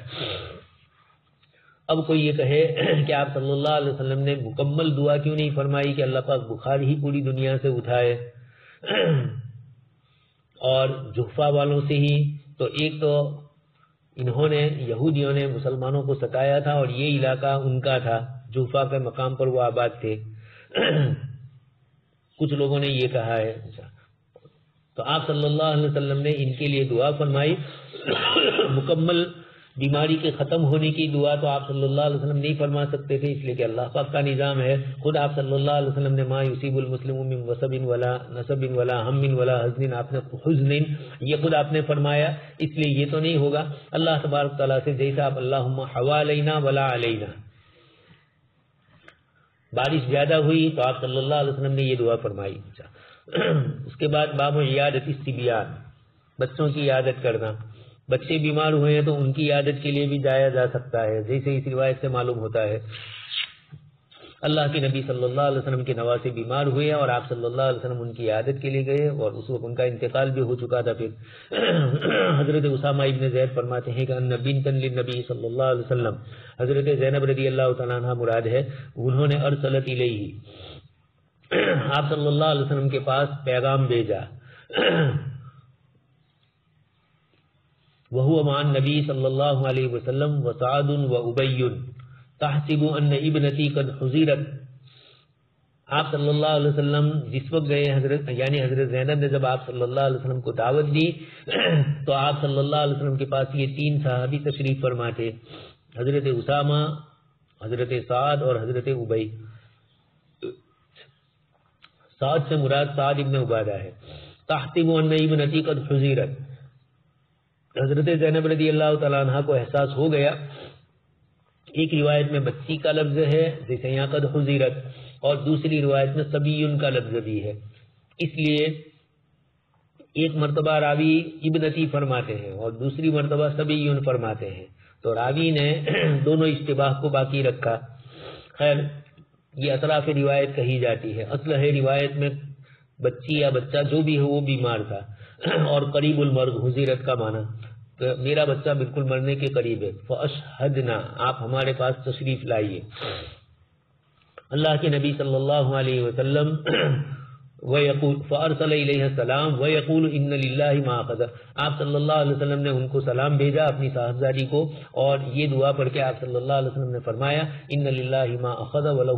اب کوئی یہ کہے کہ آپ صلی اللہ علیہ وسلم نے مکمل دعا کیوں نہیں فرمائی کہ اللہ پاک بخار ہی پوری دنیا سے اٹھائے اور جحفہ والوں سے ہی؟ تو ایک تو انہوں نے یہودیوں نے مسلمانوں کو ستایا تھا اور یہ علاقہ ان کا تھا، جحفہ کے مقام پر وہ آباد تھے. کچھ لوگوں نے یہ کہا ہے. تو آپ صلی اللہ علیہ وسلم نے ان کے لیے دعا فرمائی. مکمل بیماری کے ختم ہونے کی دعا تو آپ صلی اللہ علیہ وسلم نہیں فرما سکتے تھے، اس لیے کہ اللہ پاک کا نظام ہے. خود آپ صلی اللہ علیہ وسلم نے ما یصیب المسلم من وصب ولا نصب ولا ہم ولا حزن، آپ نے حزن یہ خود آپ نے فرمایا، اس لیے یہ تو نہیں ہوگا. اللہ تبارک تعالیٰ سے جیسا آپ اللہم حوالینا ولا علینا، بارش زیادہ ہوئی تو آپ صلی اللہ علیہ وسلم نے یہ دعا فرمائی. اس کے بعد باب عیادت الصبیان، بچوں کی عیادت کرنا. بچے بیمار ہوئے ہیں تو ان کی عیادت کے لیے بھی جایا جا سکتا ہے، جیسے اس روایت سے معلوم ہوتا ہے. اللہ کے نبی صلی اللہ علیہ وسلم کے نواسے بیمار ہوئے اور آپ صلی اللہ علیہ وسلم ان کی عیادت کے لیے گئے اور اس وقت ان کا انتقال بھی ہو چکا تھا. پھر حضرت اسامہ ابن زید فرماتے ہیں کہ ان بنت للنبی صلی اللہ علیہ وسلم، حضرت زینب رضی اللہ تعالیٰ عنہ مراد ہے، انہوں نے ارسلت الیہ، آپ صلی اللہ علیہ وسلم کے پاس پیغام بھیجا. وهو مع النبی صلی اللہ علیہ وسلم وسعد وابی تحسب ان ابنتی قد حضرت. آپ صلی اللہ علیہ وسلم جس وقت گئے حضرت یعنی حضرت زینب نے جب آپ صلی اللہ علیہ وسلم کو دعوت دی تو آپ صلی اللہ علیہ وسلم کے پاس یہ تین صحابی تشریف فرما تھے، حضرت اسامہ، حضرت سعد اور حضرت ابی. سعد سے مراد سعد ابن عبادہ ہے. تحسب ان ابنتی قد حضرت، حضرت زینب رضی اللہ تعالیٰ عنہ کو احساس ہو گیا. ایک روایت میں بچی کا لفظ ہے جیسے یہاں قد حضرت، اور دوسری روایت میں صبیٌ کا لفظ بھی ہے. اس لیے ایک مرتبہ راوی ابنتی فرماتے ہیں اور دوسری مرتبہ صبیٌ فرماتے ہیں، تو راوی نے دونوں اشتباہ کو باقی رکھا. خیر یہ اطراف روایت کہی جاتی ہے، اصل ہے روایت میں بچی یا بچہ جو بھی ہو وہ بیمار تھا اور قریب المرض حضرت کا معنی میرا بچہ بالکل مرنے کے قریب ہے. فاشہدنا، آپ ہمارے پاس تشریف لائیے. اللہ کے نبی صلی اللہ علیہ وسلم فارسل الیہ السلام ویقول ان للہ ما اخذ، آپ صلی اللہ علیہ وسلم نے ان کو سلام بھیجا اپنی صاحبزادی کو اور یہ دعا پڑھ کے آپ صلی اللہ علیہ وسلم نے فرمایا ان للہ ما اخذ ولہ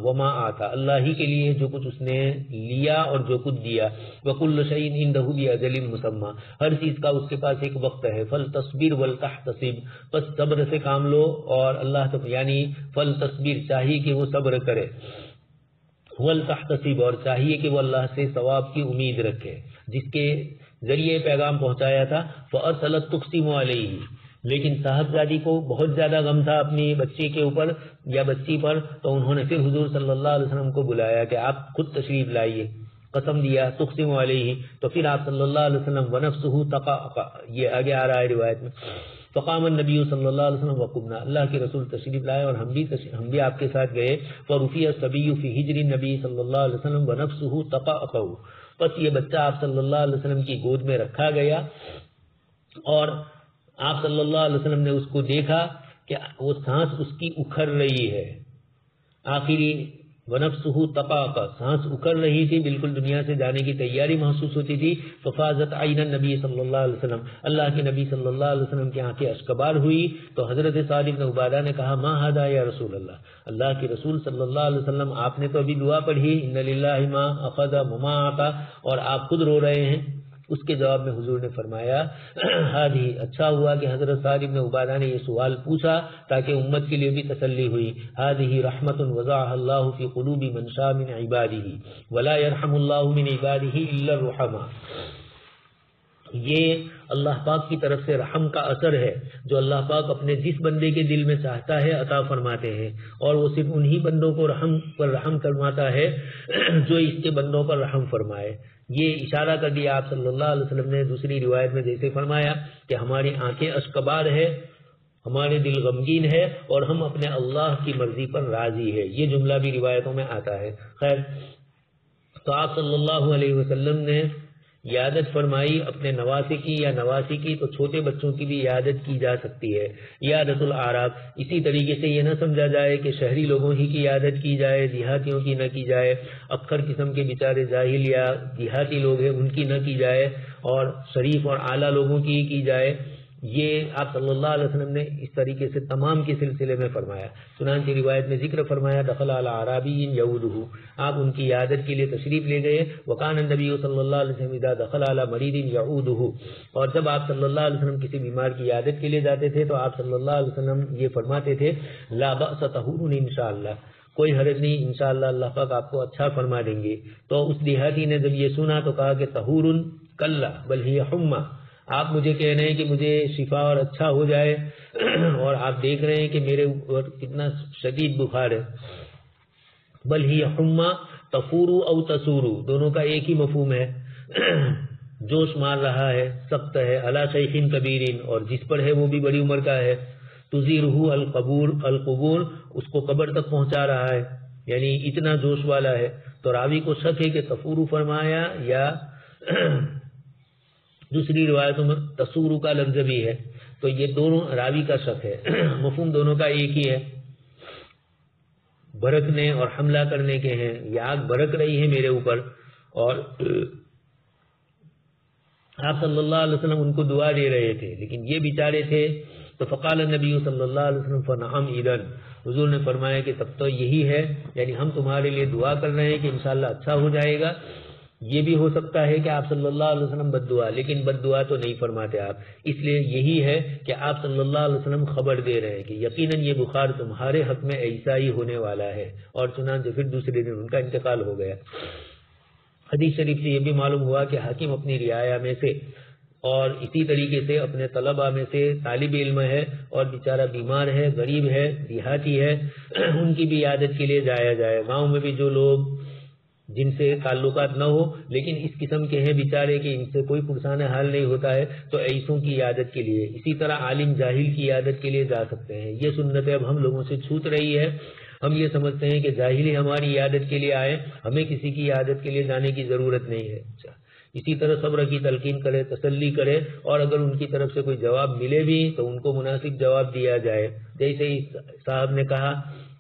وما آتا، اللہ ہی کے لیے جو کچھ اس نے لیا اور جو کچھ دیا. وکل شیء عنده باجل مسمى، ہر چیز کا اس کے پاس ایک وقت ہے. فلتصبر ولتحتسب، بس صبر سے کام لو اور اللہ تو یعنی فلتصبر چاہیے کہ وہ صبر کرے، وَلْتَحْتَسِبْ اور چاہیے کہ وہ اللہ سے ثواب کی امید رکھے. جس کے ذریعے پیغام پہنچایا تھا فَأَرْسَلَتْ تُقْسِمُ عَلَيْهِ، لیکن صاحبزادی کو بہت زیادہ غم تھا اپنی بچے کے اوپر یا بچی پر، تو انہوں نے پھر حضور صلی اللہ علیہ وسلم کو بلایا کہ آپ خود تشریف لائیے. قسم دیا تقسم علیہ، تو پھر آپ صلی اللہ علیہ وسلم ونفسہ تقا، یہ آگے آ رہا ہے روایت میں. فقام النبی صلی اللہ علیہ وسلم وقمنا، اللہ کے رسول تشریف لائے اور ہم بھی آپ کے ساتھ گئے. فرفع الصبی فی حجر النبی صلی اللہ علیہ وسلم ونفسہ تقا، بس یہ بچہ آپ صلی اللہ علیہ وسلم کی گود میں رکھا گیا اور آپ صلی اللہ علیہ وسلم نے اس کو دیکھا کہ وہ سانس اس کی اکھر رہی ہے. آخری ونفسہ تقاقا، سانس اکھر رہی تھی، بالکل دنیا سے جانے کی تیاری محسوس ہوتی تھی. ففاضت عین النبی صلی اللہ علیہ وسلم، اللہ کے نبی صلی اللہ علیہ وسلم کی آنکھیں اشکبار ہوئی. تو حضرت سعد بن عبادہ نے کہا ما ھذا یا رسول اللہ، اللہ کے رسول صلی اللہ علیہ وسلم آپ نے تو ابھی دعا پڑھی ان للہ ما اخذ وما اعطى اور آپ خود رو رہے ہیں. اس کے جواب میں حضور نے فرمایا ہادی، اچھا ہوا کہ حضرت سعد بن عبادہ نے یہ سوال پوچھا تاکہ امت کے لیے بھی تسلی ہوئی. ہادی رحمت وضعها اللہ فی قلوب من شاء من عباده ولا يرحم اللہ من عباده الا الرحماء، یہ اللہ پاک کی طرف سے رحم کا اثر ہے جو اللہ پاک اپنے جس بندے کے دل میں چاہتا ہے عطا فرماتے ہیں، اور وہ صرف انہی بندوں کو رحم فرماتا ہے جو اس کے بندوں پر رحم فرمائے. یہ اشارہ کر دیا آپ صلی اللہ علیہ وسلم نے دوسری روایت میں جیسے فرمایا کہ ہماری آنکھیں اشکبار ہے، ہمارے دل غمگین ہے اور ہم اپنے اللہ کی مرضی پر راضی ہے. یہ جملہ بھی روایتوں میں آتا ہے. خیر تو آپ صلی اللہ علیہ وسلم نے عیادت فرمائی اپنے نواسی کی یا نواسی کی، تو چھوٹے بچوں کی بھی عیادت کی جا سکتی ہے، عیادت الاعراب۔ اسی طریقے سے یہ نہ سمجھا جائے کہ شہری لوگوں ہی کی عیادت کی جائے، دیہاتیوں کی نہ کی جائے، اکثر قسم کے بیچارے جاہل یا دیہاتی لوگ ہیں ان کی نہ کی جائے، اور شریف اور اعلیٰ لوگوں کی جائے۔ یہ آپ صلی اللہ علیہ وسلم نے اس طریقے سے تمام کے سلسلے میں فرمایا۔ چنانچہ روایت میں ذکر فرمایا دخل علی اعرابی یعودہ، آپ ان کی عیادت کے لیے تشریف لے گئے۔ وکان النبی صلی اللہ علیہ وسلم اذا دخل علی مریض یعودہ، اور جب آپ صلی اللہ علیہ وسلم کسی بیمار کی عیادت کے لیے جاتے تھے تو آپ صلی اللہ علیہ وسلم یہ فرماتے تھے لا بأس طہور انشاءاللہ، کوئی حرج نہیں، انشاءاللہ اللہ پاک آپ کو اچھا فرما دیں گے۔ تو اس دیہاتی نے جب یہ سنا تو کہا کہ طہور کلا بل ہی حمى، آپ مجھے کہہ رہے ہیں کہ مجھے شفا اور اچھا ہو جائے، اور آپ دیکھ رہے ہیں کہ میرے اوپر کتنا شدید بخار ہے۔ بل ہی حمى تفور او تسور، دونوں کا ایک ہی مفہوم ہے، جوش مار رہا ہے، سخت ہے، علی شیخ کبیر، اور جس پر ہے وہ بھی بڑی عمر کا ہے، تزیرہ القبور، اس کو قبر تک پہنچا رہا ہے، یعنی اتنا جوش والا ہے۔ تو راوی کو شک ہے کہ تفور فرمایا یا دوسری روایتوں میں تسور کا لفظ بھی ہے، تو یہ دونوں راوی کا شک ہے، مفہوم دونوں کا ایک ہی ہے، برکنے اور حملہ کرنے کے ہیں، یہ آگ برک رہی ہے میرے اوپر، اور آپ صلی اللہ علیہ وسلم ان کو دعا دے رہے تھے، لیکن یہ بیچارے تھے۔ تو فقال النبی صلی اللہ علیہ وسلم فنعم اذن، حضور نے فرمایا کہ تب تو یہی ہے، یعنی ہم تمہارے لیے دعا کر رہے ہیں کہ انشاءاللہ اچھا ہو جائے گا۔ یہ بھی ہو سکتا ہے کہ آپ صلی اللہ علیہ وسلم بد دعا، لیکن بد دعا تو نہیں فرماتے آپ، اس لیے یہی ہے کہ آپ صلی اللہ علیہ وسلم خبر دے رہے ہیں کہ یقیناً یہ بخار تمہارے حق میں ایسا ہی ہونے والا ہے، اور چنانچہ پھر دوسرے دن ان کا انتقال ہو گیا۔ حدیث شریف سے یہ بھی معلوم ہوا کہ حاکم اپنی رعایا میں سے اور اسی طریقے سے اپنے طلباء میں سے طالب علم ہے اور بیچارہ بیمار ہے، غریب ہے، دیہاتی ہے، ان کی بھی عیادت کے لیے جایا جائے۔ گاؤں میں بھی جو لوگ جن سے تعلقات نہ ہو لیکن اس قسم کے ہیں بیچارے کہ ان سے کوئی پرسان حال نہیں ہوتا ہے، تو ایسوں کی عیادت کے لیے، اسی طرح عالم جاہل کی عیادت کے لیے جا سکتے ہیں۔ یہ سنت اب ہم لوگوں سے چھوٹ رہی ہے، ہم یہ سمجھتے ہیں کہ جاہل ہی ہماری عیادت کے لیے آئے، ہمیں کسی کی عیادت کے لیے جانے کی ضرورت نہیں ہے۔ اسی طرح صبر کی تلقین کرے، تسلی کرے، اور اگر ان کی طرف سے کوئی جواب ملے بھی تو ان کو مناسب جواب دیا جائے۔ جیسے ہی صاحب نے کہا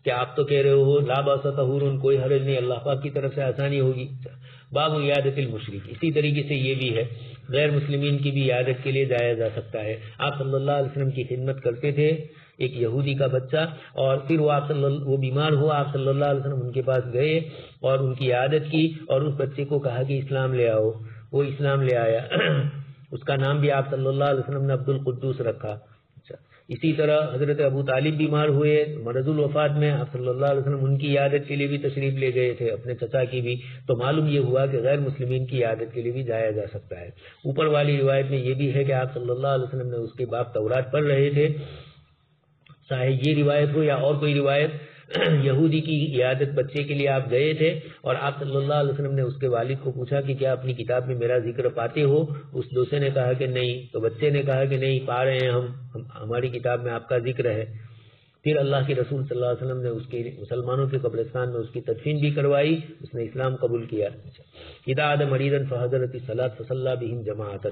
کہ آپ تو کہہ رہے ہو لا باس طہور، کوئی حرج نہیں، اللہ پاک کی طرف سے آسانی ہوگی۔ باب عیادت المشرک، اسی طریقے سے یہ بھی ہے، غیر مسلمین کی بھی عیادت کے لیے جایا جا سکتا ہے۔ آپ صلی اللہ علیہ وسلم کی خدمت کرتے تھے ایک یہودی کا بچہ، اور پھر وہ بیمار ہوا، آپ صلی اللہ علیہ وسلم ان کے پاس گئے اور ان کی عیادت کی، اور اس بچے کو کہا کہ اسلام لے آؤ، وہ اسلام لے آیا۔ اس کا نام بھی آپ صلی اللہ علیہ وسلم نے عبد القدوس رکھا۔ اسی طرح حضرت ابو طالب بیمار ہوئے مرض الوفات میں، آپ صلی اللہ علیہ وسلم ان کی عیادت کے لیے بھی تشریف لے گئے تھے، اپنے چچا کی بھی، تو معلوم یہ ہوا کہ غیر مسلمین کی عیادت کے لیے بھی جایا جا سکتا ہے۔ اوپر والی روایت میں یہ بھی ہے کہ آپ صلی اللہ علیہ وسلم نے اس کے باپ تورات پڑھ رہے تھے، چاہے یہ روایت ہو یا اور کوئی روایت، یہودی کی عیادت بچے کے لیے آپ گئے تھے، اور آپ صلی اللہ علیہ وسلم نے اس کے والد کو پوچھا کہ کیا اپنی کتاب میں میرا ذکر پاتے ہو؟ اس دوسرے نے کہا کہ نہیں، تو بچے نے کہا کہ نہیں پا رہے ہیں ہماری کتاب میں آپ کا ذکر ہے۔ پھر اللہ کے رسول صلی اللہ علیہ وسلم نے اس کے مسلمانوں کے قبرستان میں اس کی تدفین بھی کروائی، اس نے اسلام قبول کیا۔ اذا عاد مریضا فحضرت الصلاۃ فصلی بهم جماعۃ،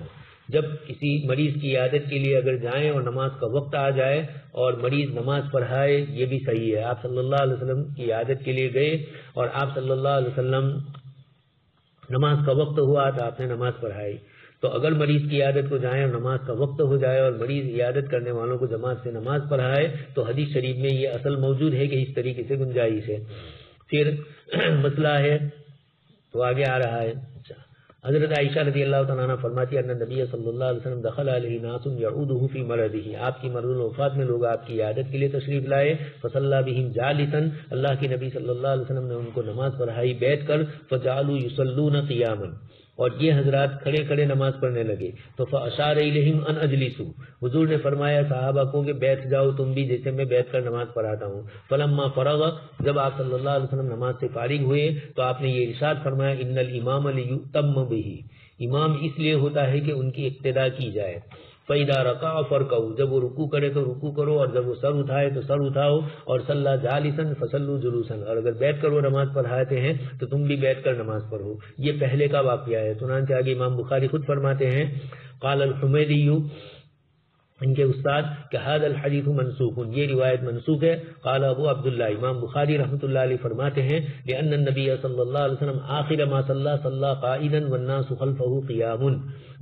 جب کسی مریض کی عیادت کے لیے اگر جائیں اور نماز کا وقت آ جائے اور مریض نماز پڑھائے، یہ بھی صحیح ہے۔ آپ صلی اللہ علیہ وسلم کی عیادت کے لیے گئے اور آپ صلی اللہ علیہ وسلم نماز کا وقت ہوا تو آپ نے نماز پڑھائی۔ تو اگر مریض کی عیادت کو جائیں اور نماز کا وقت ہو جائے اور مریض عیادت کرنے والوں کو جماعت سے نماز پڑھائے، تو حدیث شریف میں یہ اصل موجود ہے کہ اس طریقے سے گنجائش ہے۔ پھر مسئلہ ہے تو آگے آ رہا ہے۔ حضرت عائشہ رضی اللہ تعالیٰ عنہ فرماتی ہے ان نبی صلی اللہ علیہ وسلم دخل علیہ ناس یعودہ فی مرضہ، آپ کی مرض الوفات میں لوگ آپ کی عیادت کے لیے تشریف لائے، فصلی بہم جالسا، اللہ کے نبی صلی اللہ علیہ وسلم نے ان کو نماز پڑھائی بیٹھ کر، فجعلوا یصلون قیاما، اور یہ حضرات کھڑے کھڑے نماز پڑھنے لگے، تو فاشار الیہم ان اجلسوا، حضور نے فرمایا صحابہ کو کہ بیٹھ جاؤ تم بھی، جیسے میں بیٹھ کر نماز پڑھاتا ہوں۔ فلما فرغ، جب آپ صلی اللہ علیہ وسلم نماز سے فارغ ہوئے تو آپ نے یہ ارشاد فرمایا ان الامام لیؤتم بہ، امام اس لیے ہوتا ہے کہ ان کی اقتداء کی جائے۔ فَإِذَا رَكَعَ فَارْكَعُوا، جب وہ رکوع کرے تو رکوع کرو، اور جب وہ سر اٹھائے تو سر اٹھاؤ، اور صَلَّى جَالِسًا فَصَلُّوا جُلُوسًا، اور اگر بیٹھ کر وہ نماز پڑھاتے ہیں تو تم بھی بیٹھ کر نماز پڑھو۔ یہ پہلے کا واقعہ ہے۔ چنانچہ آگے امام بخاری خود فرماتے ہیں قال الحمیدی، ان کے استاد، کہ هذا الحدیث منسوخ، یہ روایت منسوخ ہے۔ قال ابو عبداللہ، امام بخاری رحمۃ اللہ علیہ فرماتے ہیں لأن النبی صلی اللہ علیہ وسلم آخر ما صلی قائدا والناس خلفه قیام،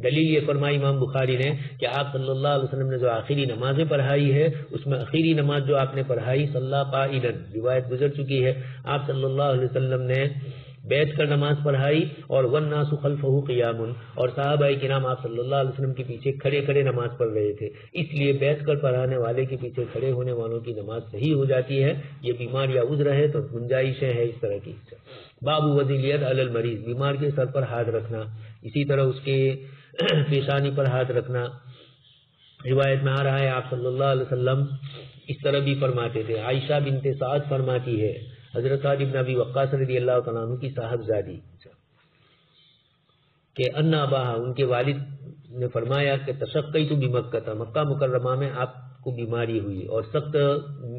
دلیل یہ فرمائی امام بخاری نے کہ آپ صلی اللہ علیہ وسلم نے جو آخری نمازیں پڑھائی ہے، اس میں آخری نماز جو آپ نے پڑھائی صلی قائدا، روایت گزر چکی ہے، آپ صلی اللہ علیہ وسلم نے بیٹھ کر نماز پڑھائی، اور والناس خلفہ قیام، اور صحابہ کرام آپ صلی اللہ علیہ وسلم کے پیچھے کھڑے کھڑے نماز پڑھ رہے تھے۔ اس لیے بیٹھ کر پڑھانے والے کے پیچھے کھڑے ہونے والوں کی نماز صحیح ہو جاتی ہے۔ یہ بیمار یا عذر ہے تو گنجائشیں ہیں اس طرح کی۔ باب وضع الید علی المریض، بیمار کے سر پر ہاتھ رکھنا، اسی طرح اس کے پیشانی پر ہاتھ رکھنا۔ روایت میں آ رہا ہے آپ صلی اللہ علیہ وسلم اس طرح بھی فرماتے تھے۔ عائشہ بنت سعد فرماتی ہے، حضرت سعد بن ابی وقاص رضی اللہ تعالیٰ عنہ کی صاحبزادی، کہ ان اباہا، ان کے والد نے فرمایا کہ تشقیت بمکہ، مکہ مکرمہ میں آپ کو بیماری ہوئی اور سخت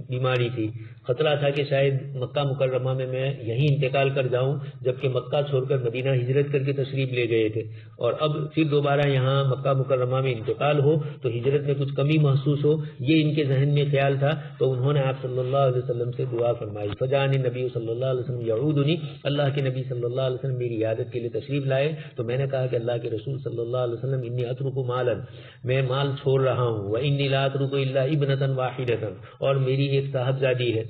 بیماری تھی، خطرہ تھا کہ شاید مکہ مکرمہ میں یہیں انتقال کر جاؤں، جبکہ مکہ چھوڑ کر مدینہ ہجرت کر کے تشریف لے گئے تھے، اور اب پھر دوبارہ یہاں مکہ مکرمہ میں انتقال ہو تو ہجرت میں کچھ کمی محسوس ہو، یہ ان کے ذہن میں خیال تھا۔ تو انہوں نے آپ صلی اللہ علیہ وسلم سے دعا فرمائی، فجاءنی نبی صلی اللہ علیہ وسلم یعودنی، اللہ کے نبی صلی اللہ علیہ وسلم میری عیادت کے لیے تشریف لائے، تو میں نے کہا کہ اللہ کے رسول صلی اللہ علیہ وسلم انی اترک مالا، میں مال چھوڑ رہا ہوں، وانی لا اترک الا ابنۃ واحدۃ، اور میری ایک صاحبزادی ہے،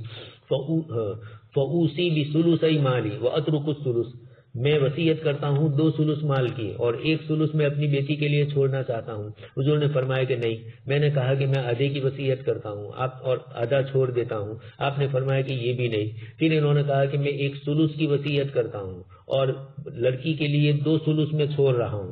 فاوصی بثلث مالی واترک الثلث، میں وصیت کرتا ہوں 2 ثلث مال کی، اور 1 ثلث میں اپنی بیٹی کے لیے چھوڑنا چاہتا ہوں۔ حضور نے فرمایا کہ نہیں، میں نے کہا کہ میں آدھے کی وصیت کرتا ہوں آپ، اور آدھا چھوڑ دیتا ہوں، آپ نے فرمایا کہ یہ بھی نہیں۔ پھر انہوں نے کہا کہ میں 1 ثلث کی وصیت کرتا ہوں، اور لڑکی کے لیے 2 ثلث میں چھوڑ رہا ہوں۔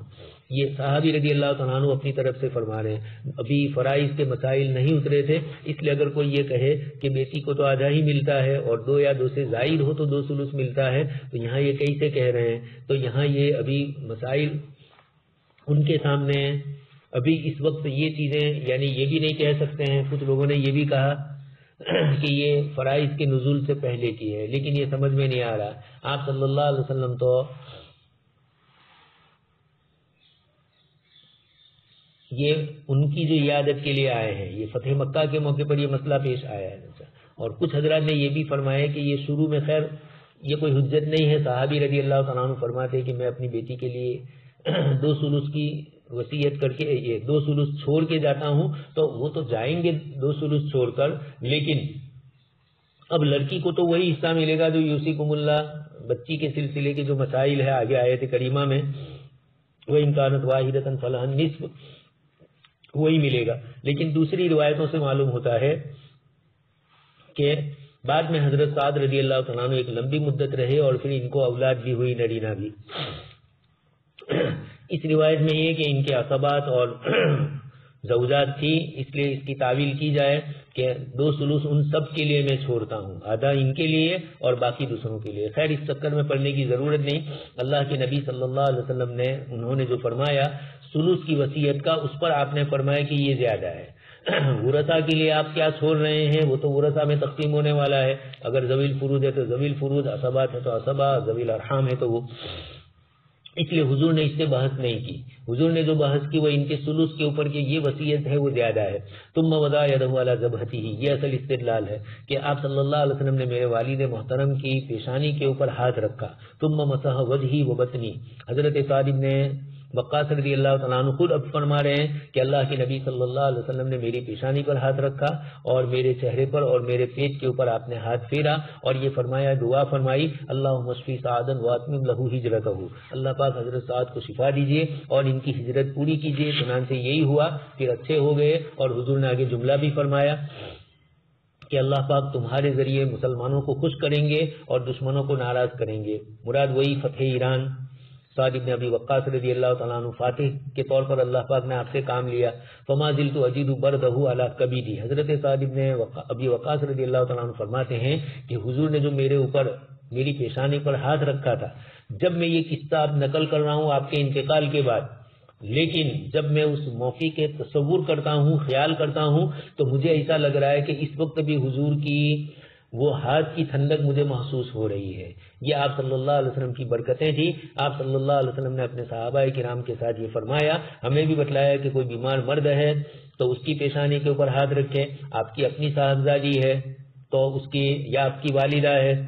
یہ صحابی رضی اللہ تعالیٰ عنہ اپنی طرف سے فرما رہے ہیں، ابھی فرائض کے مسائل نہیں اترے تھے، اس لیے اگر کوئی یہ کہے کہ بیٹی کو تو آدھا ہی ملتا ہے اور 2 یا 2 سے زائد ہو تو 2 ثلث ملتا ہے، تو یہاں یہ کیسے کہہ رہے ہیں؟ تو یہاں یہ ابھی مسائل ان کے سامنے ہیں، ابھی اس وقت یہ چیزیں، یعنی یہ بھی نہیں کہہ سکتے ہیں۔ کچھ لوگوں نے یہ بھی کہا کہ یہ فرائض کے نزول سے پہلے کی ہے، لیکن یہ سمجھ میں نہیں آ رہا۔ آپ صلی اللہ علیہ وسلم تو یہ ان کی جو عیادت کے لیے آئے ہیں، یہ فتح مکہ کے موقع پر یہ مسئلہ پیش آیا ہے، اور کچھ حضرات نے یہ بھی فرمایا کہ یہ شروع میں، خیر یہ کوئی حجت نہیں ہے، صحابی رضی اللہ تعالیٰ عنہ فرماتے ہیں کہ میں اپنی بیٹی کے لیے 2 ثلث کی وصیت کر کے یہ 2 ثلث چھوڑ کے جاتا ہوں، تو وہ تو جائیں گے 2 ثلث چھوڑ کر، لیکن اب لڑکی کو تو وہی حصہ ملے گا جو یوصیکم اللہ، بچی کے سلسلے کے جو مسائل ہے آگے آیت کریمہ میں، وَإِن كَانَتْ وَاحِدَةً فَلَهَا النِّصْفُ، وہی ملے گا۔ لیکن دوسری روایتوں سے معلوم ہوتا ہے کہ بعد میں حضرت سعد رضی اللہ تعالیٰ عنہ ایک لمبی مدت رہے، اور پھر ان کو اولاد بھی ہوئی، نرینہ بھی۔ اس روایت میں یہ کہ ان کے عصبات اور زوجات تھی، اس لیے اس کی تعویل کی جائے کہ 2 ثلث ان سب کے لیے میں چھوڑتا ہوں، آدھا ان کے لیے اور باقی دوسروں کے لیے۔ خیر اس چکر میں پڑنے کی ضرورت نہیں، اللہ کے نبی صلی اللہ علیہ وسلم نے، انہوں نے جو فرمایا ثلث کی وصیت کا، اس پر آپ نے فرمایا کہ یہ زیادہ ہے۔ ورثہ کے لیے آپ کیا چھوڑ رہے ہیں، وہ تو ورثہ میں تقسیم ہونے والا ہے، اگر ذوی الفروض ہے تو ذوی الفروض، عصبات ہے تو عصبہ، ذوی الارحام ہے تو وہ، اس لیے حضور نے اس سے بحث نہیں کی۔ حضور نے جو بحث کی وہ ان کے ثلث کے اوپر کہ یہ وصیت ہے وہ زیادہ ہے۔ ثم وضع یدہ علی جبہتہ، یہ اصل استدلال ہے کہ آپ صلی اللہ علیہ وسلم نے میرے والد محترم کی پیشانی کے اوپر ہاتھ رکھا، ثم مسح وجہی وبطنی۔ حضرت سعد بن وقاص رضی اللہ تعالیٰ عنہ خود اب فرما رہے ہیں کہ اللہ کے نبی صلی اللہ علیہ وسلم نے میری پیشانی پر ہاتھ رکھا اور میرے چہرے پر اور میرے پیٹ کے اوپر آپ نے ہاتھ پھیرا، اور یہ فرمایا، دعا فرمائی، اللہم اشفی سعدا واتمم لہ ہجرتہ، اللہ پاک حضرت سعد کو شفا دیجئے اور ان کی ہجرت پوری کیجئے۔ چنانچہ یہی ہوا، پھر اچھے ہو گئے، اور حضور نے آگے جملہ بھی فرمایا کہ اللہ پاک تمہارے ذریعے مسلمانوں کو خوش کریں گے اور دشمنوں کو ناراض کریں گے۔ مراد وہی فتح ایران، سعد بن ابی وقاص رضی اللہ تعالیٰ عنہ فاتح کے طور پر اللہ پاک نے آپ سے کام لیا۔ فما زلت اجد بردہ علی کبیدی، حضرت سعد بن ابی وقاص رضی اللہ تعالیٰ عنہ فرماتے ہیں کہ حضور نے جو میرے اوپر، میری پیشانی پر ہاتھ رکھا تھا، جب میں یہ قصہ اب نقل کر رہا ہوں آپ کے انتقال کے بعد، لیکن جب میں اس موقع کے تصور کرتا ہوں، خیال کرتا ہوں، تو مجھے ایسا لگ رہا ہے کہ اس وقت بھی حضور کی وہ ہاتھ کی ٹھنڈک مجھے محسوس ہو رہی ہے۔ یہ آپ صلی اللہ علیہ وسلم کی برکتیں تھیں۔ آپ صلی اللہ علیہ وسلم نے اپنے صحابہ کرام کے ساتھ یہ فرمایا، ہمیں بھی بتلایا کہ کوئی بیمار مرد ہے تو اس کی پیشانی کے اوپر ہاتھ رکھے، آپ کی اپنی صاحبزادی ہے تو اس کی، یا آپ کی والدہ ہے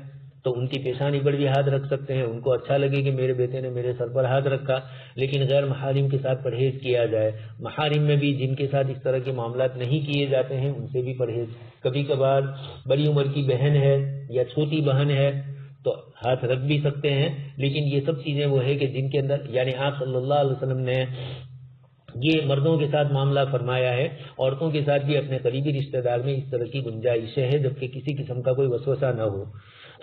تو ان کی پیشانی پر بھی ہاتھ رکھ سکتے ہیں، ان کو اچھا لگے کہ میرے بیٹے نے میرے سر پر ہاتھ رکھا۔ لیکن غیر محارم کے ساتھ پرہیز کیا جائے، محارم میں بھی جن کے ساتھ اس طرح کے معاملات نہیں کیے جاتے ہیں ان سے بھی پرہیز۔ کبھی کبھار بڑی عمر کی بہن ہے یا چھوٹی بہن ہے تو ہاتھ رکھ بھی سکتے ہیں، لیکن یہ سب چیزیں وہ ہے کہ جن کے اندر، یعنی آپ صلی اللہ علیہ وسلم نے یہ مردوں کے ساتھ معاملہ فرمایا ہے، عورتوں کے ساتھ بھی اپنے قریبی رشتہ دار میں اس طرح کی گنجائش ہے جبکہ کسی قسم کا کوئی وسوسہ نہ ہو۔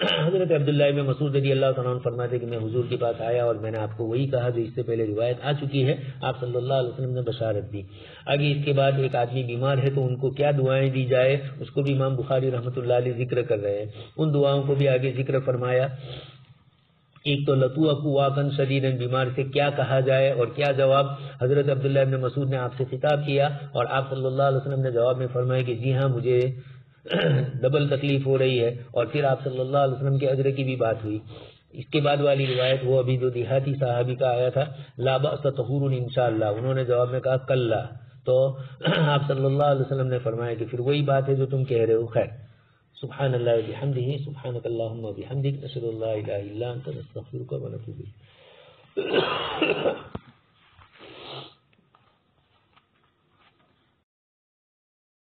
حضرت عبداللہ ابن مسعود رضی اللہ تعالیٰ عنہ فرماتے کہ میں حضور کے پاس آیا اور میں نے آپ کو وہی کہا جو اس سے پہلے روایت آ چکی ہے، آپ صلی اللہ علیہ وسلم نے بشارت دی۔ آگے اس کے بعد ایک آدمی بیمار ہے تو ان کو کیا دعائیں دی جائے اس کو بھی امام بخاری رحمۃ اللہ علیہ ذکر کر رہے ہیں، ان دعاؤں کو بھی آگے ذکر فرمایا۔ ایک تو لطو اقواقن شدیدن، بیمار سے کیا کہا جائے اور کیا جواب۔ حضرت عبداللہ ابن مسعود نے آپ سے خطاب کیا اور آپ صلی اللہ علیہ وسلم نے جواب میں فرمایا کہ جی ہاں مجھے ڈبل تکلیف ہو رہی ہے، اور پھر آپ صلی اللہ علیہ وسلم کے اجر کی بھی بات ہوئی۔ اس کے بعد والی روایت وہ ابھی جو دیہاتی صحابی کا آیا تھا، لا بأس طہور انشاءاللہ، انہوں نے جواب میں کہا کلا، تو آپ صلی اللہ علیہ وسلم نے فرمایا کہ پھر وہی بات ہے جو تم کہہ رہے ہو۔ خیر، سبحان اللہ و بحمدہ، سبحانک اللہم و بحمدک، نشہد ان لا الہ الا انت، نستغفرک و نتوب الیک۔